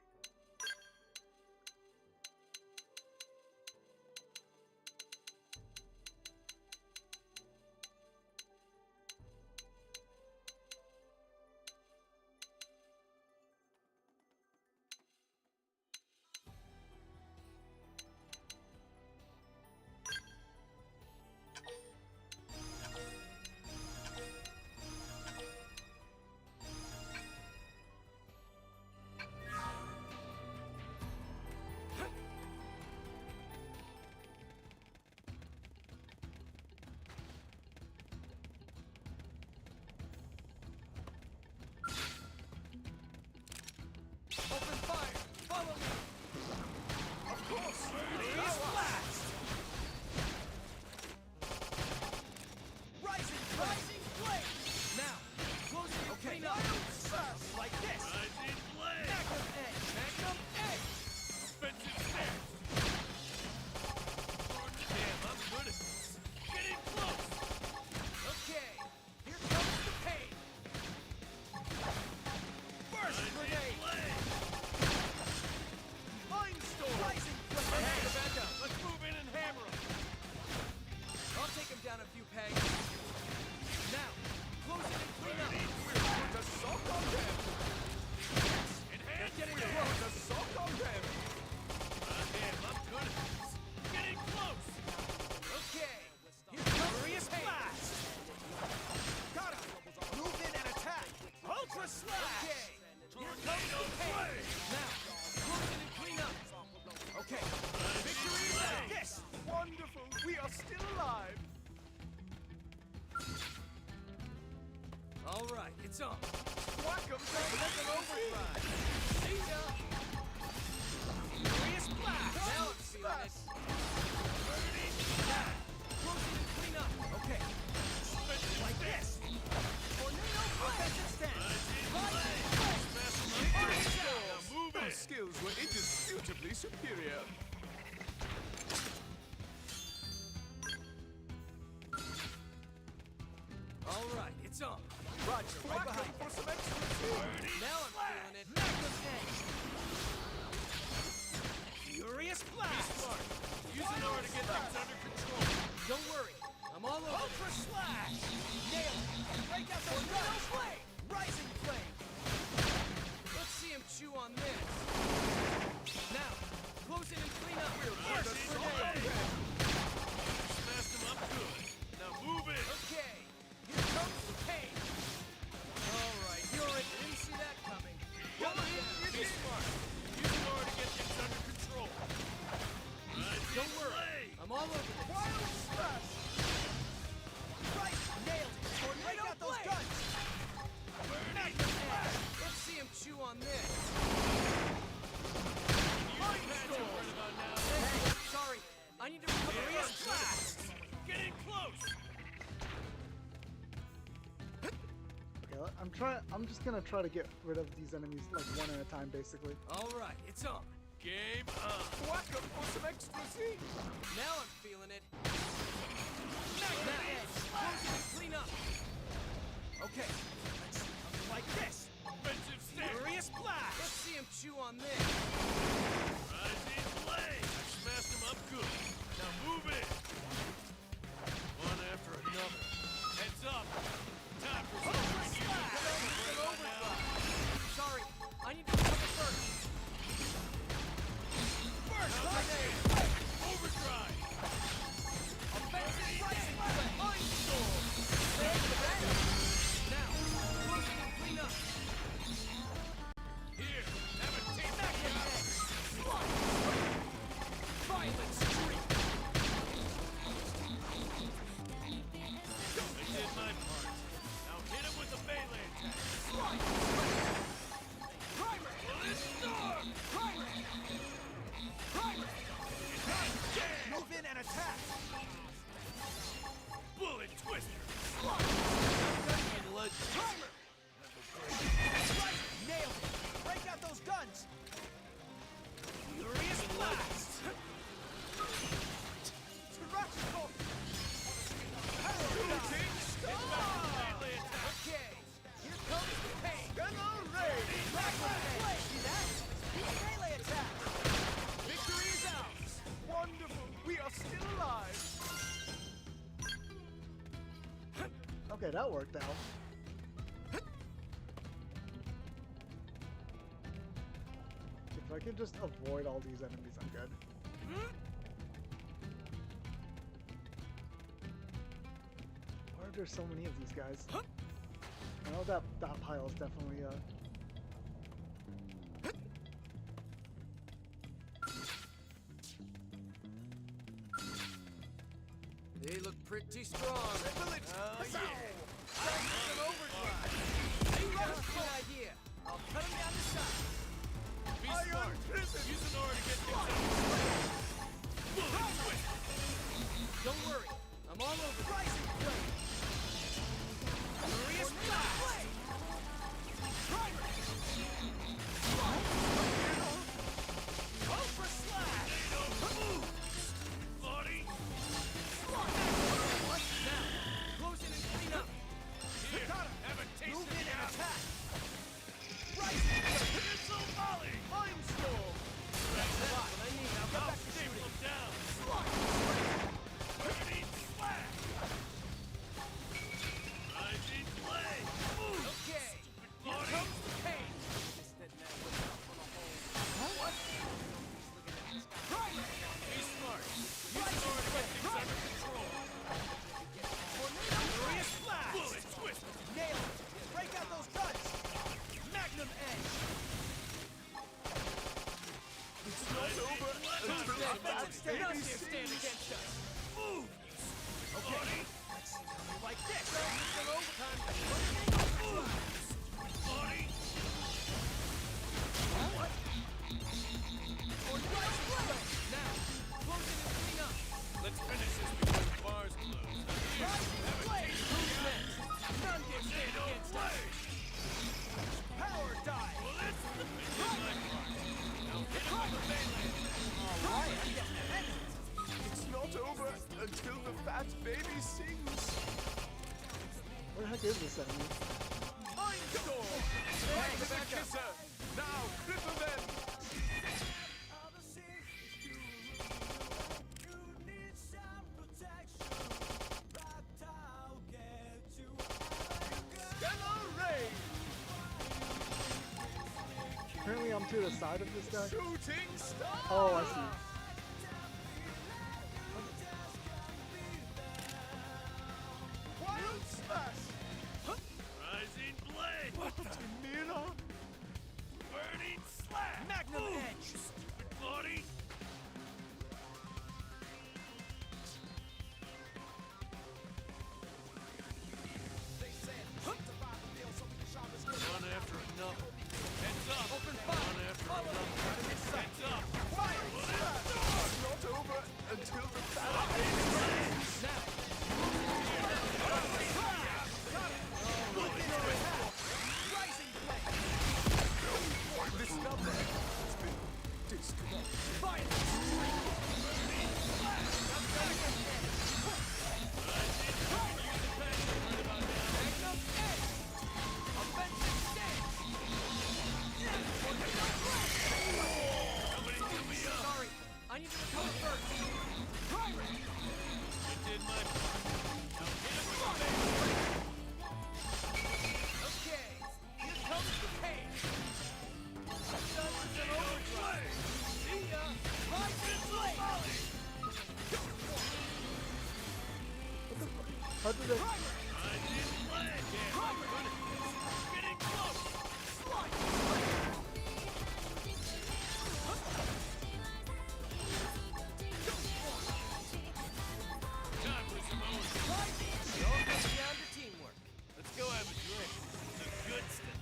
it's on. Whack 'em, an overdrive. See ya. Furious blast. Now I'm feeling it. Closing and clean up. Okay. Like this. Tornado offensive stance. Those skills were indisputably superior. All right, it's on. Roger, right behind you. For some extra now I'm feeling it. Magnum edge. Furious blast. Be smart. Use an R to get things under control. Don't worry. I'm all over. Ultra slash. Nail it. Break out the tornado flame. Rising flame. Let's see him chew on this. Now, close it and clean up. First grenade. Smashed him up good. Now move it. Okay. Here comes the pain. All right, you're it. Didn't see that coming. Be smart. Use an R to get things under control. Don't worry. I'm all over this. Wild slash. Right, nailed it. Tornado out those guns. Let's see him chew on this. Hey, sorry. I need to recover his blast. Getting close. Okay, I'm just gonna try to get rid of these enemies like one at a time, basically. All right, it's on. Game on. Whack 'em for some extra Z. Now I'm feeling it. Magnum edge. Close it and clean up. Okay, let's see something like this. Offensive stance. Furious blast. Let's see him chew on this. Rising flame. I smashed him up good. Now move it. One after another. Heads up. Time for some Sorry, I need to recover first. First grenade. overdrive. Offensive rising flame. Mind storm. Now, close it and clean up. Here, have a taste. Magnum edge. Violent streak. I did my part. Now hit him with the melee attack. Primer. Storm. Primer. Move in and attack. Bullet twister. And legend. Primer. Right. Nailed it. Break out those guns. Furious blast. Terrestrial. Melee attack. Okay. Here comes the pain. Magnum. See that? Melee attack. Victory is ours. Wonderful. We are still alive. Okay, that worked out. If I could just avoid all these enemies, I'm good. Why are there so many of these guys? I know that pile is definitely They look pretty strong. Oh, yeah. An overdrive. Good idea. I'll cut him down to size. Be smart. Use an R to get things under Bullet twist. Don't worry. I'm all over. Rising flame. Furious blast. Primer. Ultra slash. Lottie. Now, close it and clean up. Here, have a taste Move of in the and apple. attack. Rising flame. Missile volley. Time storm. That's what I need. Now get back to Staple shooting. him down. Burning slash. Rising flame. Okay. Here Lottie. comes the pain. This dead man looking up for the hole. What? Primer. Be smart. Use an R to get things under control. Tornado furious blast. Bullet twist. Nail it. Break out those guns. Magnum edge. It's not over. None can stand against us. Move. Okay. Let's see something like this. It's an overtime. Now, close it and clean up. Let's finish this before the bars close. Who's next? None can stand against us. Power dive. Well, that's the finish my part. Now hit him with the mainland. Alright, I'm getting the hang of it. It's not over until the fat baby sings. Where the heck is this enemy? Mind Storm! Back to the kisser! Now, cripple them! Apparently I'm to the side of this guy. Shooting star! Oh, I see. Wild smash! Rising blade. What the? Mira? Burning slash. Magnum Move, edge. you stupid body. One after another. Heads up. Open fire. One after another. Heads up. Fire! It's not over until the fat baby sings. Now. Rising blade. This number has been disconnected. Magnum edge. Offensive stance. Somebody help me up. Sorry, I need to recover first. You did my part. Now hit him with the mainland. Okay, here comes the pain. Suns and overdrive. See ya. Rising blade. How did it? Rising blade. Damn, I'm good at this. Getting close. Time for some overdrive. It all comes down to teamwork. Let's go have a drink. The good stuff.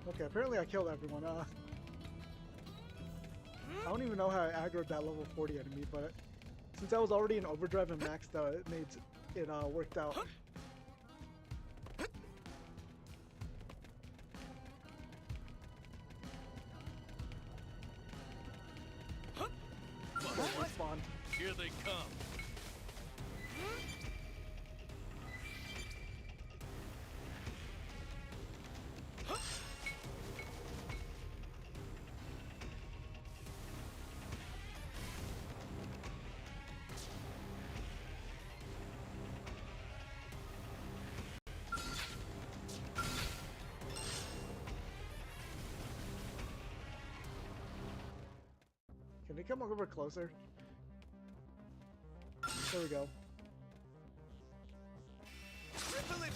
Okay, apparently I killed everyone. I don't even know how I aggroed that level 40 enemy, but since I was already in overdrive and maxed out, it made it worked out. Respawn. Here they come. Can they come over closer? There we go. Triple it!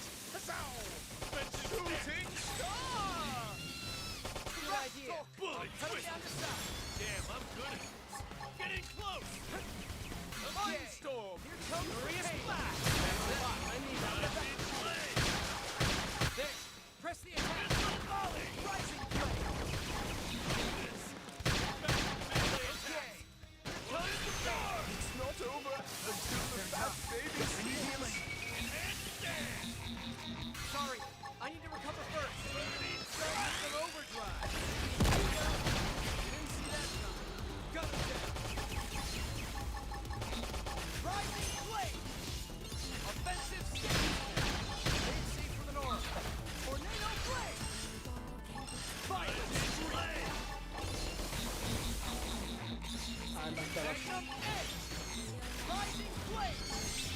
Shooting star! Good idea. Bullet Cut it twist. down to size. Damn, I'm good at this. Getting close. Mind Storm! Here comes the pain. Splash! I need that. Rising blade. There. Press the attack. Missile volley. Rising blade. This. Back to melee attack. Comes the door. It's not over until the fat baby sings. Handstand. Sorry, I need to recover first. Burning Suns and overdrive. You didn't see that coming. Gun him down. Rising blade. Offensive stance. Made safe for the north. Tornado blade. Fire. blade. I messed that up. Magnum edge. Rising blade.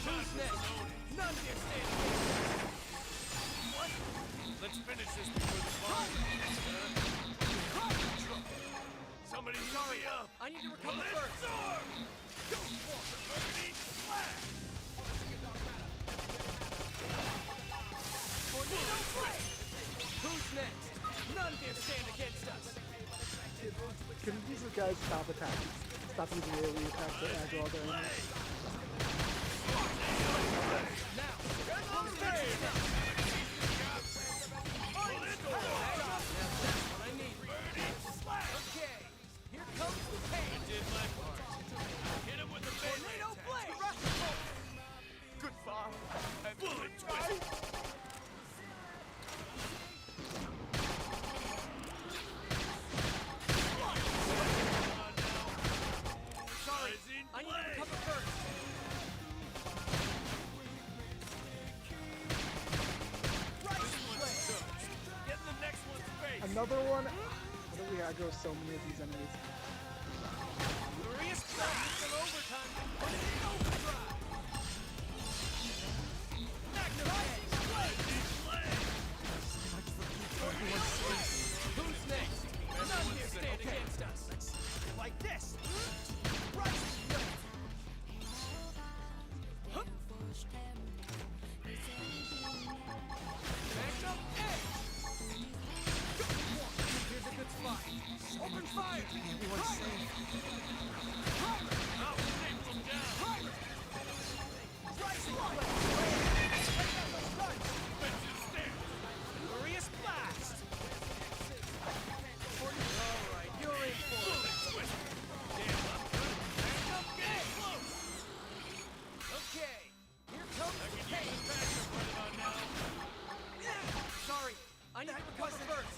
Who's next? None can stand against us. What? Let's finish this before the bar. Somebody hurry up. I need to recover Let's first. storm. Burning slash. Tornado blade. Who's next? None can stand against us. Can these guys guys stop attacking. Stop using AoE attacks to aggro other enemies. Another one? How do we aggro so many of these enemies? Who's next? None here stand against us. Like this. Right. Magnum edge. Here's a good spot. Open fire. Everyone's safe. Now take them down. Right. Glorious blast. Alright, you're in for it. Okay, here comes the pain. Sorry, I need to recover first.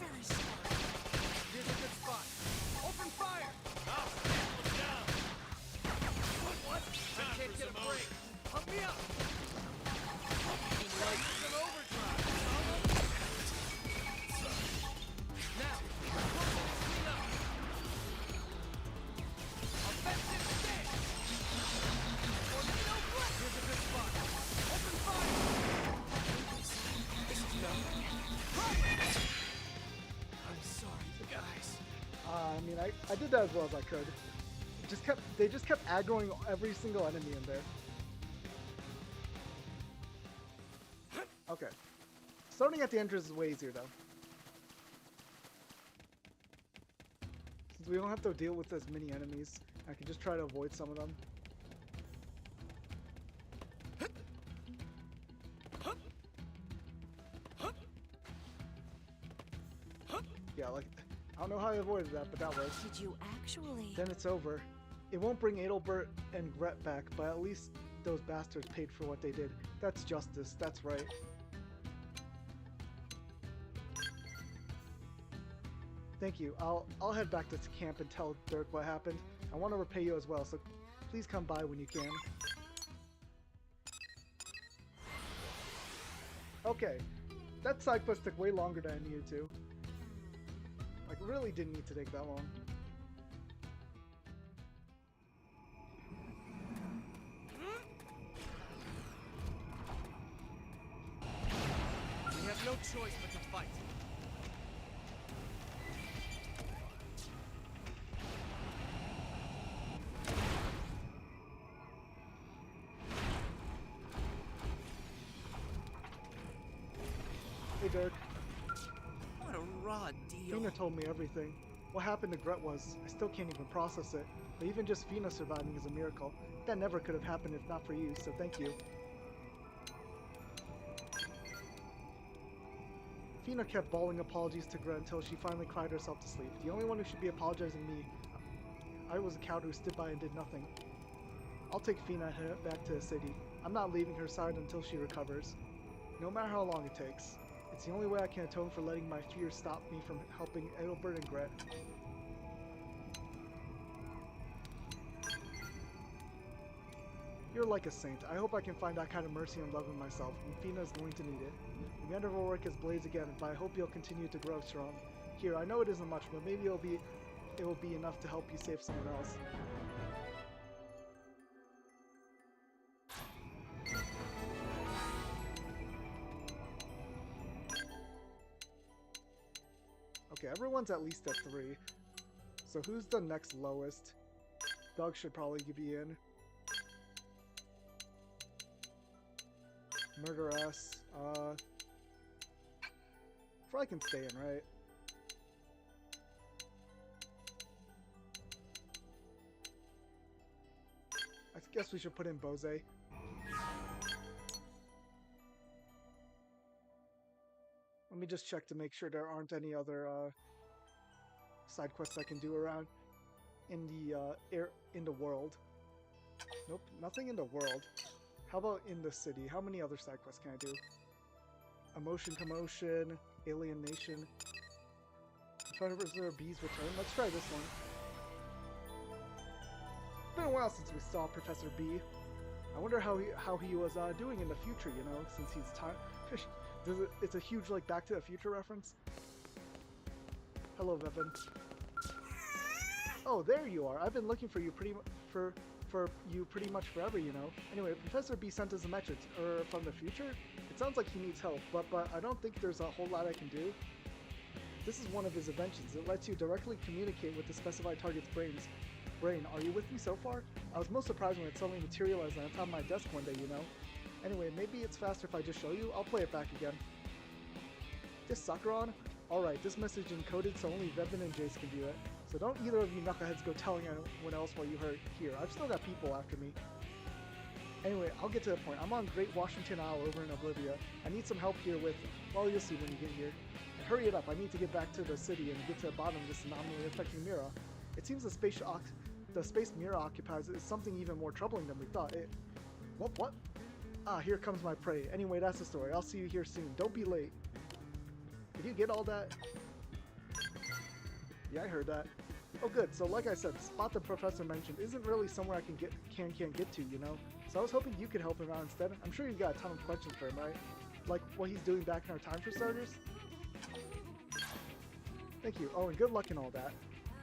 Very sorry. Here's a good spot. Open fire. Down. What? I can't get a break. Pump me up. Lights in overdrive. Now, clean up. Offensive stance. Tornado blast. Here's a good spot. Open fire. This is nothing. I'm sorry, guys. I mean, I did that as well as I could. They just kept aggroing every single enemy in there. Okay. Starting at the entrance is way easier though. Since we don't have to deal with as many enemies, I can just try to avoid some of them. Yeah, like, I don't know how I avoided that, but that works. Did you actually? Then it's over. It won't bring Adelbert and Gret back, but at least those bastards paid for what they did. That's justice, that's right. Thank you. I'll head back to camp and tell Dirk what happened. I want to repay you as well, so please come by when you can. Okay. That side quest took way longer than I needed to. Like, really didn't need to take that long. We have no choice but to fight. Hey, Dirk. What a raw deal. Fina told me everything. What happened to Gret was, I still can't even process it. But even just Fina surviving is a miracle. That never could have happened if not for you, so thank you. Fina kept bawling apologies to Gret until she finally cried herself to sleep. The only one who should be apologizing me. I was a coward who stood by and did nothing. I'll take Fina back to the city. I'm not leaving her side until she recovers. No matter how long it takes. It's the only way I can atone for letting my fears stop me from helping Adelbert and Gret. You're like a saint. I hope I can find that kind of mercy and love in myself, and Fina is going to need it. The end of our work is blaze again, but I hope you'll continue to grow strong. Here, I know it isn't much, but maybe it will be enough to help you save someone else. Okay, everyone's at least at 3. So who's the next lowest? Doug should probably be in. Murderess. Fry can stay in, right? guess we should put in Bose. Let me just check to make sure there aren't any other side quests I can do around in the world. Nope, nothing in the world. How about in the city? How many other side quests can I do? Emotion Commotion, Alien Nation. Professor B's return. Let's try this one. It's been a while since we saw Professor B. I wonder how he was doing in the future, you know, since he's time. It's a huge like Back to the Future reference. Hello, Vevin. Oh, there you are. I've been looking for you pretty much forever, you know. Anyway, Professor B sent us a message from the future. It sounds like he needs help, but I don't think there's a whole lot I can do. This is one of his inventions. It lets you directly communicate with the specified target's brain. Are you with me so far? I was most surprised when it suddenly materialized on top of my desk one day, you know. Anyway, maybe it's faster if I just show you. I'll play it back again. This Sakuran? Alright, this message encoded so only Vevin and Jace can view it. So don't either of you knuckleheads go telling anyone else what you heard here. I've still got people after me. Anyway, I'll get to the point. I'm on Great Washington Isle over in Oblivia. I need some help here with, well, you'll see when you get here. And hurry it up, I need to get back to the city and get to the bottom of this anomaly affecting Mira. It seems the space Mira occupies is something even more troubling than we thought. What? Ah, here comes my prey. Anyway, that's the story. I'll see you here soon. Don't be late. Did you get all that? Yeah, I heard that. Oh good, so like I said, the spot the professor mentioned isn't really somewhere I can't get to, you know? So I was hoping you could help him out instead. I'm sure you've got a ton of questions for him, right? Like what he's doing back in our time for starters? Thank you. Oh, and good luck and all that.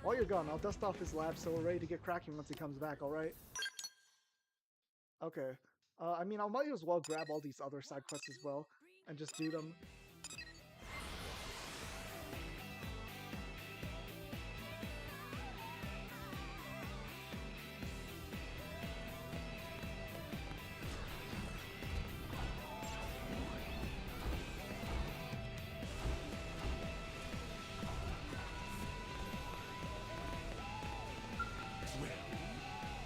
While you're gone, I'll dust off his lab so we're ready to get cracking once he comes back, alright? Okay. I mean, I might as well grab all these other side quests as well and just do them.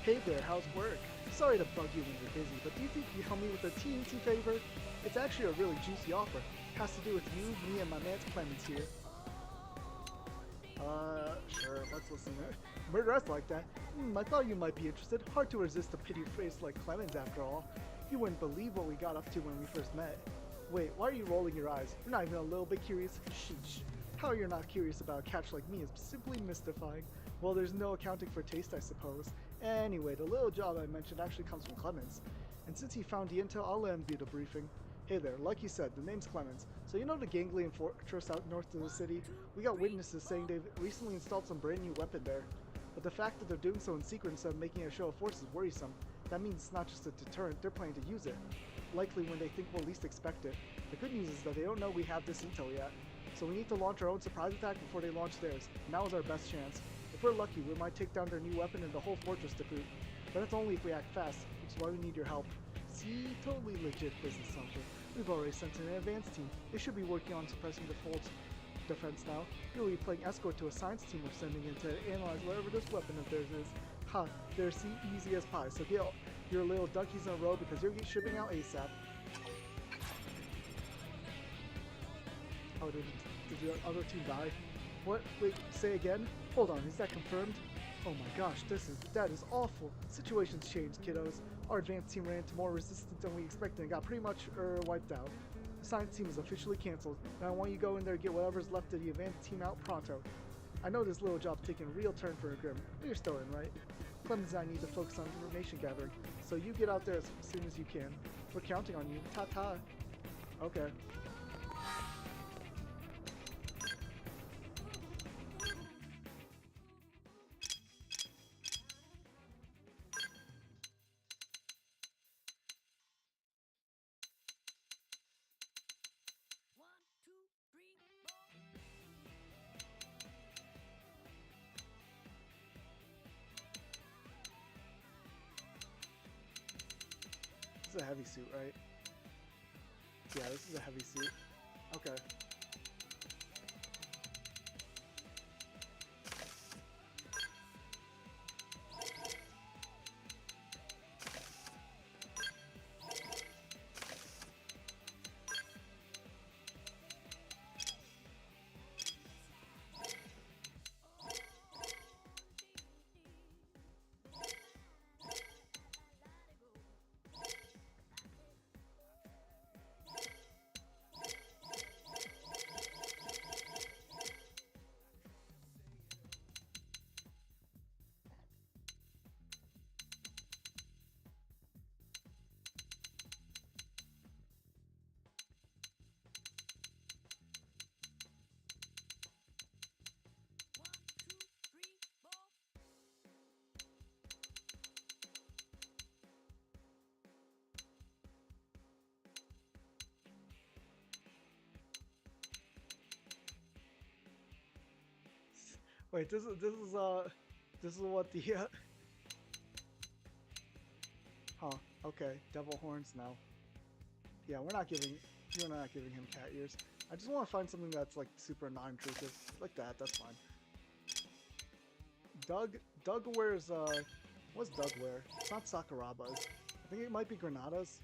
Hey there, how's work? Sorry to bug you when you're busy, but do you think you help me with a teensy favor? It's actually a really juicy offer. Has to do with you, me, and my man Clemens here. Sure, let's listen. Murder us like that? I thought you might be interested. Hard to resist a pity face like Clemens after all. You wouldn't believe what we got up to when we first met. Wait, why are you rolling your eyes? You're not even a little bit curious? Sheesh. How you're not curious about a catch like me is simply mystifying. Well, there's no accounting for taste, I suppose. Anyway, the little job I mentioned actually comes from Clemens. And since he found the intel, I'll let him do the briefing. Hey there, like you said, the name's Clemens. So you know the Ganglion Fortress out north of the city? We got witnesses saying they've recently installed some brand new weapon there. But the fact that they're doing so in secret instead of making a show of force is worrisome. That means it's not just a deterrent, they're planning to use it. Likely when they think we'll least expect it. The good news is that they don't know we have this intel yet. So we need to launch our own surprise attack before they launch theirs. Now is our best chance. If we're lucky, we might take down their new weapon and the whole fortress to boot. But that's only if we act fast, which is why we need your help. See, totally legit business, something. We've already sent in an advance team. They should be working on suppressing the Folt's defense now. You'll be playing escort to a science team we're sending in to analyze whatever this weapon of theirs is. Ha, they're easy as pie, so get your little donkeys in a row because you're shipping out ASAP. Oh, did the other team die? What? Wait, say again? Hold on, is that confirmed? Oh my gosh, that is awful. Situation's changed, kiddos. Our advanced team ran into more resistance than we expected and got pretty much wiped out. The science team is officially cancelled, and I want you to go in there and get whatever's left of the advanced team out pronto. I know this little job's taking a real turn for a Grim, but you're still in, right? Clemens and I need to focus on information gathering, so you get out there as soon as you can. We're counting on you. Ta-ta. Okay. This is a heavy suit, right? Yeah, this is a heavy suit. Okay. Wait, this is what the huh? Okay, devil horns now. Yeah, we're not giving him cat ears. I just want to find something that's like super non-intrusive, like that. That's fine. Doug wears what's Doug wear? It's not Sakuraba's. I think it might be Granada's.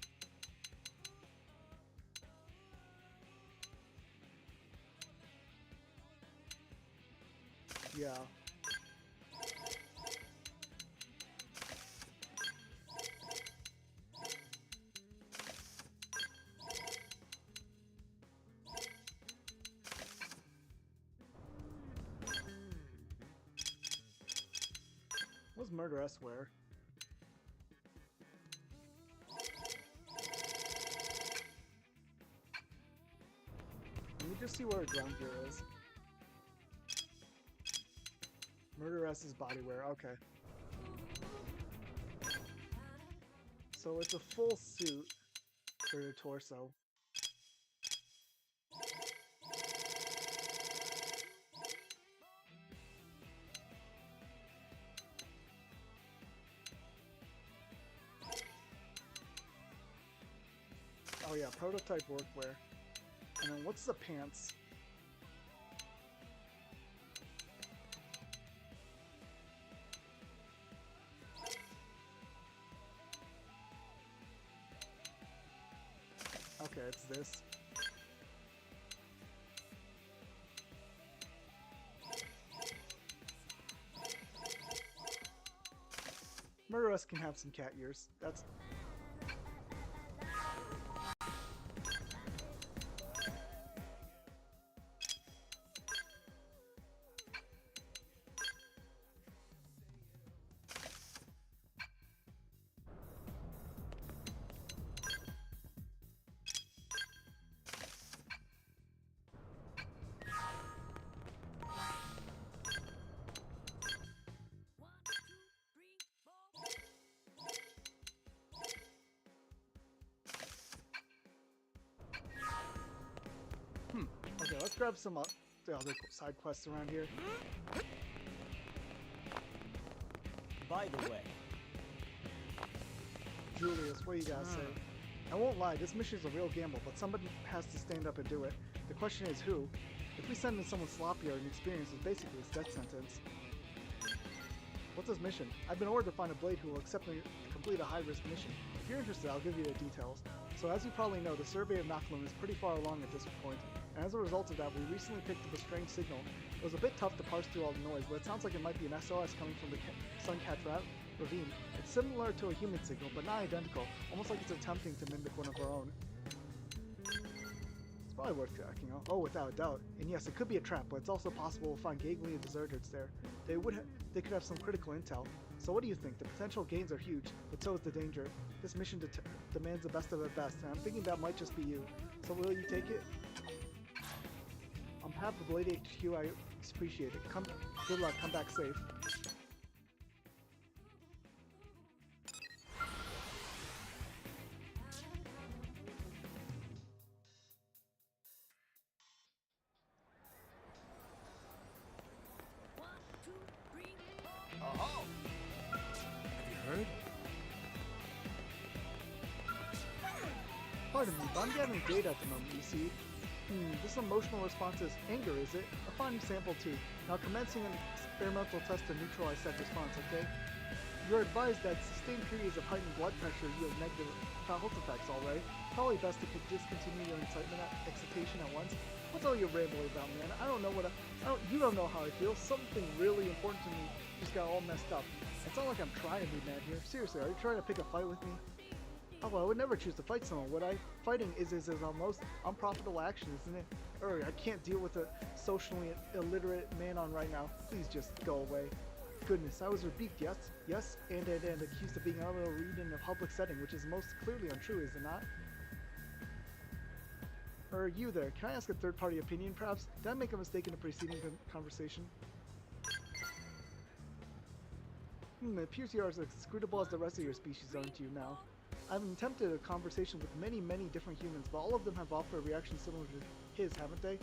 Yeah. What's Murder S wear? Let me just see where ground gear is. Murder S's bodywear, okay. So it's a full suit for the torso. Oh yeah, prototype workwear. And then what's the pants? Okay, it's this. Murderous can have some cat ears. That's... Okay, let's grab some the other side quests around here. By the way, Julius, what do you guys say? I won't lie, this mission is a real gamble, but somebody has to stand up and do it. The question is who? If we send in someone sloppier and experienced, it's basically a death sentence. What's this mission? I've been ordered to find a blade who will accept me to complete a high-risk mission. If you're interested, I'll give you the details. So as you probably know, the survey of Nakalum is pretty far along at this point, and as a result of that, we recently picked up a strange signal. It was a bit tough to parse through all the noise, but it sounds like it might be an SOS coming from the Suncat Ravine. It's similar to a human signal, but not identical, almost like it's attempting to mimic one of our own. It's probably worth tracking out. Oh, without a doubt. And yes, it could be a trap, but it's also possible to find Ganglia deserters there. They could have some critical intel. So what do you think? The potential gains are huge, but so is the danger. This mission demands the best of the best, and I'm thinking that might just be you. So will you take it? On behalf of Blade HQ, I appreciate it. Good luck, come back safe. Oh! Have you heard? Pardon me, but I'm gathering data at the moment, you see. This emotional response is anger, is it? A fine sample too. Now commencing an experimental test to neutralize that response, okay? You're advised that sustained periods of heightened blood pressure yield negative health effects, alright? Probably best to discontinue your excitation at once. What's all you're rambling about, man? I don't know what you don't know how I feel. Something really important to me just got all messed up. It's not like I'm trying to be mad here. Seriously, are you trying to pick a fight with me? Oh, well, I would never choose to fight someone, would I? Fighting is our most unprofitable action, isn't it? I can't deal with a socially illiterate man on right now. Please just go away. Goodness, I was rebuked, yes, and accused of being unable to read in a public setting, which is most clearly untrue, is it not? You there, can I ask a third-party opinion, perhaps? Did I make a mistake in the preceding conversation? It appears you are as inscrutable as the rest of your species, aren't you, now? I've attempted a conversation with many different humans, but all of them have offered a reaction similar to his, haven't they?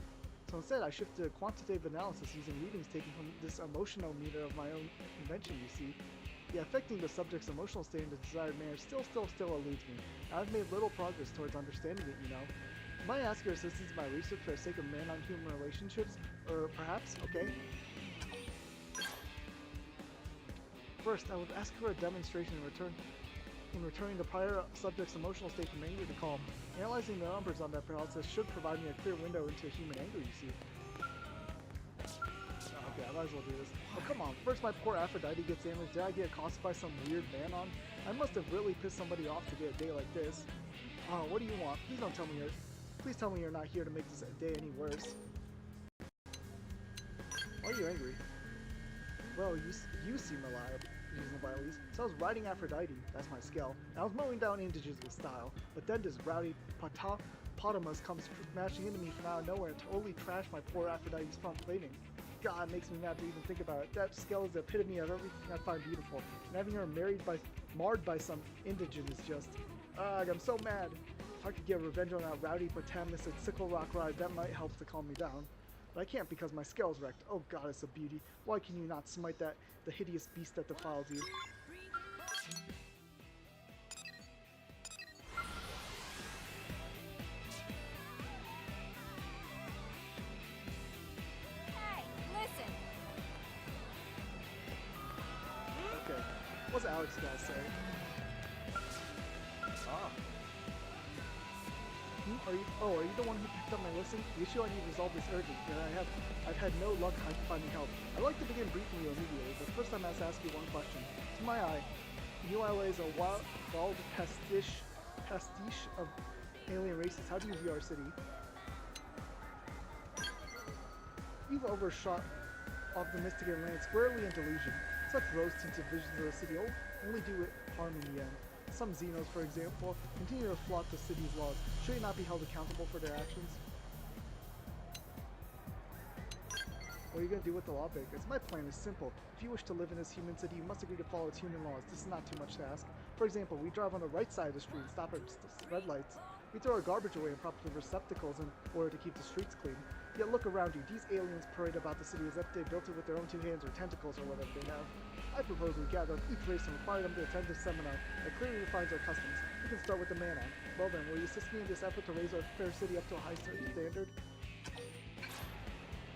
So instead, I shifted to quantitative analysis using readings taken from this emotional meter of my own invention, you see. The affecting the subject's emotional state in the desired manner still eludes me. I've made little progress towards understanding it, you know. Might I ask your assistance in my research for the sake of man-on-human relationships? Or perhaps, okay? First, I would ask for a demonstration in returning the prior subject's emotional state from anger to calm. Analyzing the numbers on that paralysis should provide me a clear window into human anger, you see. Okay, I might as well do this. Oh, come on. First, my poor Aphrodite gets damaged. Did I get accosted by some weird man on? I must have really pissed somebody off to get a day like this. Oh, what do you want? Please don't tell me Please tell me you're not here to make this day any worse. Why are you angry? Well, you seem reasonable at least. So I was riding Aphrodite, that's my skill, and I was mowing down indigents with style, but then this rowdy Potamus comes smashing into me from out of nowhere and totally trashed my poor Aphrodite's front plating. God, it makes me mad to even think about it. That skill is the epitome of everything I find beautiful, and having her marred by some indigent is just... Ugh, I'm so mad. If I could get revenge on that rowdy Potamus at Sickle Rock Ride, that might help to calm me down. But I can't because my scale's wrecked. Oh god, it's a beauty. Why can you not smite the hideous beast that defiles you? Hey, listen! Okay, what's Alex gotta say? Ah. Are you the one who picked up my listing? The issue I need to resolve is urgent, and I've had no luck finding help. I'd like to begin briefing you immediately, but first I must ask you one question. To my eye, ULA is a wild pastiche of alien races. How do you view our city? You've overshot optimistic and landed squarely in delusion. Such rose-tinted visions of the city only do it harm in the end. Some Xenos, for example, continue to flout the city's laws. Should they not be held accountable for their actions? What are you going to do with the lawbreakers? My plan is simple. If you wish to live in this human city, you must agree to follow its human laws. This is not too much to ask. For example, we drive on the right side of the street and stop at red lights. We throw our garbage away in proper receptacles in order to keep the streets clean. Yet look around you. These aliens parade about the city as if they built it with their own two hands or tentacles or whatever they have. I propose we gather up each race and require them to attend this seminar that clearly defines our customs. We can start with the man-on. Well then, will you assist me in this effort to raise our fair city up to a high standard?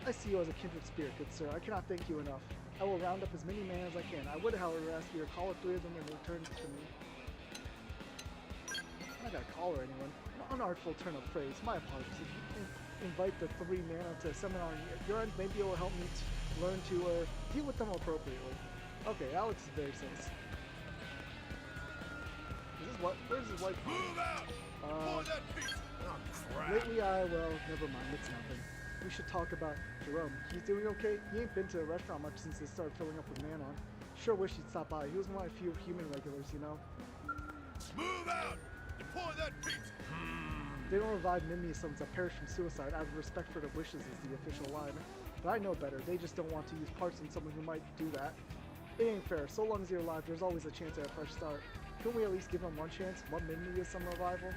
I see you as a kindred spirit, good sir. I cannot thank you enough. I will round up as many men as I can. I would, however, ask you to call 3 of them in return to me. I'm not gonna call her anyone. An unartful turn of phrase. My apologies. If you invite the 3 men to a seminar on your end, maybe it will help me learn to deal with them appropriately. Okay, Alex is very sense. Is this what? Where's his wife? Move out! Pour that pizza! Oh, crap. Lately, well, never mind. It's nothing. We should talk about Jerome. He's doing okay? He ain't been to a restaurant much since they started filling up with man-on. Sure wish he'd stop by. He was one of my few human regulars, you know. Move out! And pour that pizza! They don't revive Mimiusums that perish from suicide out of respect for their wishes is the official line. But I know better. They just don't want to use parts on someone who might do that. It ain't fair. So long as you're alive, there's always a chance at a fresh start. Couldn't we at least give him one chance? One Mimiusum revival?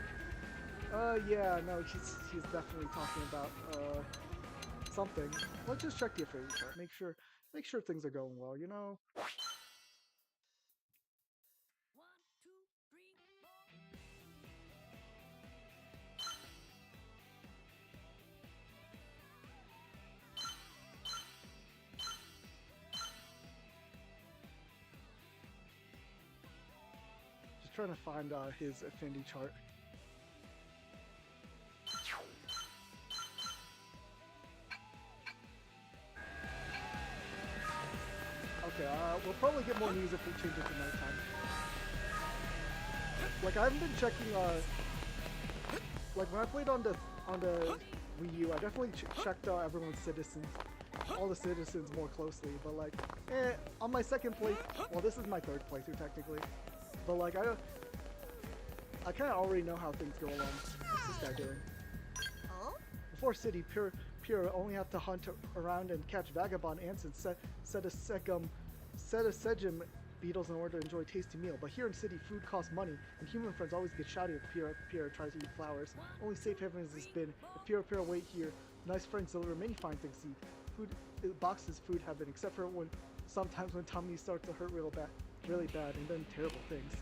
Yeah, no, he's definitely talking about, something. Let's just check the affinity chart. Make sure things are going well, you know? 1, 2, 3, 4. Just trying to find his affinity chart. Okay, we'll probably get more news if we change it to nighttime. Like, I haven't been checking, like, when I played on the Wii U, I definitely checked out everyone's citizens, all the citizens more closely, but like, on my second play, well, this is my 3rd playthrough technically, but like, I kind of already know how things go along. What's this guy doing? Before City, Pure only have to hunt around and catch vagabond ants and Cetacegum beetles in order to enjoy a tasty meal. But here in City, food costs money, and human friends always get shouty if Pure tries to eat flowers. Only safe haven is this bin. If Pure wait here, Nice friends deliver many fine things to eat. Food boxes food heaven, except for when sometimes when tummy starts to hurt really bad, and then terrible things.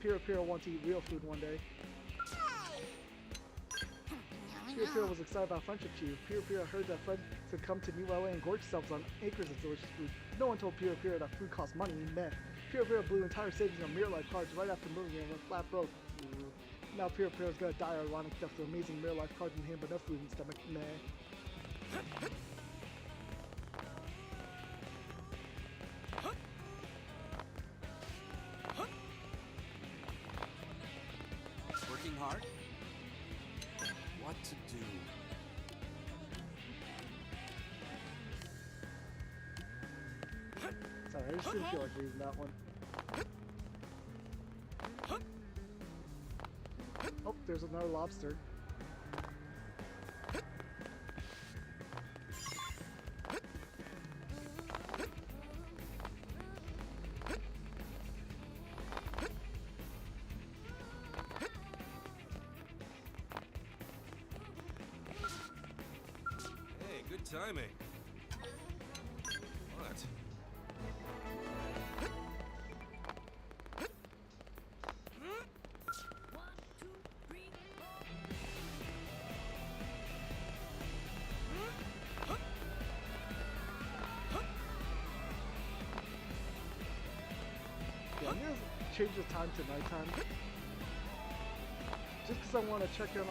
Pira Pira wanted to eat real food one day. Pira Pira was excited about friendship to you. Pira Pira heard that friends could come to New LA and gorge themselves on acres of delicious food. No one told Pira Pira that food costs money, meh. Pira Pira blew entire savings on Mirror Life cards right after moving and went flat broke. Now Pira Pira's gonna die ironic death to amazing Mirror Life cards in hand but no food in stomach, meh. Working hard? What to do? Sorry, I just didn't feel like reading that one. Oh, there's another lobster. Hey, good timing. What? Yeah, I'm gonna change the time to nighttime. Just because I want to check in on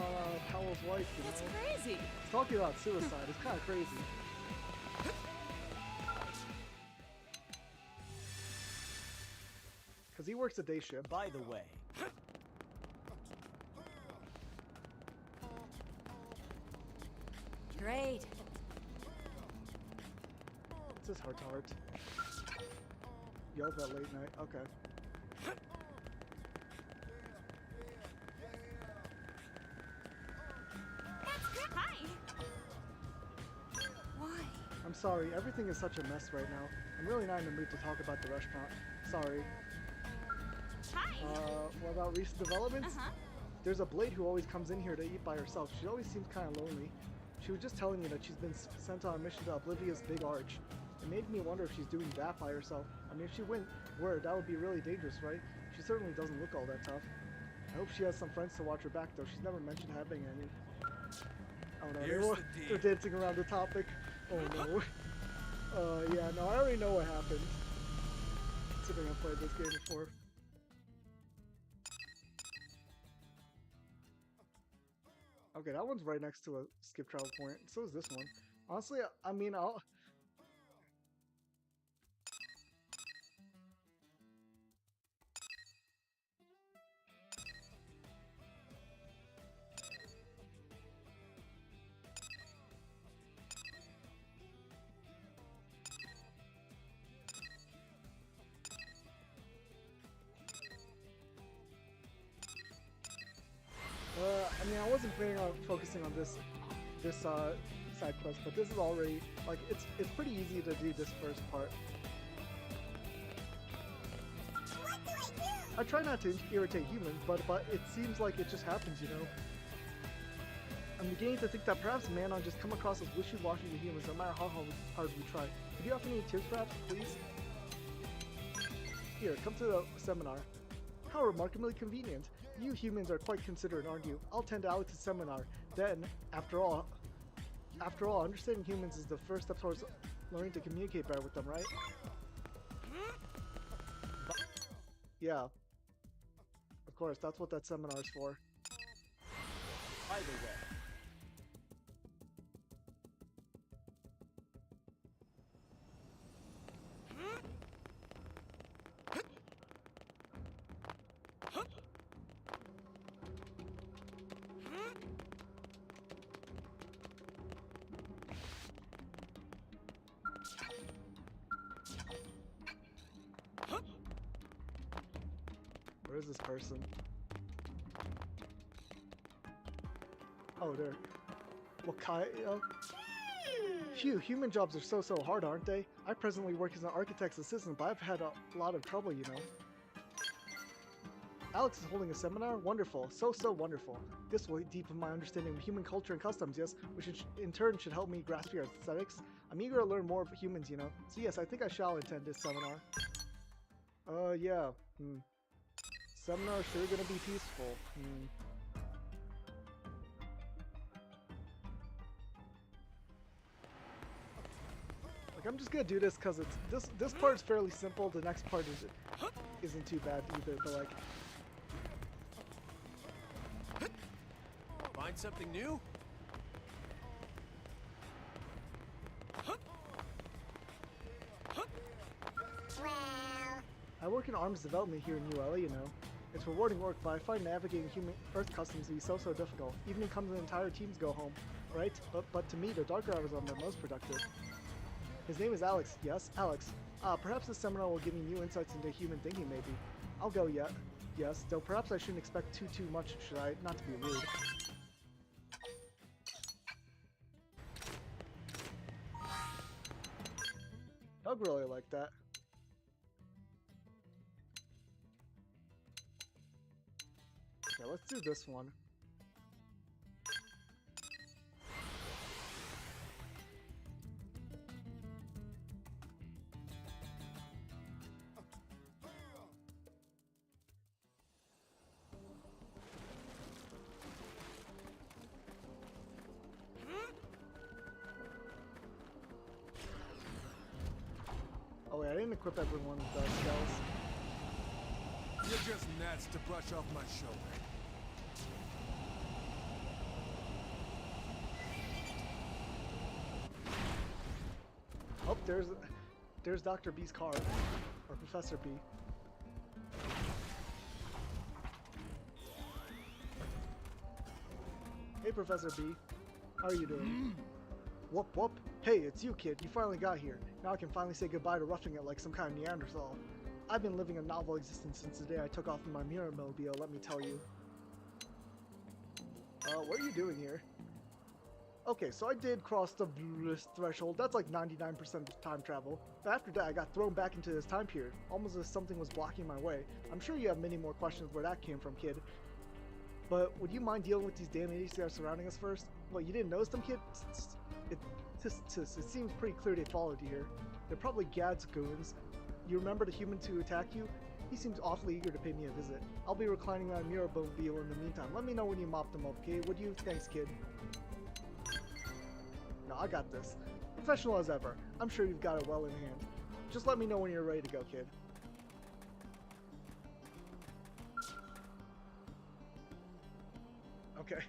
Powell's wife, you That's know? crazy. Talking about suicide is kind of crazy. Because he works a day shift. By the way, Great. It's his heart to heart. Yelled that late night. Okay. Hi. Why? I'm sorry, everything is such a mess right now. I'm really not in the mood to talk about the restaurant. Sorry. Hi. What about recent developments? Uh-huh. There's a blade who always comes in here to eat by herself. She always seems kind of lonely. She was just telling me that she's been sent on a mission to Oblivia's Big Arch. It made me wonder if she's doing that by herself. I mean, if she went word, that would be really dangerous, right? She certainly doesn't look all that tough. I hope she has some friends to watch her back, though. She's never mentioned having any. Oh no, they're dancing around the topic. Oh no. Yeah, no, I already know what happened. Considering I've played this game before. Okay, that one's right next to a skip travel point. So is this one. Honestly, I mean, I'll... I mean, I wasn't planning on focusing on this side quest, but this is already, like, it's pretty easy to do this first part. What do I do? I try not to irritate humans, but it seems like it just happens, you know? I'm beginning to think that perhaps Manon just come across as wishy-washy to humans no matter how hard we try. Could you offer any tips, perhaps, please? Here, come to the seminar. How remarkably convenient. You humans are quite considerate, aren't you? I'll attend Alex's seminar. Then, after all, understanding humans is the first step towards learning to communicate better with them, right? Yeah. Of course, that's what that seminar is for. by the way, Where is this person? Oh, there. Wakayo? Phew, human jobs are so hard, aren't they? I presently work as an architect's assistant, but I've had a lot of trouble, you know. Alex is holding a seminar? Wonderful. So wonderful. This will deepen my understanding of human culture and customs, yes, which in turn should help me grasp your aesthetics. I'm eager to learn more of humans, you know. So yes, I think I shall attend this seminar. Yeah. Seminar sure gonna be peaceful. Like, I'm just gonna do this because it's this part's fairly simple. The next part isn't too bad either, but like. Find something new? Well... I work in arms development here in New LA, you know. It's rewarding work, but I find navigating human Earth customs to be so difficult. Evening comes and entire teams go home, right? But to me, the darker hours are the most productive. His name is Alex. Yes, Alex. Perhaps this seminar will give me new insights into human thinking, maybe. I'll go, yes, though perhaps I shouldn't expect too much, should I? Not to be rude. Doug really liked that. Okay, let's do this one. Oh wait, I didn't equip everyone with spells. You're just gnats to brush off my shoulder. Oh, there's Dr. B's car, or Professor B. Hey, Professor B. How are you doing? Whoop. Hey, it's you, kid. You finally got here. Now I can finally say goodbye to roughing it like some kind of Neanderthal. I've been living a novel existence since the day I took off in my mirror mobile, let me tell you. What are you doing here? Okay, so I did cross the threshold. That's like 99% of time travel. But after that, I got thrown back into this time period, almost as if something was blocking my way. I'm sure you have many more questions where that came from, kid. But would you mind dealing with these damn idiots that are surrounding us first? What, you didn't notice them, kid? It seems pretty clear they followed you here. They're probably Gad's goons. You remember the human to attack you? He seems awfully eager to pay me a visit. I'll be reclining my mirror mobile in the meantime. Let me know when you mop them up, okay? Would you? Thanks, kid. No, I got this. Professional as ever. I'm sure you've got it well in hand. Just let me know when you're ready to go, kid. Okay.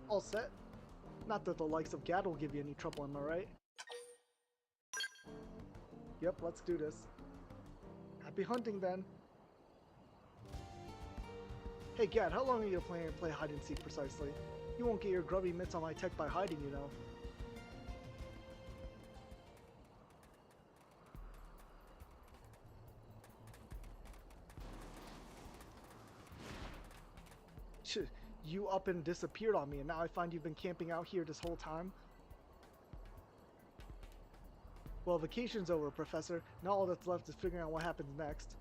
All set? Not that the likes of Gad will give you any trouble, am I right? Yep, let's do this. Happy hunting, then. Hey, Gad, how long are you planning to play hide-and-seek precisely? You won't get your grubby mitts on my tech by hiding, you know. You up and disappeared on me, and now I find you've been camping out here this whole time? Well, vacation's over, Professor. Now all that's left is figuring out what happens next.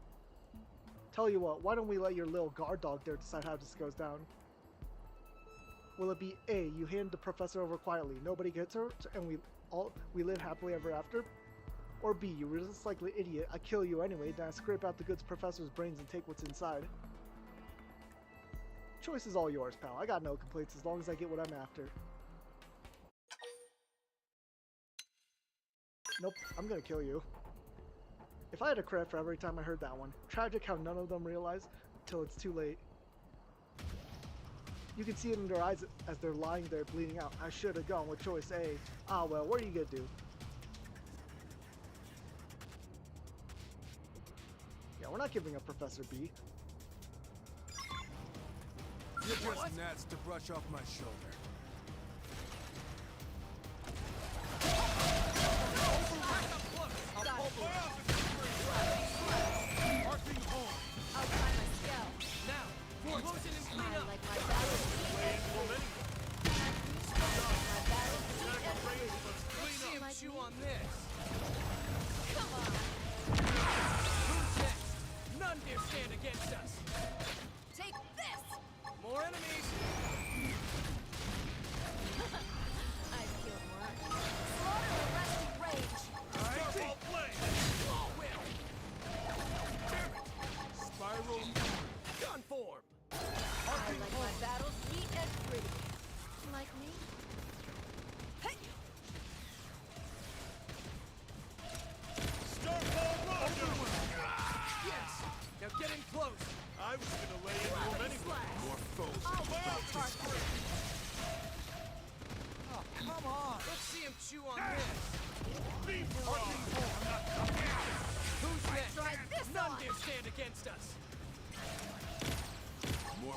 Tell you what, why don't we let your little guard dog there decide how this goes down? Will it be A, you hand the Professor over quietly, nobody gets hurt, and we live happily ever after? Or B, you resist like an idiot, I kill you anyway, then I scrape out the good Professor's brains and take what's inside. Choice is all yours, pal. I got no complaints as long as I get what I'm after. Nope, I'm gonna kill you. If I had a credit for every time I heard that one. Tragic how none of them realize till it's too late. You can see it in their eyes as they're lying there bleeding out. I should have gone with choice A. Ah well, what are you gonna do? Yeah, we're not giving up Professor B. You're just gnats to brush off my shoulder. this. Come on. Who's next? None dare stand against us. Take this! More enemies. I've killed more. Slaughter the resting rage. Starfall blade! All will. Spiral Gun form. I like my battles neat and pretty. Like me? Hey! Starfall Rondo! Yes. Now get in close. I was gonna lay into him anyway. More foes. I'll target. Oh, come on. Let's see him chew on this. Beam barrage! Who's next? Try this None on. dare stand against us. More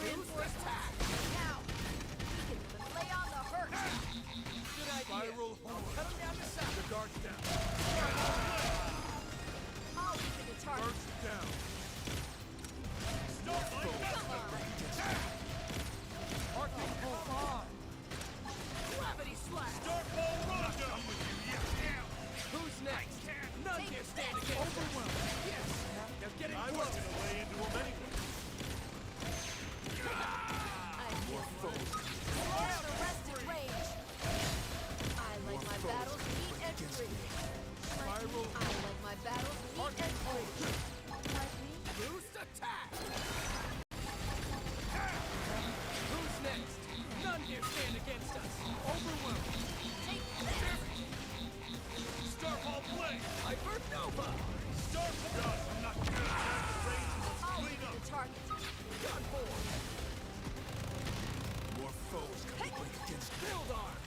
Reinforced attack. Now! We can even lay on the hurt. Good idea. Spiral I'll cut him down to size. The guard's down. I'll be the target. Burst down. Starfall Come on! Arcing come on. Gravity slash. Starfall Rondo! Who's next? None dare stand against us. Yes. Now get in I was close. gonna lay into him anyway. More foes. Slaughter the rested rage. I like my battles neat and pretty. Spiral. I like my battles neat and pretty. Like me? Boost attack. Who's next? None dare stand against us. Overwhelm. Take this! Starfall blade! Hypernova. Starfall gun! I'm not gonna attack the range. Let's I'll clean be up. the target. Gun form. More foes coming break against me. Build arm.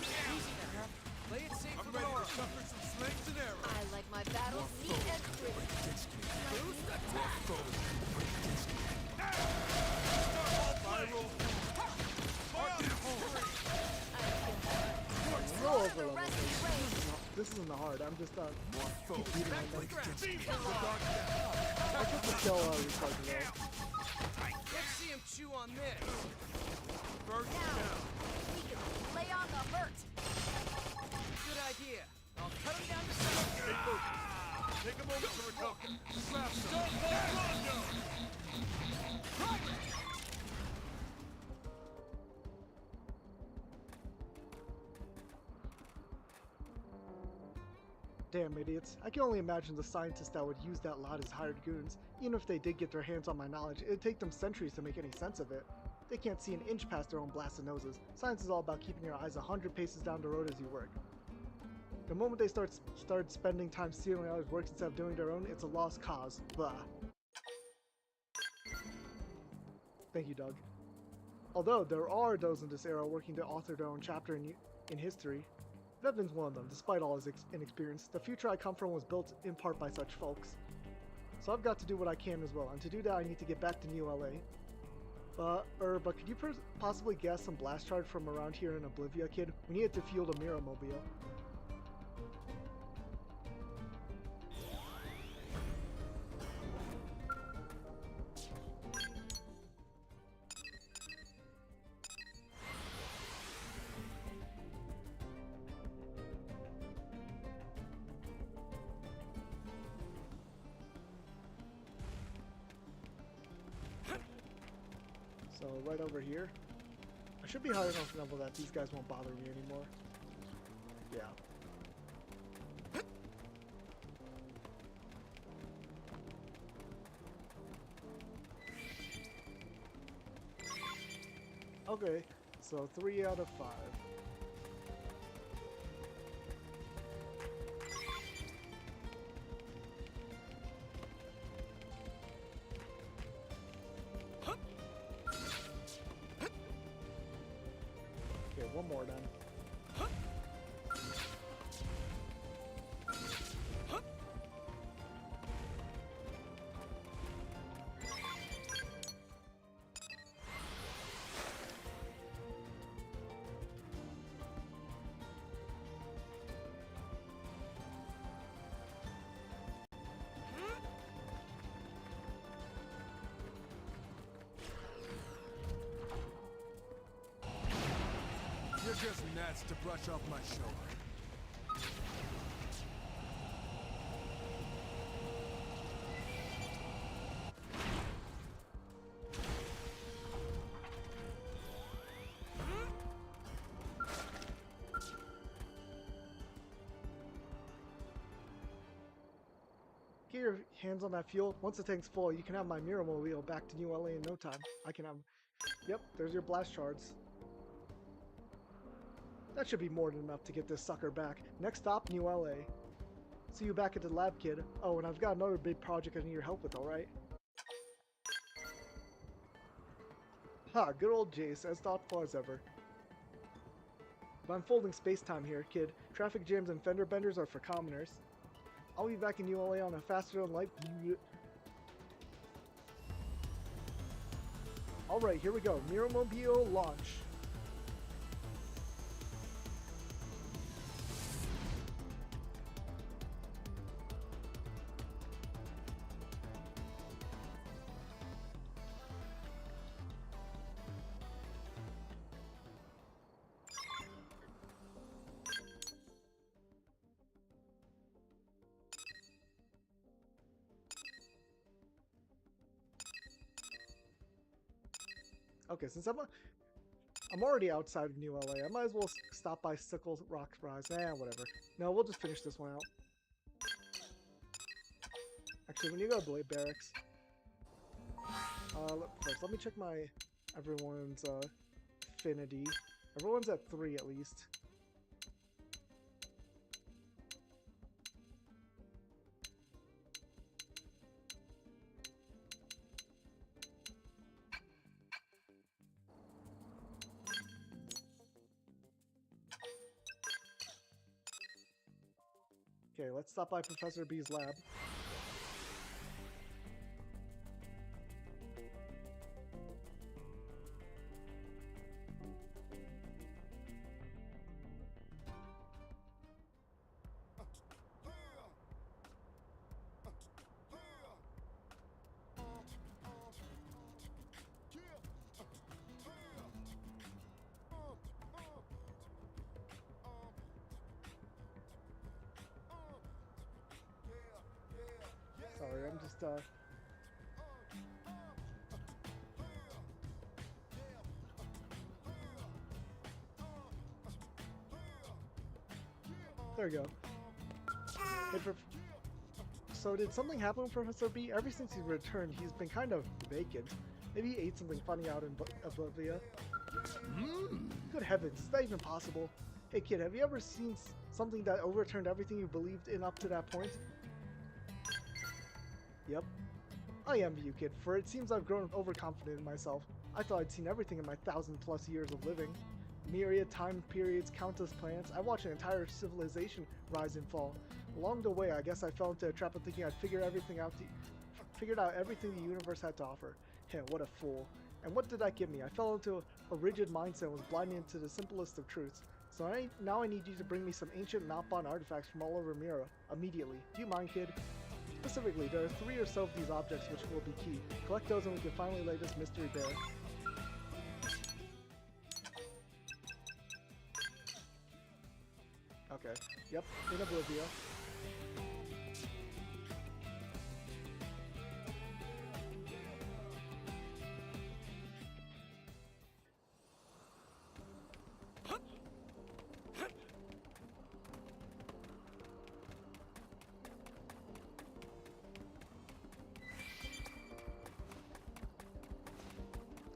Easy now. Play it safe I'm for the ready aura. to suffer some slings and arrows. I like my battles neat and pretty. Against me. Boost attack. Foes coming break against me. Spiral. Arcing horn. No Slaughter the overload. resting rage. This isn't hard. I'm just More foes beating coming on break them. against me. Beam the guard's down. I took the skill recharge though. Let's see him chew on this. Burst Now. down. We can lay on the hurt. Good idea. I'll cut him down to size. Stay focused. Take a moment to recover. Slap Starfall Rondo! Damn idiots. I can only imagine the scientists that would use that lot as hired goons. Even if they did get their hands on my knowledge, it'd take them centuries to make any sense of it. They can't see an inch past their own blasted noses. Science is all about keeping your eyes 100 paces down the road as you work. The moment they start spending time stealing others' work instead of doing their own, it's a lost cause. Blah. Thank you, Doug. Although there are those in this era working to author their own chapter in history, Vebin's one of them. Despite all his inexperience, the future I come from was built in part by such folks. So I've got to do what I can as well, and to do that I need to get back to New LA. But could you possibly guess some blast charge from around here in Oblivia, kid? We needed to fuel the Mira Mobile. So right over here, I should be high enough level that these guys won't bother me anymore. Yeah. Okay, so 3 out of 5. Okay, one more then. You're just gnats to brush off my shoulder. Get your hands on that fuel. Once the tank's full, you can have my Mirror-mobile back to New LA in no time. I can have... Yep, there's your blast shards. That should be more than enough to get this sucker back. Next stop, New LA. See you back at the lab, kid. Oh, and I've got another big project I need your help with, alright? Ha, good old Jace, as thoughtful as ever. But I'm folding space-time here, kid. Traffic jams and fender benders are for commoners. I'll be back in New LA on a faster-than-light... Alright, here we go. Mirror-mobile launch. Okay, since I'm already outside of New LA, I might as well stop by Sickle Rock Rise. Whatever. No, we'll just finish this one out. Actually, when you go to Blade Barracks, first let me check my everyone's affinity. Everyone's at 3 at least. Okay, let's stop by Professor B's lab. Sorry, I'm just, There you go. Hey, so did something happen with Professor B? Ever since he returned, he's been kind of vacant. Maybe he ate something funny out in Oblivia. Good heavens, is that even possible? Hey kid, have you ever seen something that overturned everything you believed in up to that point? Yep. I envy you, kid, for it seems I've grown overconfident in myself. I thought I'd seen everything in my 1,000+ years of living. Myriad time periods, countless planets. I watched an entire civilization rise and fall. Along the way, I guess I fell into a trap of thinking I'd figured out everything the universe had to offer. Heh, what a fool. And what did that give me? I fell into a rigid mindset and was blinded to the simplest of truths. So now I need you to bring me some ancient Mountbatten artifacts from all over Mira, immediately. Do you mind, kid? Specifically, there are 3 or so of these objects which will be key. Collect those and we can finally lay this mystery bare. Okay. Yep, in Oblivia.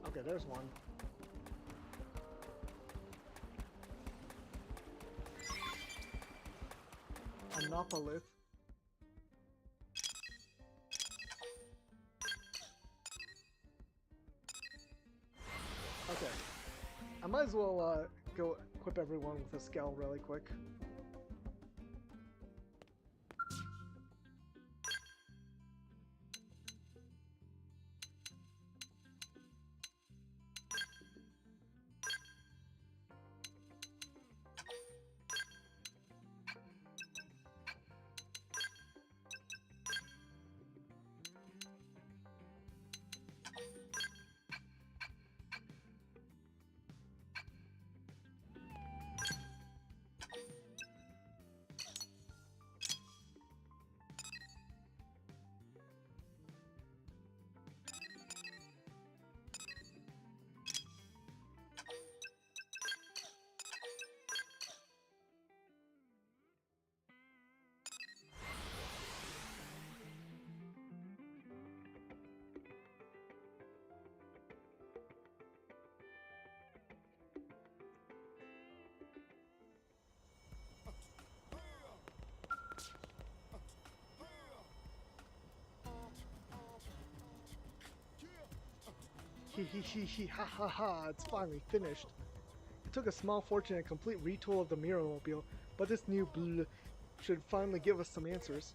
Okay, there's one. Anopolith. Okay. I might as well go equip everyone with a scale really quick. Hee hee hee hee ha ha ha, it's finally finished. It took a small fortune and a complete retool of the Mirror-mobile, but this new bl should finally give us some answers.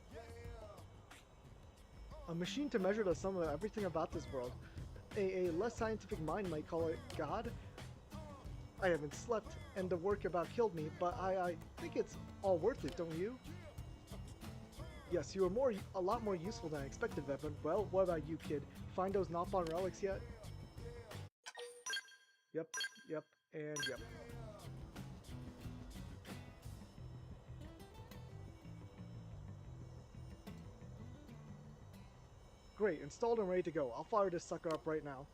A machine to measure the sum of everything about this world. A less scientific mind might call it God. I haven't slept, and the work about killed me, but I think it's all worth it, don't you? Yes, you are a lot more useful than I expected, Vevin. Well, what about you, kid? Find those Nopon relics yet? Yep, and yep. Great, installed and ready to go. I'll fire this sucker up right now.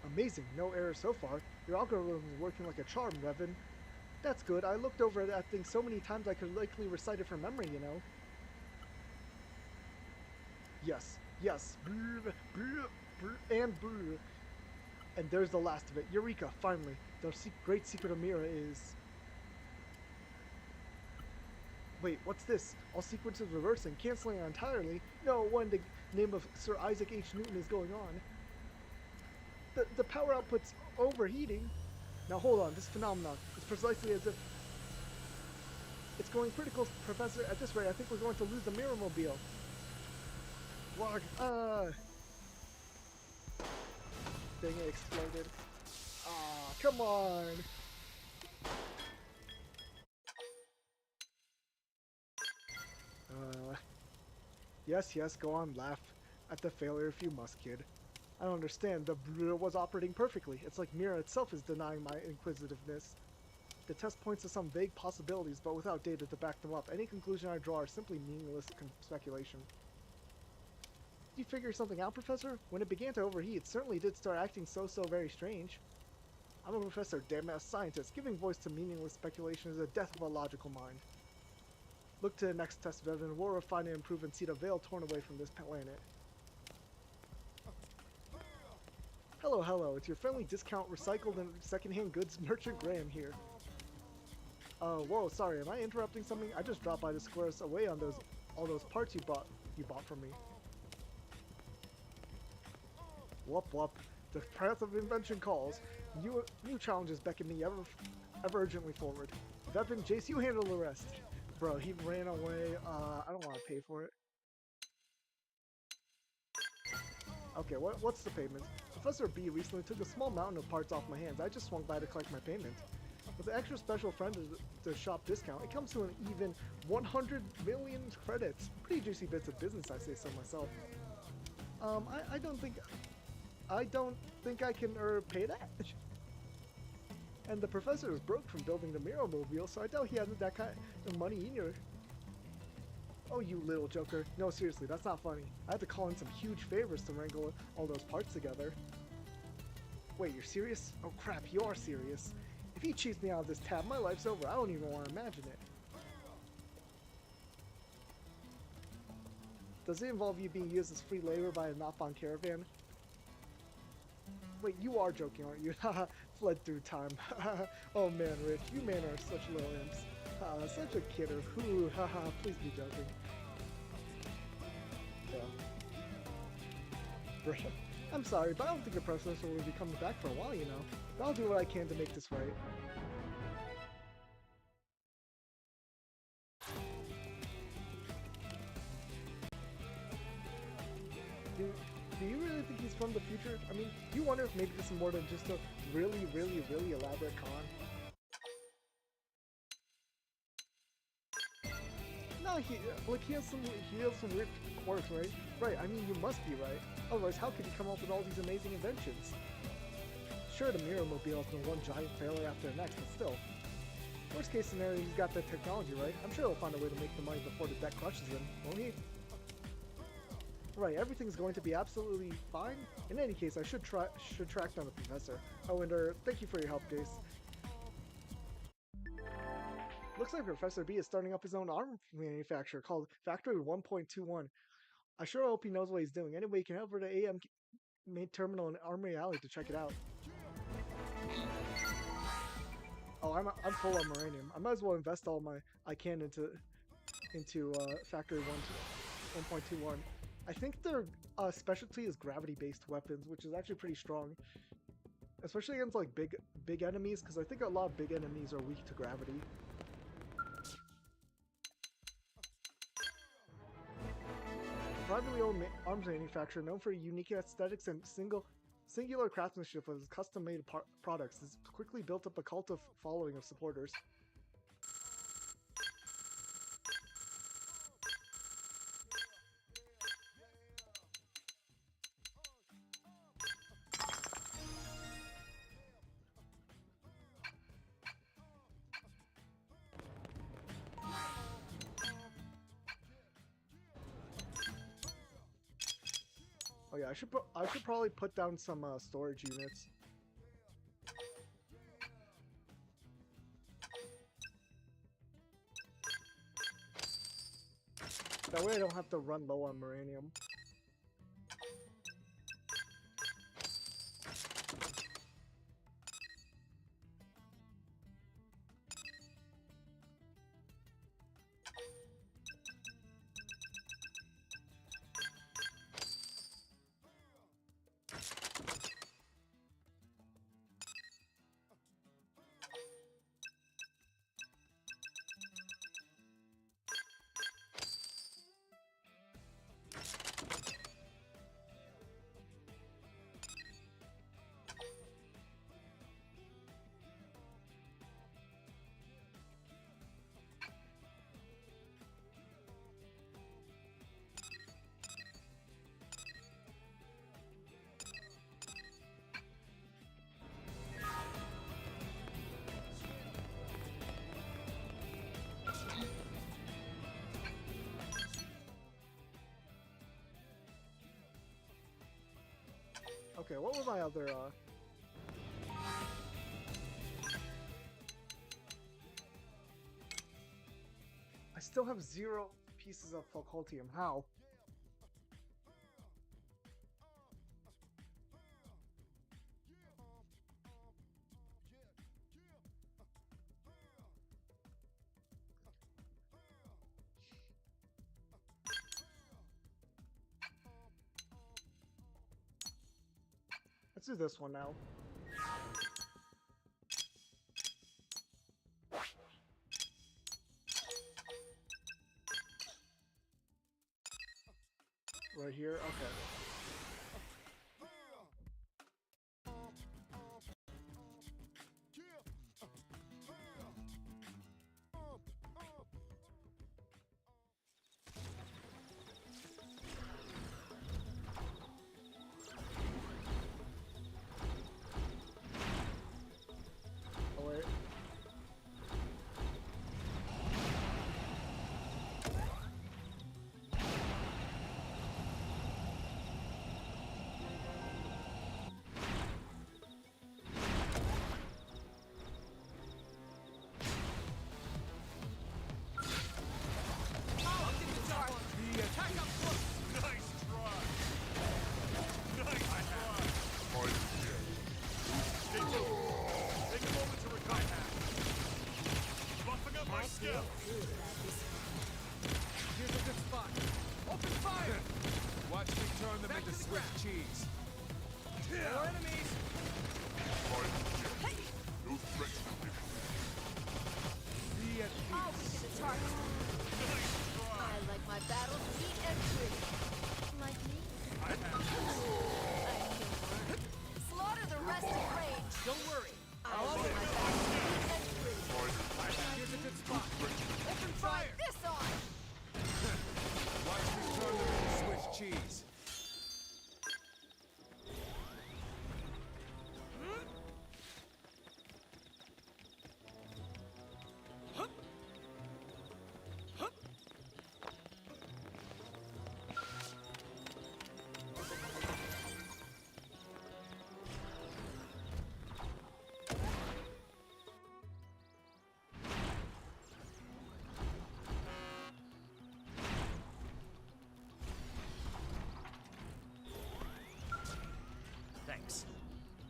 Amazing, no errors so far. Your algorithm is working like a charm, Revan. That's good. I looked over that thing so many times I could likely recite it from memory, you know. Yes, yes. Brr, brr, brr, and brr. And there's the last of it. Eureka, finally. The great secret of Mira is... Wait, what's this? All sequences reversing, canceling entirely? No, what in the name of Sir Isaac H. Newton is going on? The power output's overheating. Now hold on, this phenomenon is precisely as if it's going critical, Professor. At this rate, I think we're going to lose the Mirror-mobile. Wog, Thing exploded. Ah, come on. Yes, go on, laugh at the failure if you must, kid. I don't understand. The Brr was operating perfectly. It's like Mira itself is denying my inquisitiveness. The test points to some vague possibilities, but without data to back them up. Any conclusion I draw are simply meaningless speculation. Did you figure something out, Professor? When it began to overheat, it certainly did start acting so very strange. I'm a professor, damn it, a scientist. Giving voice to meaningless speculation is the death of a logical mind. Look to the next test, Vevin. We'll refine and improve and see the veil torn away from this planet. Hello, it's your friendly discount recycled and secondhand goods merchant Graham here. Whoa, sorry, am I interrupting something? I just dropped by to square us away on all those parts you bought from me. Whoop, the path of invention calls. New challenges beckon me ever urgently forward. Vevin, Jace, you handle the rest. Bro, he ran away. I don't want to pay for it. Okay, what's the payment? Professor B recently took a small mountain of parts off my hands. I just swung by to collect my payment. With the extra special friend to the shop discount, it comes to an even 100 million credits. Pretty juicy bits of business, I say so myself. I don't think I can pay that. And the professor is broke from building the Mirror-mobile, so I doubt he has that kind of money either. Oh, you little joker. No, seriously, that's not funny. I had to call in some huge favors to wrangle all those parts together. Wait, you're serious? Oh crap, you are serious. If he cheats me out of this tab, my life's over. I don't even want to imagine it. Does it involve you being used as free labor by a Nopon caravan? Wait, you are joking, aren't you? Haha, fled through time. Oh man, Rich, you men are such little imps. Such a kidder. Whoo, haha, please be joking. Yeah. I'm sorry, but I don't think the professor will be coming back for a while, you know. But I'll do what I can to make this right. Do you really think he's from the future? I mean, do you wonder if maybe this is more than just a really elaborate con? No, he has some weird quirks, right? Right, I mean, you must be right. Otherwise, how could he come up with all these amazing inventions? Sure, the Mirror-mobile has been one giant failure after the next, but still. Worst case scenario, he's got the technology, right? I'm sure he'll find a way to make the money before the debt crushes him, won't he? Right, everything's going to be absolutely fine. In any case, I should track down the professor. Oh, and thank you for your help, Jace. Looks like Professor B is starting up his own arm manufacturer called Factory 1.21. I sure hope he knows what he's doing. Anyway, you can head over to AM main terminal in Armory Alley to check it out. Oh, I'm full on Moranium. I might as well invest all I can into Factory 1.21. I think their specialty is gravity-based weapons, which is actually pretty strong, especially against like big enemies, because I think a lot of big enemies are weak to gravity. Privately owned arms manufacturer known for unique aesthetics and singular craftsmanship of its custom-made products, has quickly built up a cult of following of supporters. Oh yeah, I should probably put down some storage units. That way I don't have to run low on Moranium. Okay, what were my other, I still have 0 pieces of Falcultium. How? Let's do this one now. Right here? Okay. Oh, wait.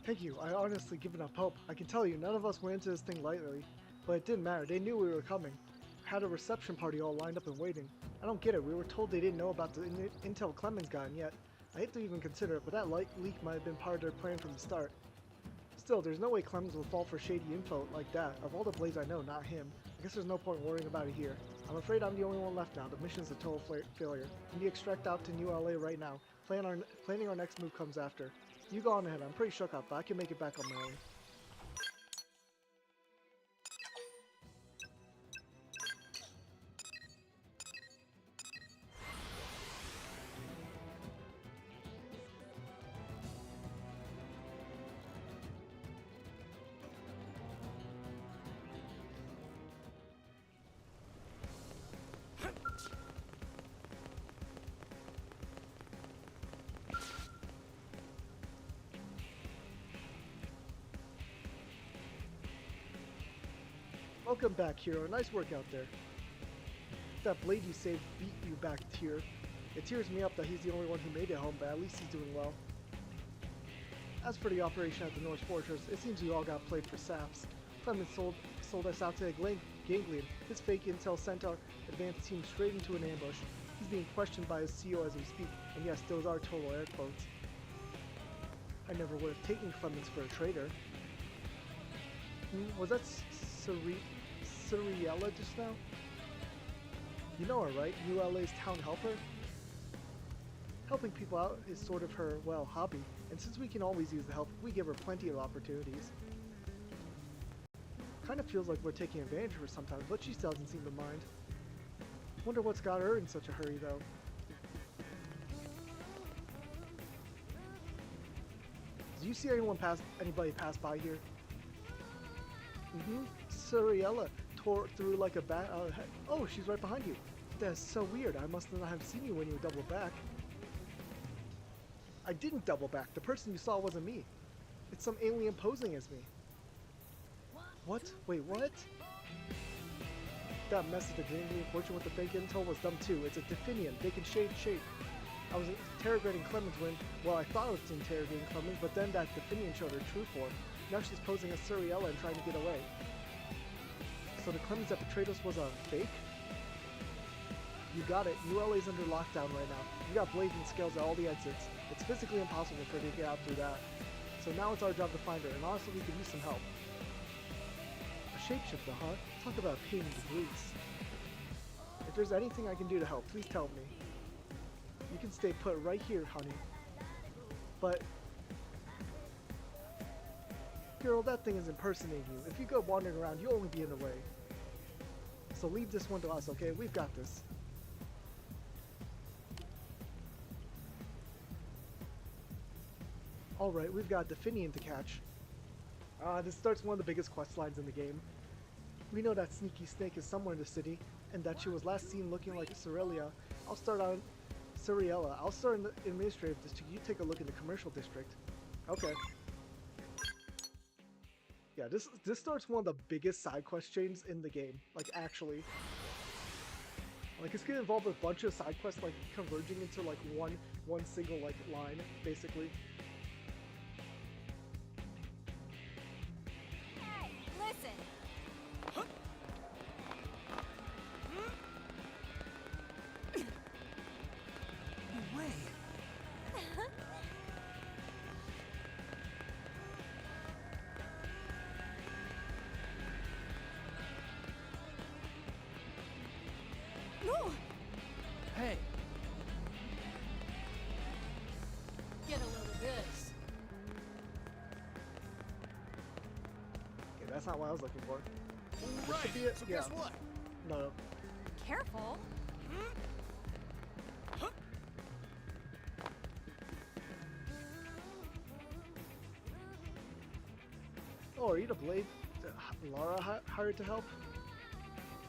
Thank you. I honestly given up hope. I can tell you, none of us went into this thing lightly. But it didn't matter. They knew we were coming. Had a reception party all lined up and waiting. I don't get it. We were told they didn't know about the intel Clemens gotten yet. I hate to even consider it, but that leak might have been part of their plan from the start. Still, there's no way Clemens will fall for shady info like that. Of all the Blades I know, not him. I guess there's no point worrying about it here. I'm afraid I'm the only one left now. The mission's a total failure. We need to extract out to New LA right now. Planning our next move comes after. You go on ahead. I'm pretty shook up, but I can make it back on my own. Welcome back, hero. Nice work out there. That blade you saved beat you back, Tyr. It tears me up that he's the only one who made it home, but at least he's doing well. As for the operation at the North Fortress, it seems we all got played for saps. Clemens sold us out to the Ganglion. His fake intel sent our advanced team straight into an ambush. He's being questioned by his CEO as we speak, and yes, those are total air quotes. I never would have taken Clemens for a traitor. Was that Ciriella just now? You know her, right? New LA's town helper? Helping people out is sort of her, well, hobby, and since we can always use the help, we give her plenty of opportunities. Kind of feels like we're taking advantage of her sometimes, but she still doesn't seem to mind. Wonder what's got her in such a hurry, though. Do you see anybody pass by here? Ciriella tore through like a bat. Oh, she's right behind you. That's so weird. I must not have seen you when you doubled back. I didn't double back. The person you saw wasn't me. It's some alien posing as me. What? Wait, what? That mess of the Ganglion fortune with the fake intel was dumb too. It's a Definian. They can shade shape. I was interrogating Clemens when, well, I thought I was interrogating Clemens, but then that Definian showed her true form. Now she's posing as Ciriella and trying to get away. So the Clemens that betrayed us was a fake? You got it. ULA's under lockdown right now. We got blades and scales at all the exits. It's physically impossible for her to get out through that. So now it's our job to find her, and honestly we could use some help. A shapeshifter, huh? Talk about pain in the grease. If there's anything I can do to help, please tell me. You can stay put right here, honey. But girl, that thing is impersonating you. If you go wandering around, you'll only be in the way. So leave this one to us, okay? We've got this. Alright, we've got Definian to catch. This starts one of the biggest quest lines in the game. We know that Sneaky Snake is somewhere in the city, and that she was last seen looking like Ciriella. Ciriella. I'll start in the administrative district. You take a look in the commercial district. Okay. Yeah, this starts one of the biggest side quest chains in the game. Like, actually. Like, it's gonna involve a bunch of side quests, like, converging into, like, one single, like, line, basically. Hey, listen! No way! No! Hey! Get a load of this. Okay, that's not what I was looking for. Right, Should be it. so Yeah. guess what? No. Careful. Oh, are you the blade Lara hired to help?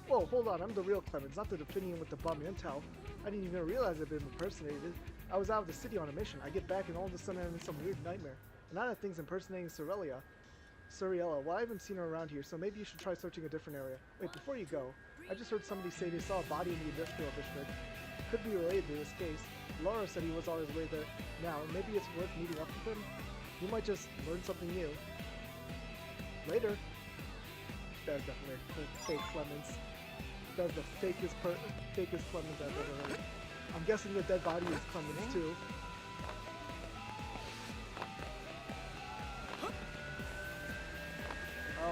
Whoa, hold on, I'm the real Clemens, not the Definian with the bum intel. I didn't even realize I'd been impersonated. I was out of the city on a mission. I get back and all of a sudden I'm in some weird nightmare. And now that thing's impersonating Ciriella. Well, I haven't seen her around here, so maybe you should try searching a different area. Wait, before you go, I just heard somebody say they saw a body in the industrial district. Could be related to this case. Laura said he was on his way there now. Maybe it's worth meeting up with him? You might just learn something new. Later. That's definitely a fake Clemens. That's the fakest Clemens I've ever heard. I'm guessing the dead body is Clemens too.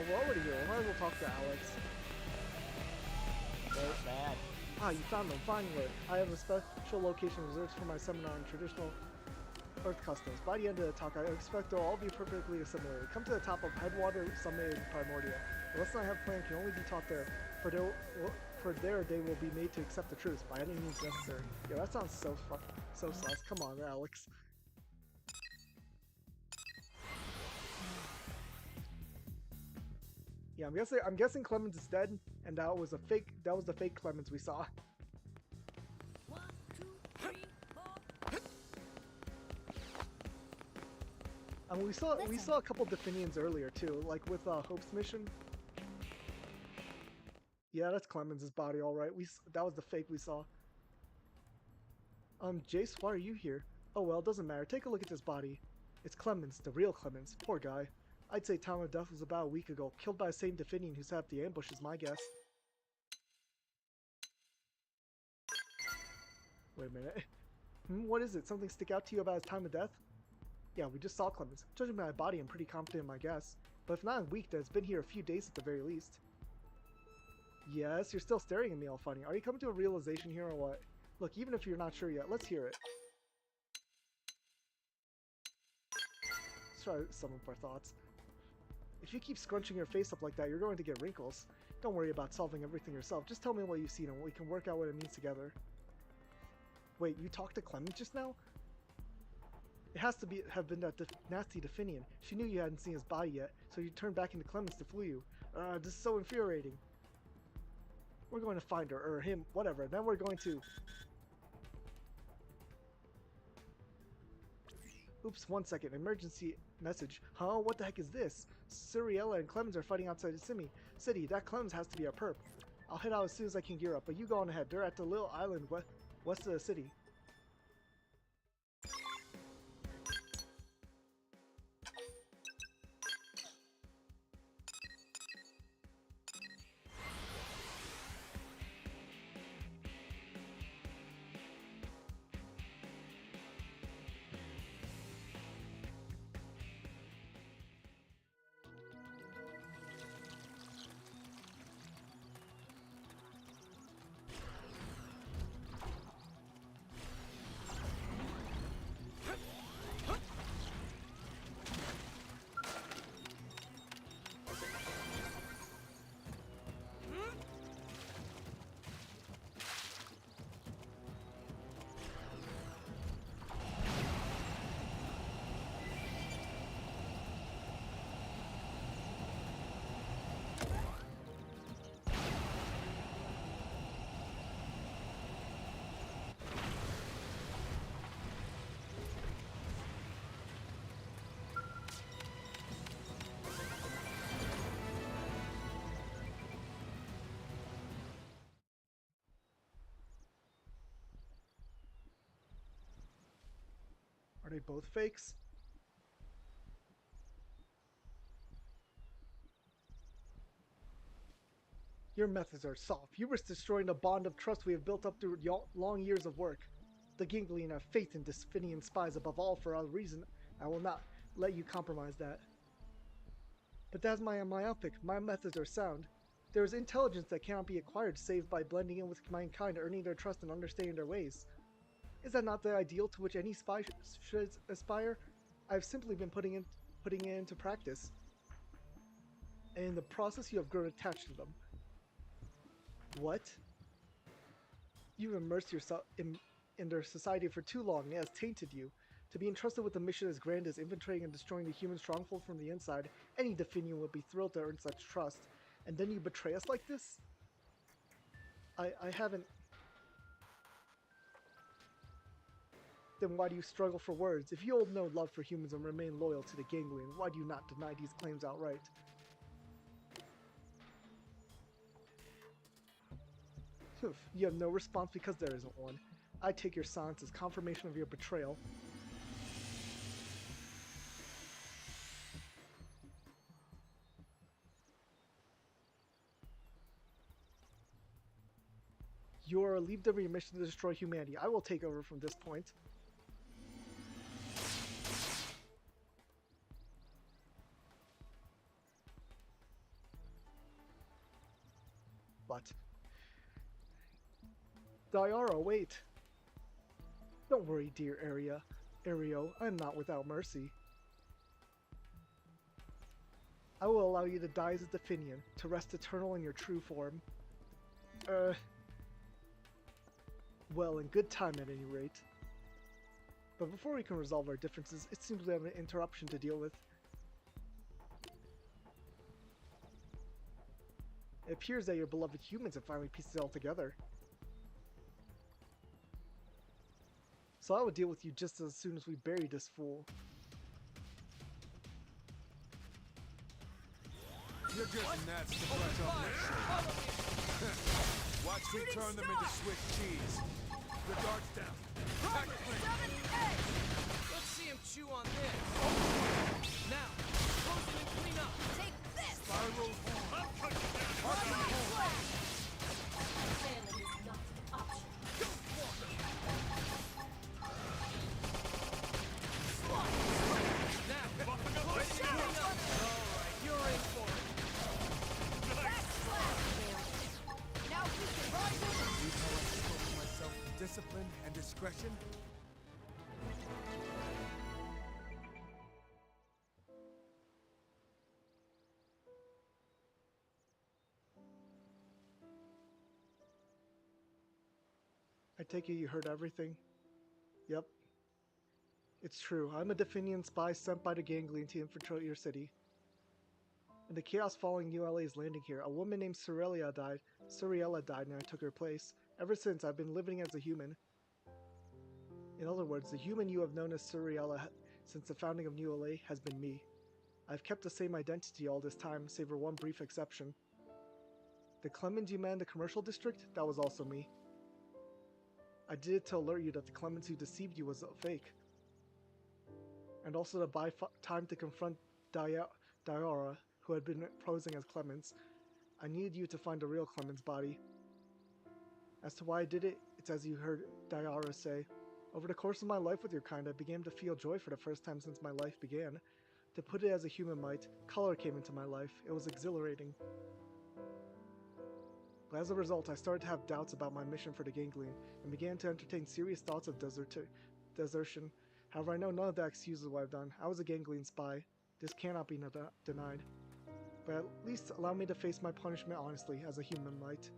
We're already here. We might as well talk to Alex. Very bad. Ah, you found them, finally. I have a special location reserved for my seminar on traditional Earth customs. By the end of the talk, I expect they'll all be perfectly assimilated. Come to the top of Headwater, Summit, and Primordia. The lesson I have planned can only be taught there, for there they will be made to accept the truth by any means necessary. Yeah, that sounds so sus. Come on, Alex. Yeah, I'm guessing Clemens is dead, and that was the fake Clemens we saw. I mean, we saw a couple Definians earlier too, like with Hope's mission. Yeah, that's Clemens' body, all right. That was the fake we saw. Jace, why are you here? Oh well, it doesn't matter. Take a look at this body. It's Clemens, the real Clemens. Poor guy. I'd say time of death was about a week ago. Killed by the same Definian who set up the ambush is my guess. Wait a minute. What is it? Something stick out to you about his time of death? Yeah, we just saw Clemens. Judging by my body, I'm pretty confident in my guess. But if not a week, then it's been here a few days at the very least. Yes, you're still staring at me all funny. Are you coming to a realization here or what? Look, even if you're not sure yet, let's hear it. Let's try to sum up our thoughts. If you keep scrunching your face up like that, you're going to get wrinkles. Don't worry about solving everything yourself. Just tell me what you've seen and we can work out what it means together. Wait, you talked to Clemens just now? It has to have been that nasty Definian. She knew you hadn't seen his body yet, so you turned back into Clemens to flee you. This is so infuriating. We're going to find her, or him, whatever. Then we're going to... Oops, 1 second. Emergency message. Huh? What the heck is this? Suriella and Clemens are fighting outside the city. That Clemens has to be a perp. I'll head out as soon as I can gear up, but you go on ahead. They're at the little island west of the city. Are they both fakes? Your methods are soft. You risk destroying the bond of trust we have built up through long years of work. The Ginglian have faith in Definian spies above all for a reason. I will not let you compromise that. But that's myopic. My methods are sound. There is intelligence that cannot be acquired save by blending in with mankind, earning their trust and understanding their ways. Is that not the ideal to which any spy should aspire? I've simply been putting it into practice. And in the process you have grown attached to them. What? You've immersed yourself in their society for too long, and it has tainted you. To be entrusted with a mission as grand as infiltrating and destroying the human stronghold from the inside, any Definian would be thrilled to earn such trust. And then you betray us like this? I haven't... Then why do you struggle for words? If you hold no love for humans and remain loyal to the Ganglion, why do you not deny these claims outright? You have no response because there isn't one. I take your silence as confirmation of your betrayal. You're leave them your mission to destroy humanity. I will take over from this point. But Diara, wait. Don't worry, dear Ario, I am not without mercy. I will allow you to die as a Definian, to rest eternal in your true form. Well, in good time at any rate. But before we can resolve our differences, it seems we have an interruption to deal with. It appears that your beloved humans have finally pieced it all together. So I will deal with you just as soon as we bury this fool. You're just nuts to brush off my shirt. Watch me turn them into Swiss cheese. The dart's down. Let's see him chew on this. Now, close him and clean up. Take this! Spiral I'll cut you down. Family is not an option. Now, Buffing up ready the to clean up. Alright, you're in for it. Now we can ride You know I spoke to myself with discipline and discretion? I take it you heard everything? Yep. It's true. I'm a Definian spy sent by the Ganglion to infiltrate your city. In the chaos following ULA's landing here, a woman named Suriella died and I took her place. Ever since, I've been living as a human. In other words, the human you have known as Suriella since the founding of New LA has been me. I've kept the same identity all this time, save for one brief exception. The Clemens you met in the commercial district? That was also me. I did it to alert you that the Clemens who deceived you was a fake. And also to buy time to confront Diara, who had been posing as Clemens. I needed you to find the real Clemens' body. As to why I did it, it's as you heard Diara say. Over the course of my life with your kind, I began to feel joy for the first time since my life began. To put it as a human might, color came into my life. It was exhilarating. But as a result, I started to have doubts about my mission for the Ganglion, and began to entertain serious thoughts of desertion. However, I know none of that excuses what I've done. I was a Ganglion spy. This cannot be denied. But at least allow me to face my punishment honestly, as a human might.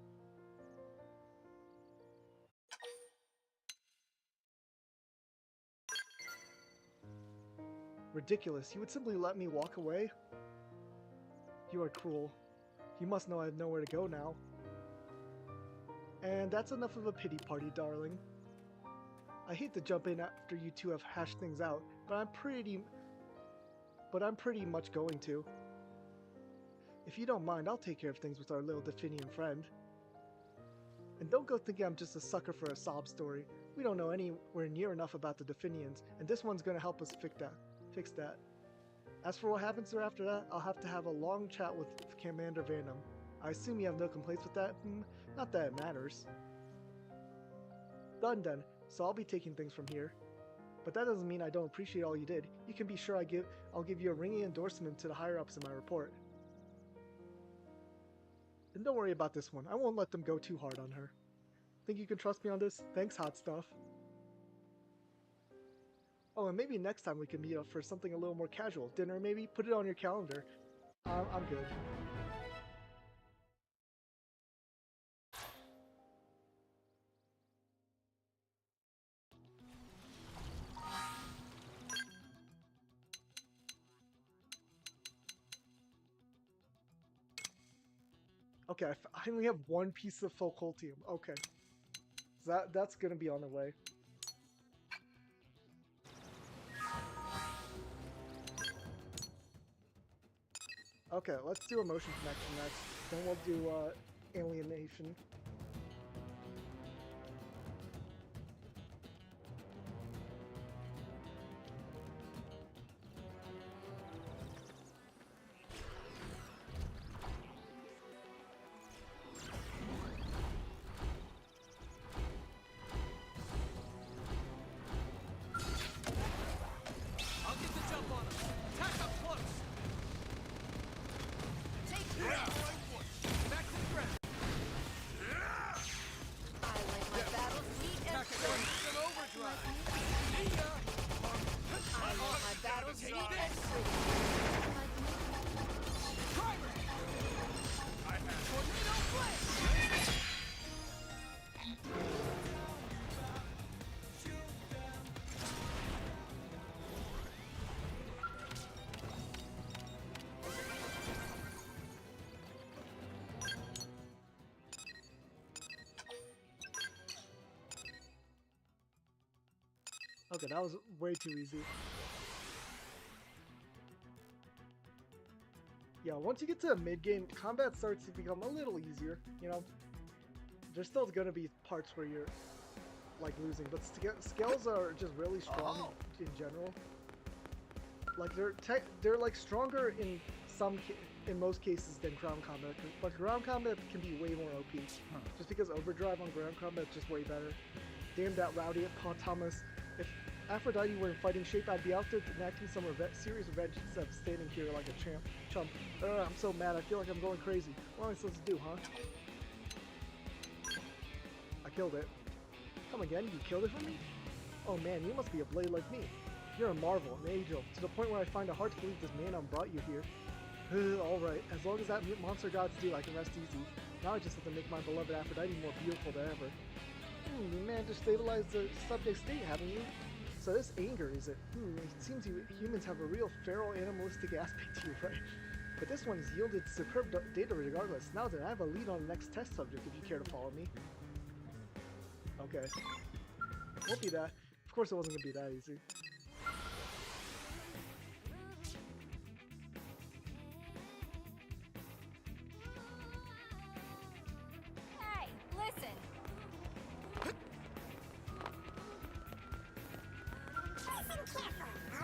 Ridiculous. You would simply let me walk away? You are cruel. You must know I have nowhere to go now. And that's enough of a pity party, darling. I hate to jump in after you two have hashed things out, but I'm pretty much going to. If you don't mind, I'll take care of things with our little Definian friend. And don't go thinking I'm just a sucker for a sob story. We don't know anywhere near enough about the Definians, and this one's gonna help us fix that. As for what happens after that, I'll have to have a long chat with Commander Venom. I assume you have no complaints with that? Not that it matters. Done then, so I'll be taking things from here. But that doesn't mean I don't appreciate all you did. You can be sure I'll give you a ringing endorsement to the higher-ups in my report. And don't worry about this one, I won't let them go too hard on her. Think you can trust me on this? Thanks, hot stuff. Oh, and maybe next time we can meet up for something a little more casual. Dinner maybe? Put it on your calendar. I'm good. Okay, I only have one piece of Focaltium. Okay. So that's gonna be on the way. Okay, let's do Emotion Connection next. Then we'll do Alienation. Okay, that was way too easy. Yeah, once you get to the mid-game, combat starts to become a little easier, you know? There's still gonna be parts where you're, like, losing, but scales are just really strong in general. Like, they're like, stronger in most cases than ground combat, but ground combat can be way more OP. Just because overdrive on ground combat is just way better. Damn that rowdy Paul Thomas. If Aphrodite were in fighting shape, I'd be out there enacting some serious revenge instead of standing here like a chump. I'm so mad, I feel like I'm going crazy. What am I supposed to do, huh? I killed it. Come again? You killed it for me? Oh man, you must be a blade like me. You're a marvel, an angel, to the point where I find it hard to believe this man brought you here. Alright, as long as that monster gods do, I can rest easy. Now I just have to make my beloved Aphrodite more beautiful than ever. You managed to stabilize the subject state, haven't you? So this anger, is it? It seems you humans have a real feral animalistic aspect to you, right? But this one has yielded superb data regardless. Now then, I have a lead on the next test subject if you care to follow me. Okay. Won't be that. Of course it wasn't gonna be that easy. Hey, listen!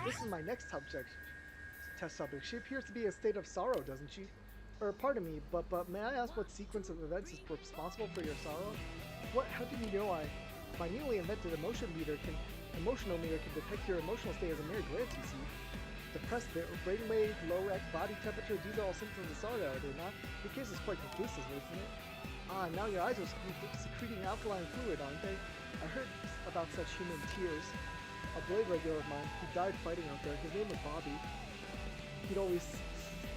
This is my next test subject. She appears to be in a state of sorrow, doesn't she? Or pardon me, but may I ask what sequence of events is responsible for your sorrow? How do you know my newly invented emotional meter can detect your emotional state as a mere glance, you see? Depressed brainwave, low body temperature, these are all symptoms of sorrow, are they not? Your case is quite conclusive, isn't it? Ah, now your eyes are secreting alkaline fluid, aren't they? I heard about such human tears. A blade regular of mine, he died fighting out there. His name was Bobby. He'd always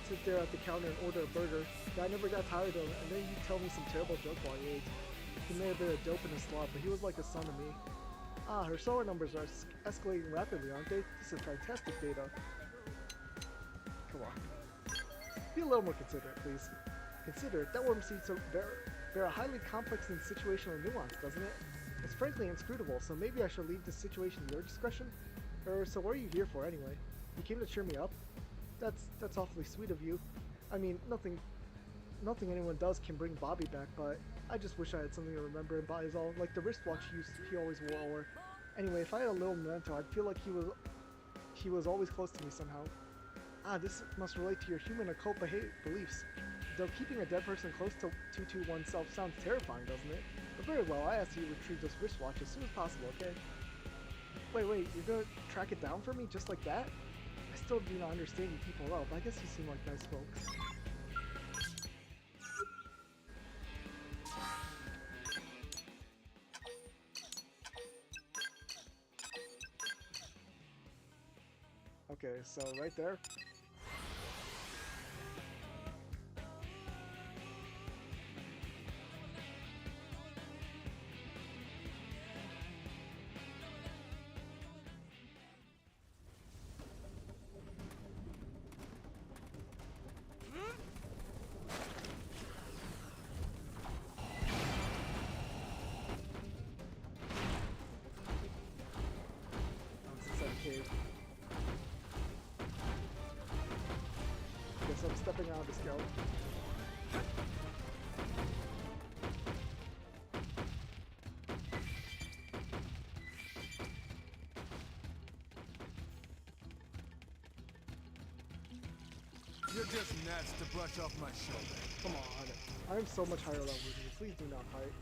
sit there at the counter and order a burger. I never got tired of him, and then he'd tell me some terrible joke while he ate. He may have been a dope in his slot, but he was like a son to me. Ah, her sorrow numbers are escalating rapidly, aren't they? This is fantastic data. Come on. Be a little more considerate, please. Considerate? That word seems to bear a highly complex and situational nuance, doesn't it? It's frankly inscrutable, so maybe I should leave this situation to your discretion? So what are you here for anyway? You came to cheer me up? That's awfully sweet of you. I mean, nothing anyone does can bring Bobby back, but I just wish I had something to remember him by is all, like the wristwatch he always wore, or anyway, if I had a little memento, I'd feel like he was always close to me somehow. Ah, this must relate to your human occult beliefs. Though keeping a dead person close to oneself sounds terrifying, doesn't it? But very well, I ask you to retrieve this wristwatch as soon as possible, okay? Wait, you're gonna track it down for me just like that? I still do not understand you people well, but I guess you seem like nice folks. Okay, so right there. Guess I'm stepping out of the scout. You're just nuts to brush off my shoulder. Come on. I'm so much higher level than you. Please do not fight.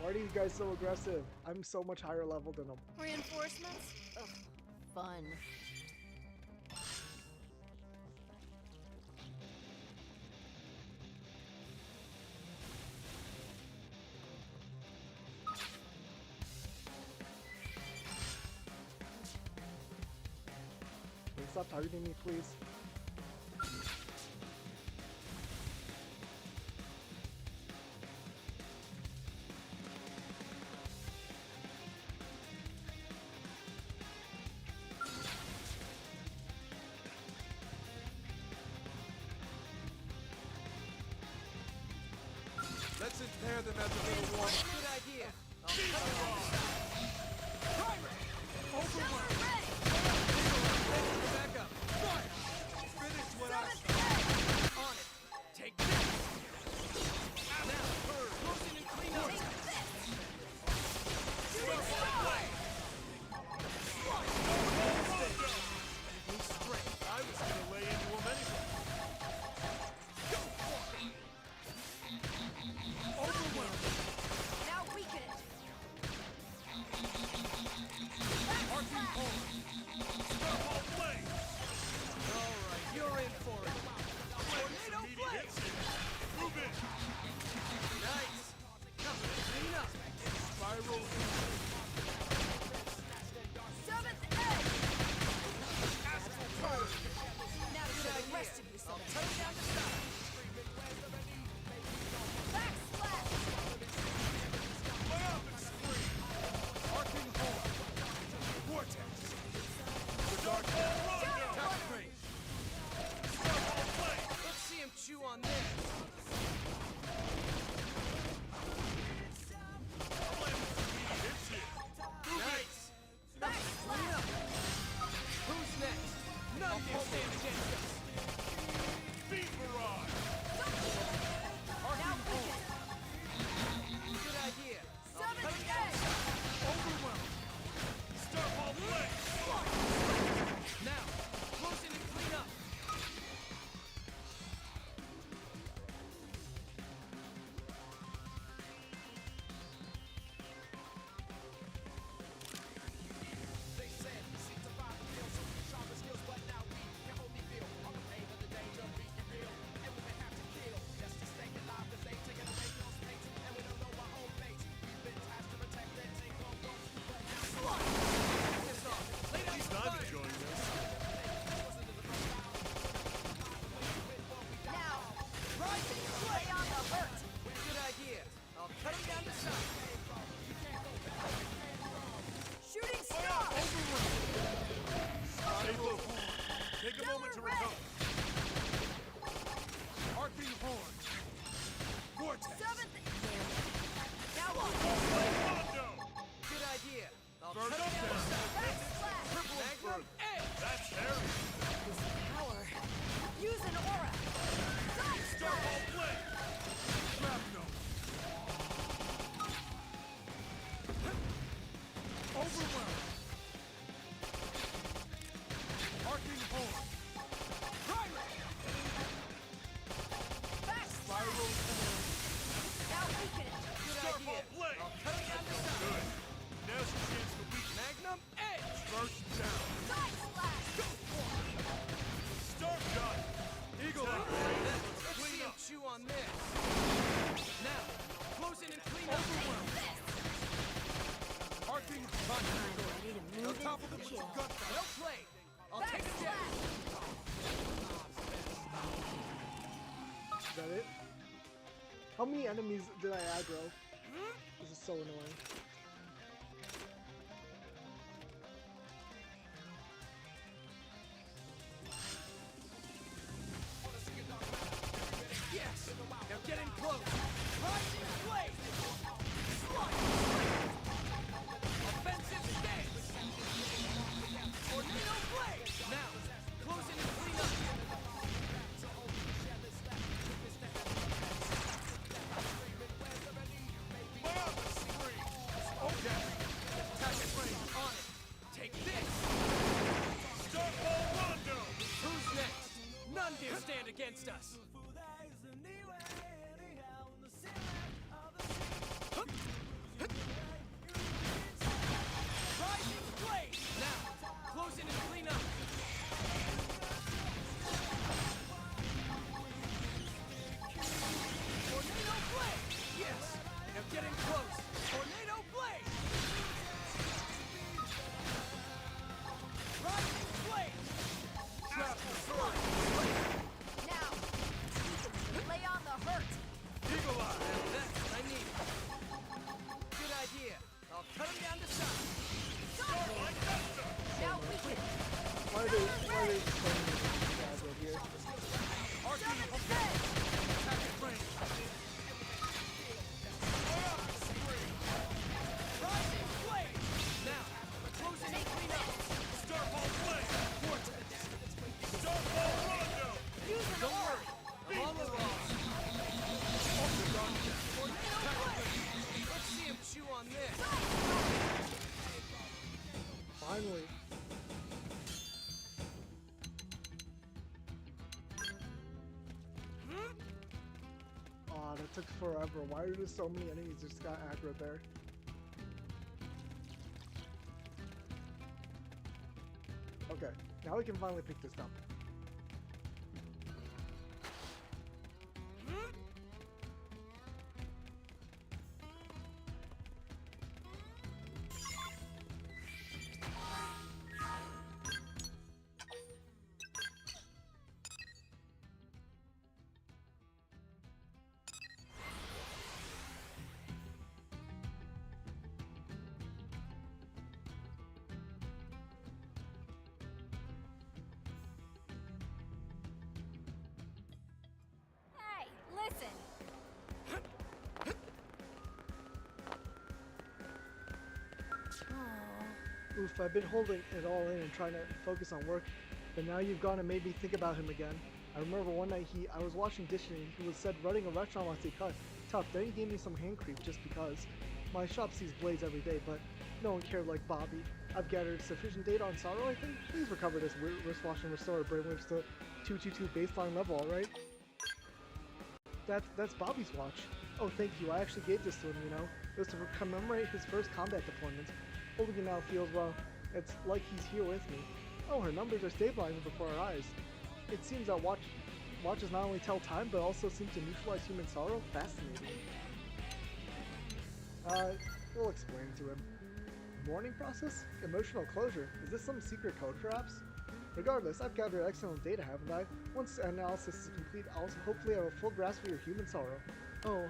Why are you guys so aggressive? I'm so much higher level than them. Reinforcements? Ugh, fun. Can you stop targeting me, please? Let's impair them as a little warm. Good idea. I'll cut them off. Primer! Overwhelm! Back up. Fire! Finish what I started. On it. Take this. Now, close in and clean up. Take this! Shooting star! Strength. I was gonna lay into him anyway. Overwhelm! Now weaken it! Arcing horn. Starfall blade. Alright, you're in for it. Tornado blade! Move it. Nice! Come on, clean up! Spiral. Seventh edge! Astral curve! Now Good to the idea. rest of you, I'll son. cut it down to size. Backslash! Triumphant scream. Arcing horn. Vortex. Starfall rondo. Touch range. Starfall blade. Let's see him chew on this. Hits it. Nice. Clean up. Who's next? None can stand against us. Beat barrage. Arcing horn. Good idea. I'll cut it down. Overwhelm. Starfall blade. Now, close in and clean up. At least I'm enjoying this. Now, rising play on the hurt! Good idea. I'll cut him down to size. Shooting star! Stay low. Take a moment to recover. Arcing horn. Vortex. Seventh now on! Rondo. Good idea. I'll First cut him down to down. size. Backslash! Magnum edge. That's Harry. This power. Use an aura! Side Starfall blade. Shrapnel. Overwhelm. Arcing horn. Primer. Backslash! Now weaken it! Good Starfall idea. blade. I'll cut him down to size. Good. Now's your chance to weaken. Magnum edge. First down. Side slash! Start gun. Eagle eye. Let's see him chew on this. Now, close in and clean up. Arcing I'm ready to They'll move topple in them and with kill. some gut Well played. I'll take him down. Is that it? How many enemies did I aggro? This is so annoying. Yes. Now get in close. Rising blade. Offensive stance. Tornado blade. Now, close in and clean up. Okay. Attack range on it. Take this. Starfall rondo. Who's next? None dare stand against us. took forever. Why are there so many enemies just got aggro there? Okay, now we can finally pick this up. Hey, listen! Oof, I've been holding it all in and trying to focus on work, but now you've gone and made me think about him again. I remember one night I was washing dishes and he was said running a restaurant once he cut. Tough, then he gave me some hand creep just because. My shop sees blades every day, but no one cared like Bobby. I've gathered sufficient data on Sorrow, I think. Please recover this wristwatch and restore brainwaves to 222 baseline level, alright? That's Bobby's watch. Oh, thank you. I actually gave this to him, you know. It was to commemorate his first combat deployment. Holding it now feels, well, it's like he's here with me. Oh, her numbers are stabilizing before our eyes. It seems that watches not only tell time, but also seem to neutralize human sorrow. Fascinating. We'll explain to him. Mourning process? Emotional closure. Is this some secret code, perhaps? Regardless, I've gathered excellent data, haven't I? Once analysis is complete, I'll hopefully have a full grasp of your human sorrow. Oh,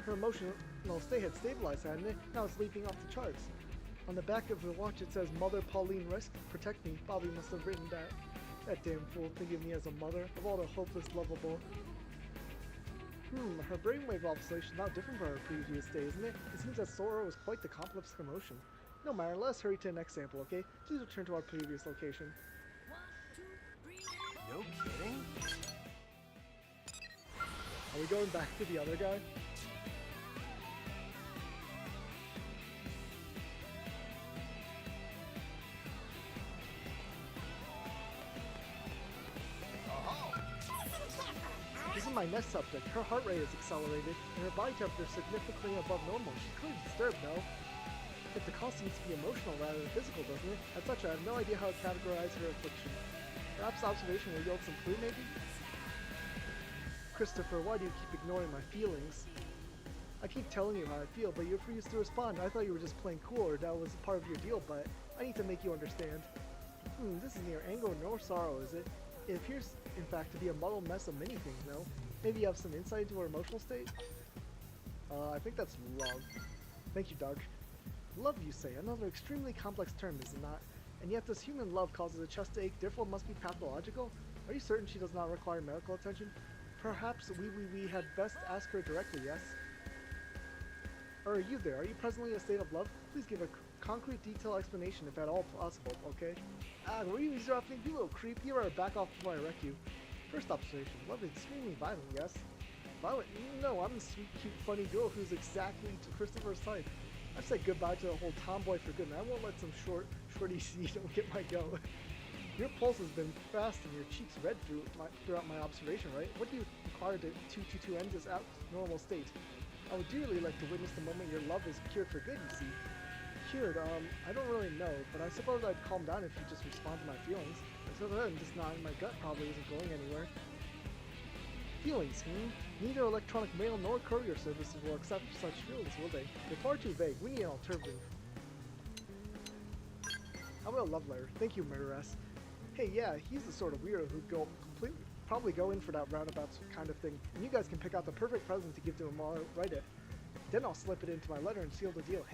her emotional state had stabilized, hadn't it? Now it's leaping off the charts. On the back of the watch it says, Mother Pauline Risk, protect me. Bobby must have written that. That damn fool thinking of me as a mother, of all the hopeless lovable. Her brainwave oscillation is not different from her previous day, isn't it? It seems that sorrow is quite the complex commotion. No matter, let us hurry to the next sample, okay? Please return to our previous location. No kidding? Are we going back to the other guy? This is my next subject. Her heart rate is accelerated, and her body temperature is significantly above normal. She's clearly disturbed, no? But the cause seems to be emotional rather than physical, doesn't it? As such, I have no idea how to categorize her affliction. Perhaps observation will yield some clue, maybe? Christopher, why do you keep ignoring my feelings? I keep telling you how I feel, but you refuse to respond. I thought you were just playing cool, or that was part of your deal, but I need to make you understand. This is neither anger nor sorrow, is it? It appears, in fact, to be a muddled mess of many things, no? Maybe you have some insight into her emotional state? I think that's love. Thank you, Doug. Love, you say, another extremely complex term, is it not? And yet this human love causes a chest to ache, therefore must be pathological? Are you certain she does not require medical attention? Perhaps we had best ask her directly, yes? Or are you there? Are you presently in a state of love? Please give a concrete, detailed explanation if at all possible, okay? Were you eavesdropping? You little creep. You better back off before I wreck you. First observation. Love is extremely violent, yes? Violent? No, I'm a sweet, cute, funny girl who's exactly to Christopher's type. I've said goodbye to the whole tomboy for good, and I won't let some shorty see don't get my go. Your pulse has been fast and your cheeks red throughout my observation, right? What do you require to end this normal state? I would dearly like to witness the moment your love is cured for good, you see. Cured, I don't really know, but I suppose I'd calm down if you just respond to my feelings. Until then, just nodding my gut probably isn't going anywhere. Feelings, Neither electronic mail nor courier services will accept such feelings, will they? They're far too vague. We need an alternative. How about a love letter? Thank you, murderess. Hey, yeah, he's the sort of weirdo who'd probably go in for that roundabout kind of thing, and you guys can pick out the perfect present to give to him while I write it. Then I'll slip it into my letter and seal the deal.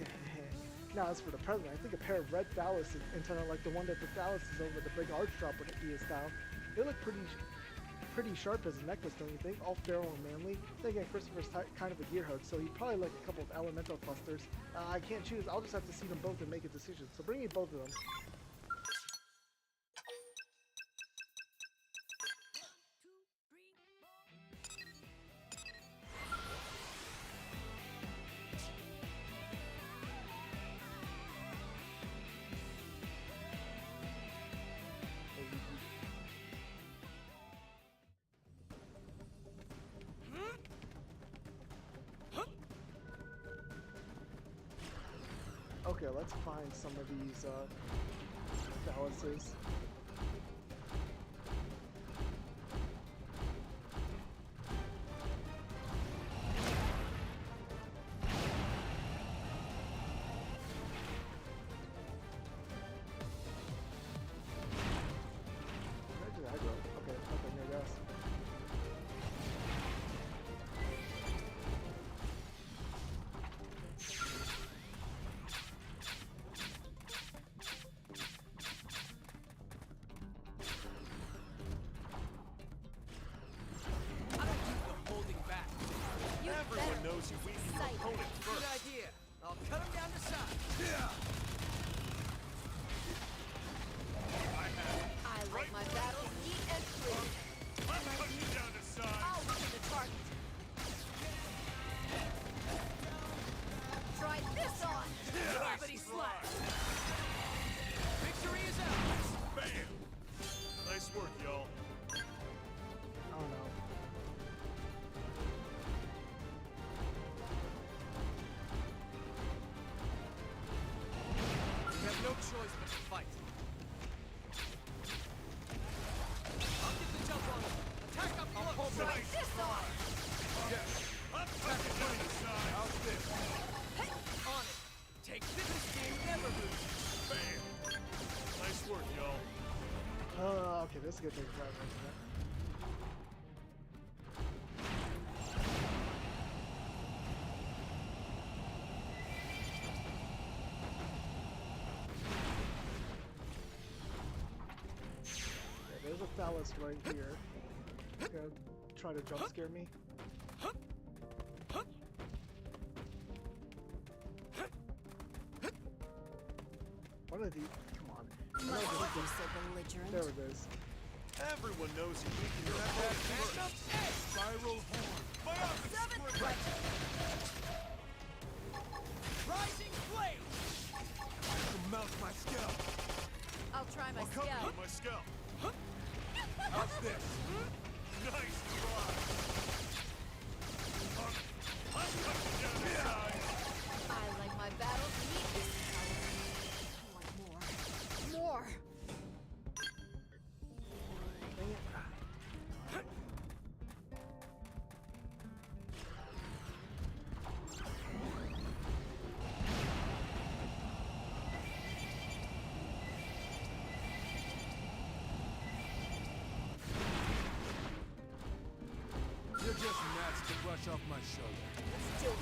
Now, as for the present, I think a pair of red phallus antennae like the one that the phallus is over the big arch drop would be his style. They look pretty sharp as a necklace, don't you think? All feral and manly. Then again, Christopher's kind of a gearhead, so he'd probably like a couple of elemental clusters. I can't choose. I'll just have to see them both and make a decision. So bring me both of them. Okay, let's find some of these balances. Where did I go? Okay, nothing, I guess. I don't do the holding back. Everyone knows you weaken your opponent Good first. idea. I'll cut him down to size. I like my battles neat and clean. I'm cutting you down to size. I'll weaken the target. Try this on. Gravity slash. Victory is ours. Bam! Nice work, y'all. Oh no. We have no choice but to fight. I'll get the jump on him. Attack up close. Try this on. Yes. I'm cutting you down to size. How's this? On it. Take this game never lose. Bam! Nice work, y'all. Okay, this is gonna take forever, isn't it? Okay, there's a phallus right here. It's gonna try to jump scare me. One of these. Come on. My I know brother this so is- belligerent. There it is. Everyone knows you weaken your opponent first. Spiral horn. My opposite Seventh square. right. Rising flame. Mount my scalp. I'll try my I'll cover you scalp. with my scalp. How's this? Nice try. I'm cutting you down to size. I like my battles neat. I want more. More. Dang it. You're just gnats to brush off my shoulder. Still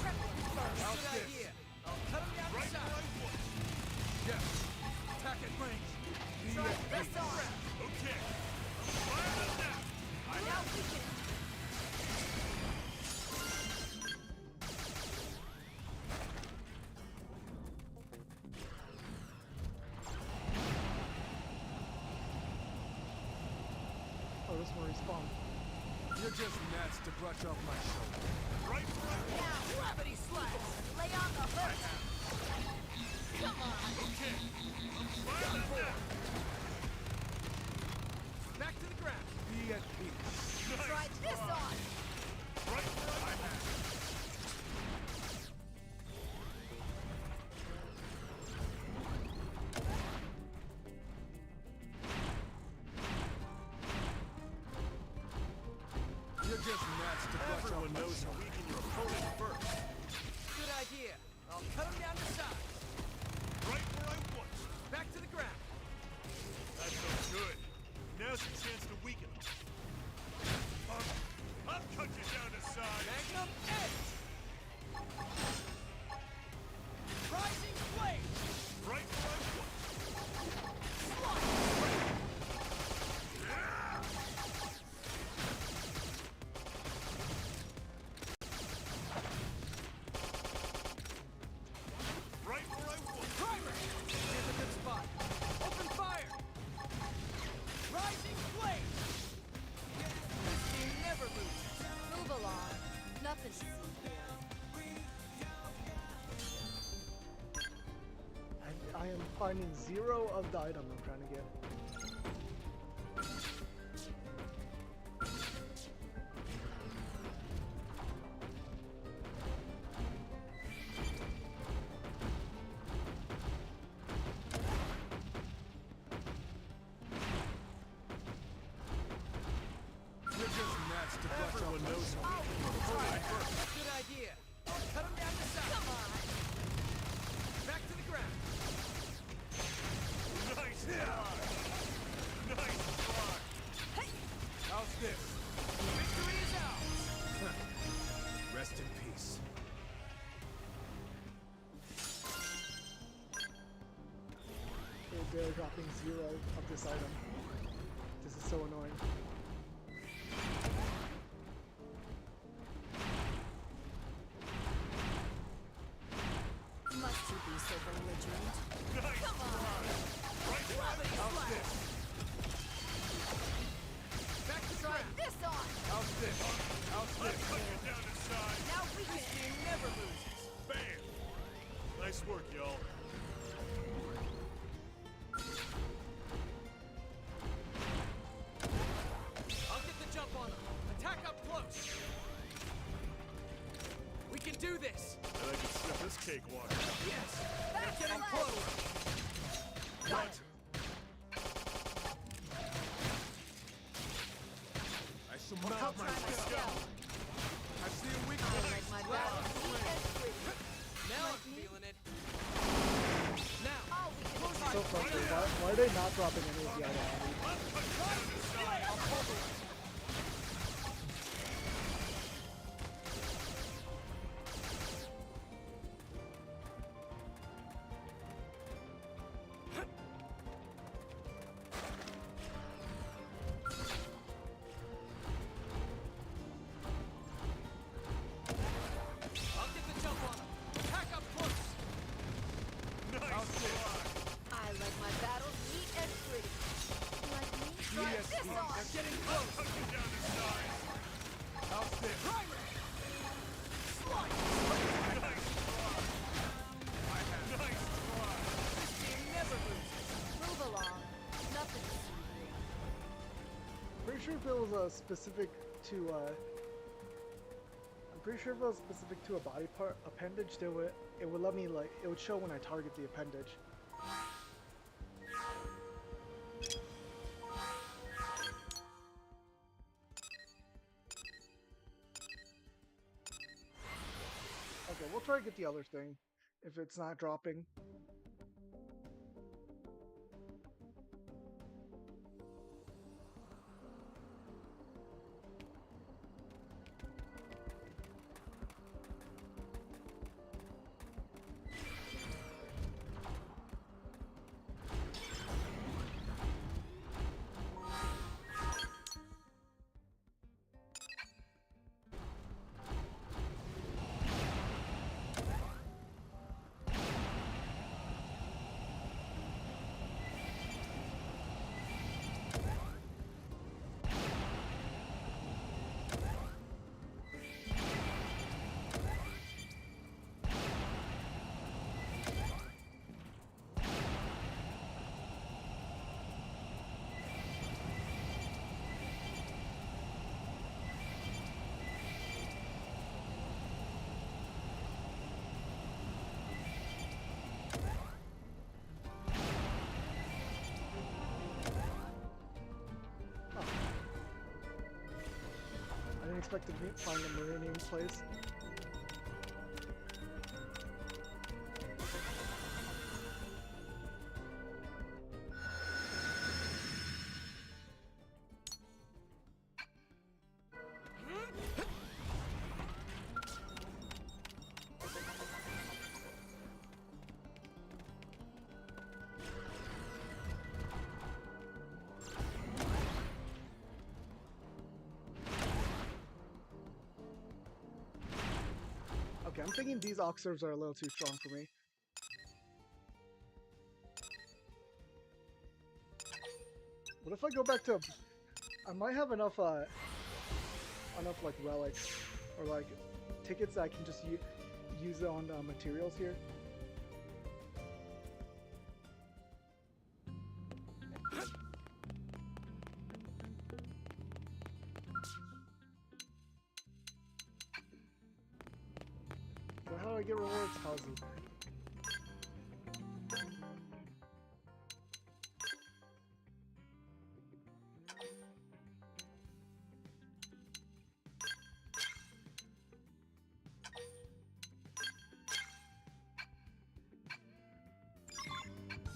triple first. Good idea. I'll cut him down to Right where I size. want. Yes. Attack at range. Try this on. Okay. Fire them now. Now weaken. Oh, this one respawned. You're just gnats to brush off my shoulder. Right where I want. Now gravity slash. Lay on the hook. Come on. Okay. Fire them now. Back to the ground. Be at peace. Nice Try this try. on. Right where I want. You're just gnats to brush Everyone off my knows you shoulder. weaken your opponent first. Good idea. I'll cut him down to size. Right where I want. Back to the ground. That feels good. Now's your chance to weaken him. I'll cut you down to size. Magnum edge. Rising flame. Right where I want. Right where I want. Primer. Here's a good spot. Open fire. Rising flame. This game never loses. Move along. Nothing to see here. I am finding 0 of the item I'm trying to get. Everyone knows who first. Good idea. Cut him down to size. Come on. Back to the ground. Nice try. Nice try. How's this? Victory is ours. Rest in peace. They're dropping 0 of this item. This is so annoying. Must you be so belligerent? Nice Come on. try. Right Gravity How's slash. this? Back to Try ground. this on. How's this? How's I'll this? cut you down to size. Now we This can. team never loses. Bam. Nice work, y'all. I'll get the jump on them. Attack up close. We can do this. And I can sniff this cakewalk. Yes. Back They're getting slash. close. What? I shall mount Try myself. myself. I see a I weakness. like my battle neat and pretty. Now I'm feeling it. Now. All we can do. So frustrating. Why are they not dropping any of the items? I'll get the jump on them. Attack up close. Nice try. I like my battles neat and pretty. Like me? Try Yes, this yes. on. They're getting close. Cut you down to size. How's this? Primer. Slice. Nice try. Nice try. This team never loses. Move along. Nothing to see here. Pretty sure if it was specific to I'm pretty sure if it was specific to a body part appendage, it would let me it would show when I target the appendage. Okay, we'll try to get the other thing if it's not dropping. I didn't expect to find the Marine place. Okay, I'm thinking these Oxerves are a little too strong for me. What if I go back to... I might have enough, like, relics, or, like, tickets that I can just use on materials here. So how do I get rewards? How's it?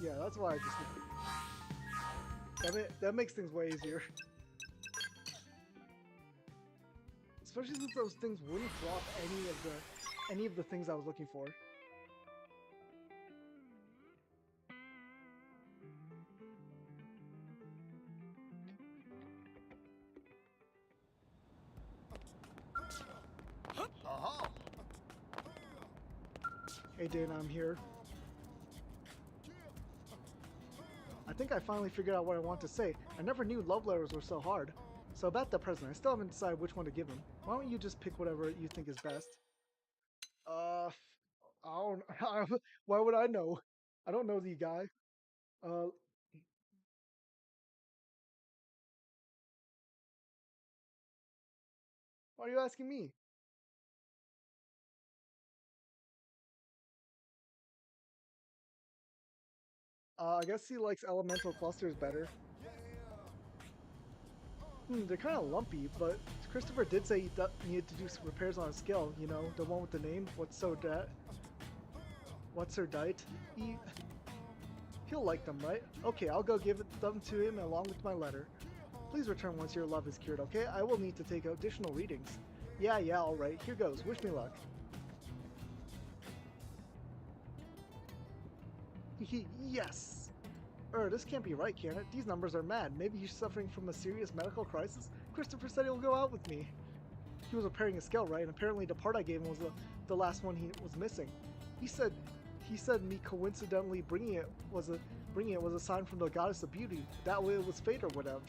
Yeah, that's why I just... That makes things way easier. Especially since those things wouldn't drop any of the things I was looking for. Hey Dana, I'm here. I think I finally figured out what I want to say. I never knew love letters were so hard. So about the present, I still haven't decided which one to give him. Why don't you just pick whatever you think is best? I don't... why would I know? I don't know the guy. Why are you asking me? I guess he likes elemental clusters better. They're kind of lumpy, but Christopher did say he needed to do some repairs on his skill, you know, the one with the name, What's her dite? He'll like them, right? Okay, I'll go give them to him along with my letter. Please return once your love is cured, okay? I will need to take additional readings. Yeah, alright, here goes. Wish me luck. Yes! This can't be right, can it? These numbers are mad. Maybe he's suffering from a serious medical crisis? Christopher said he'll go out with me. He was repairing his skill, right? And apparently the part I gave him was the last one he was missing. He said me coincidentally bringing it was a sign from the goddess of beauty. That way it was fate or whatever.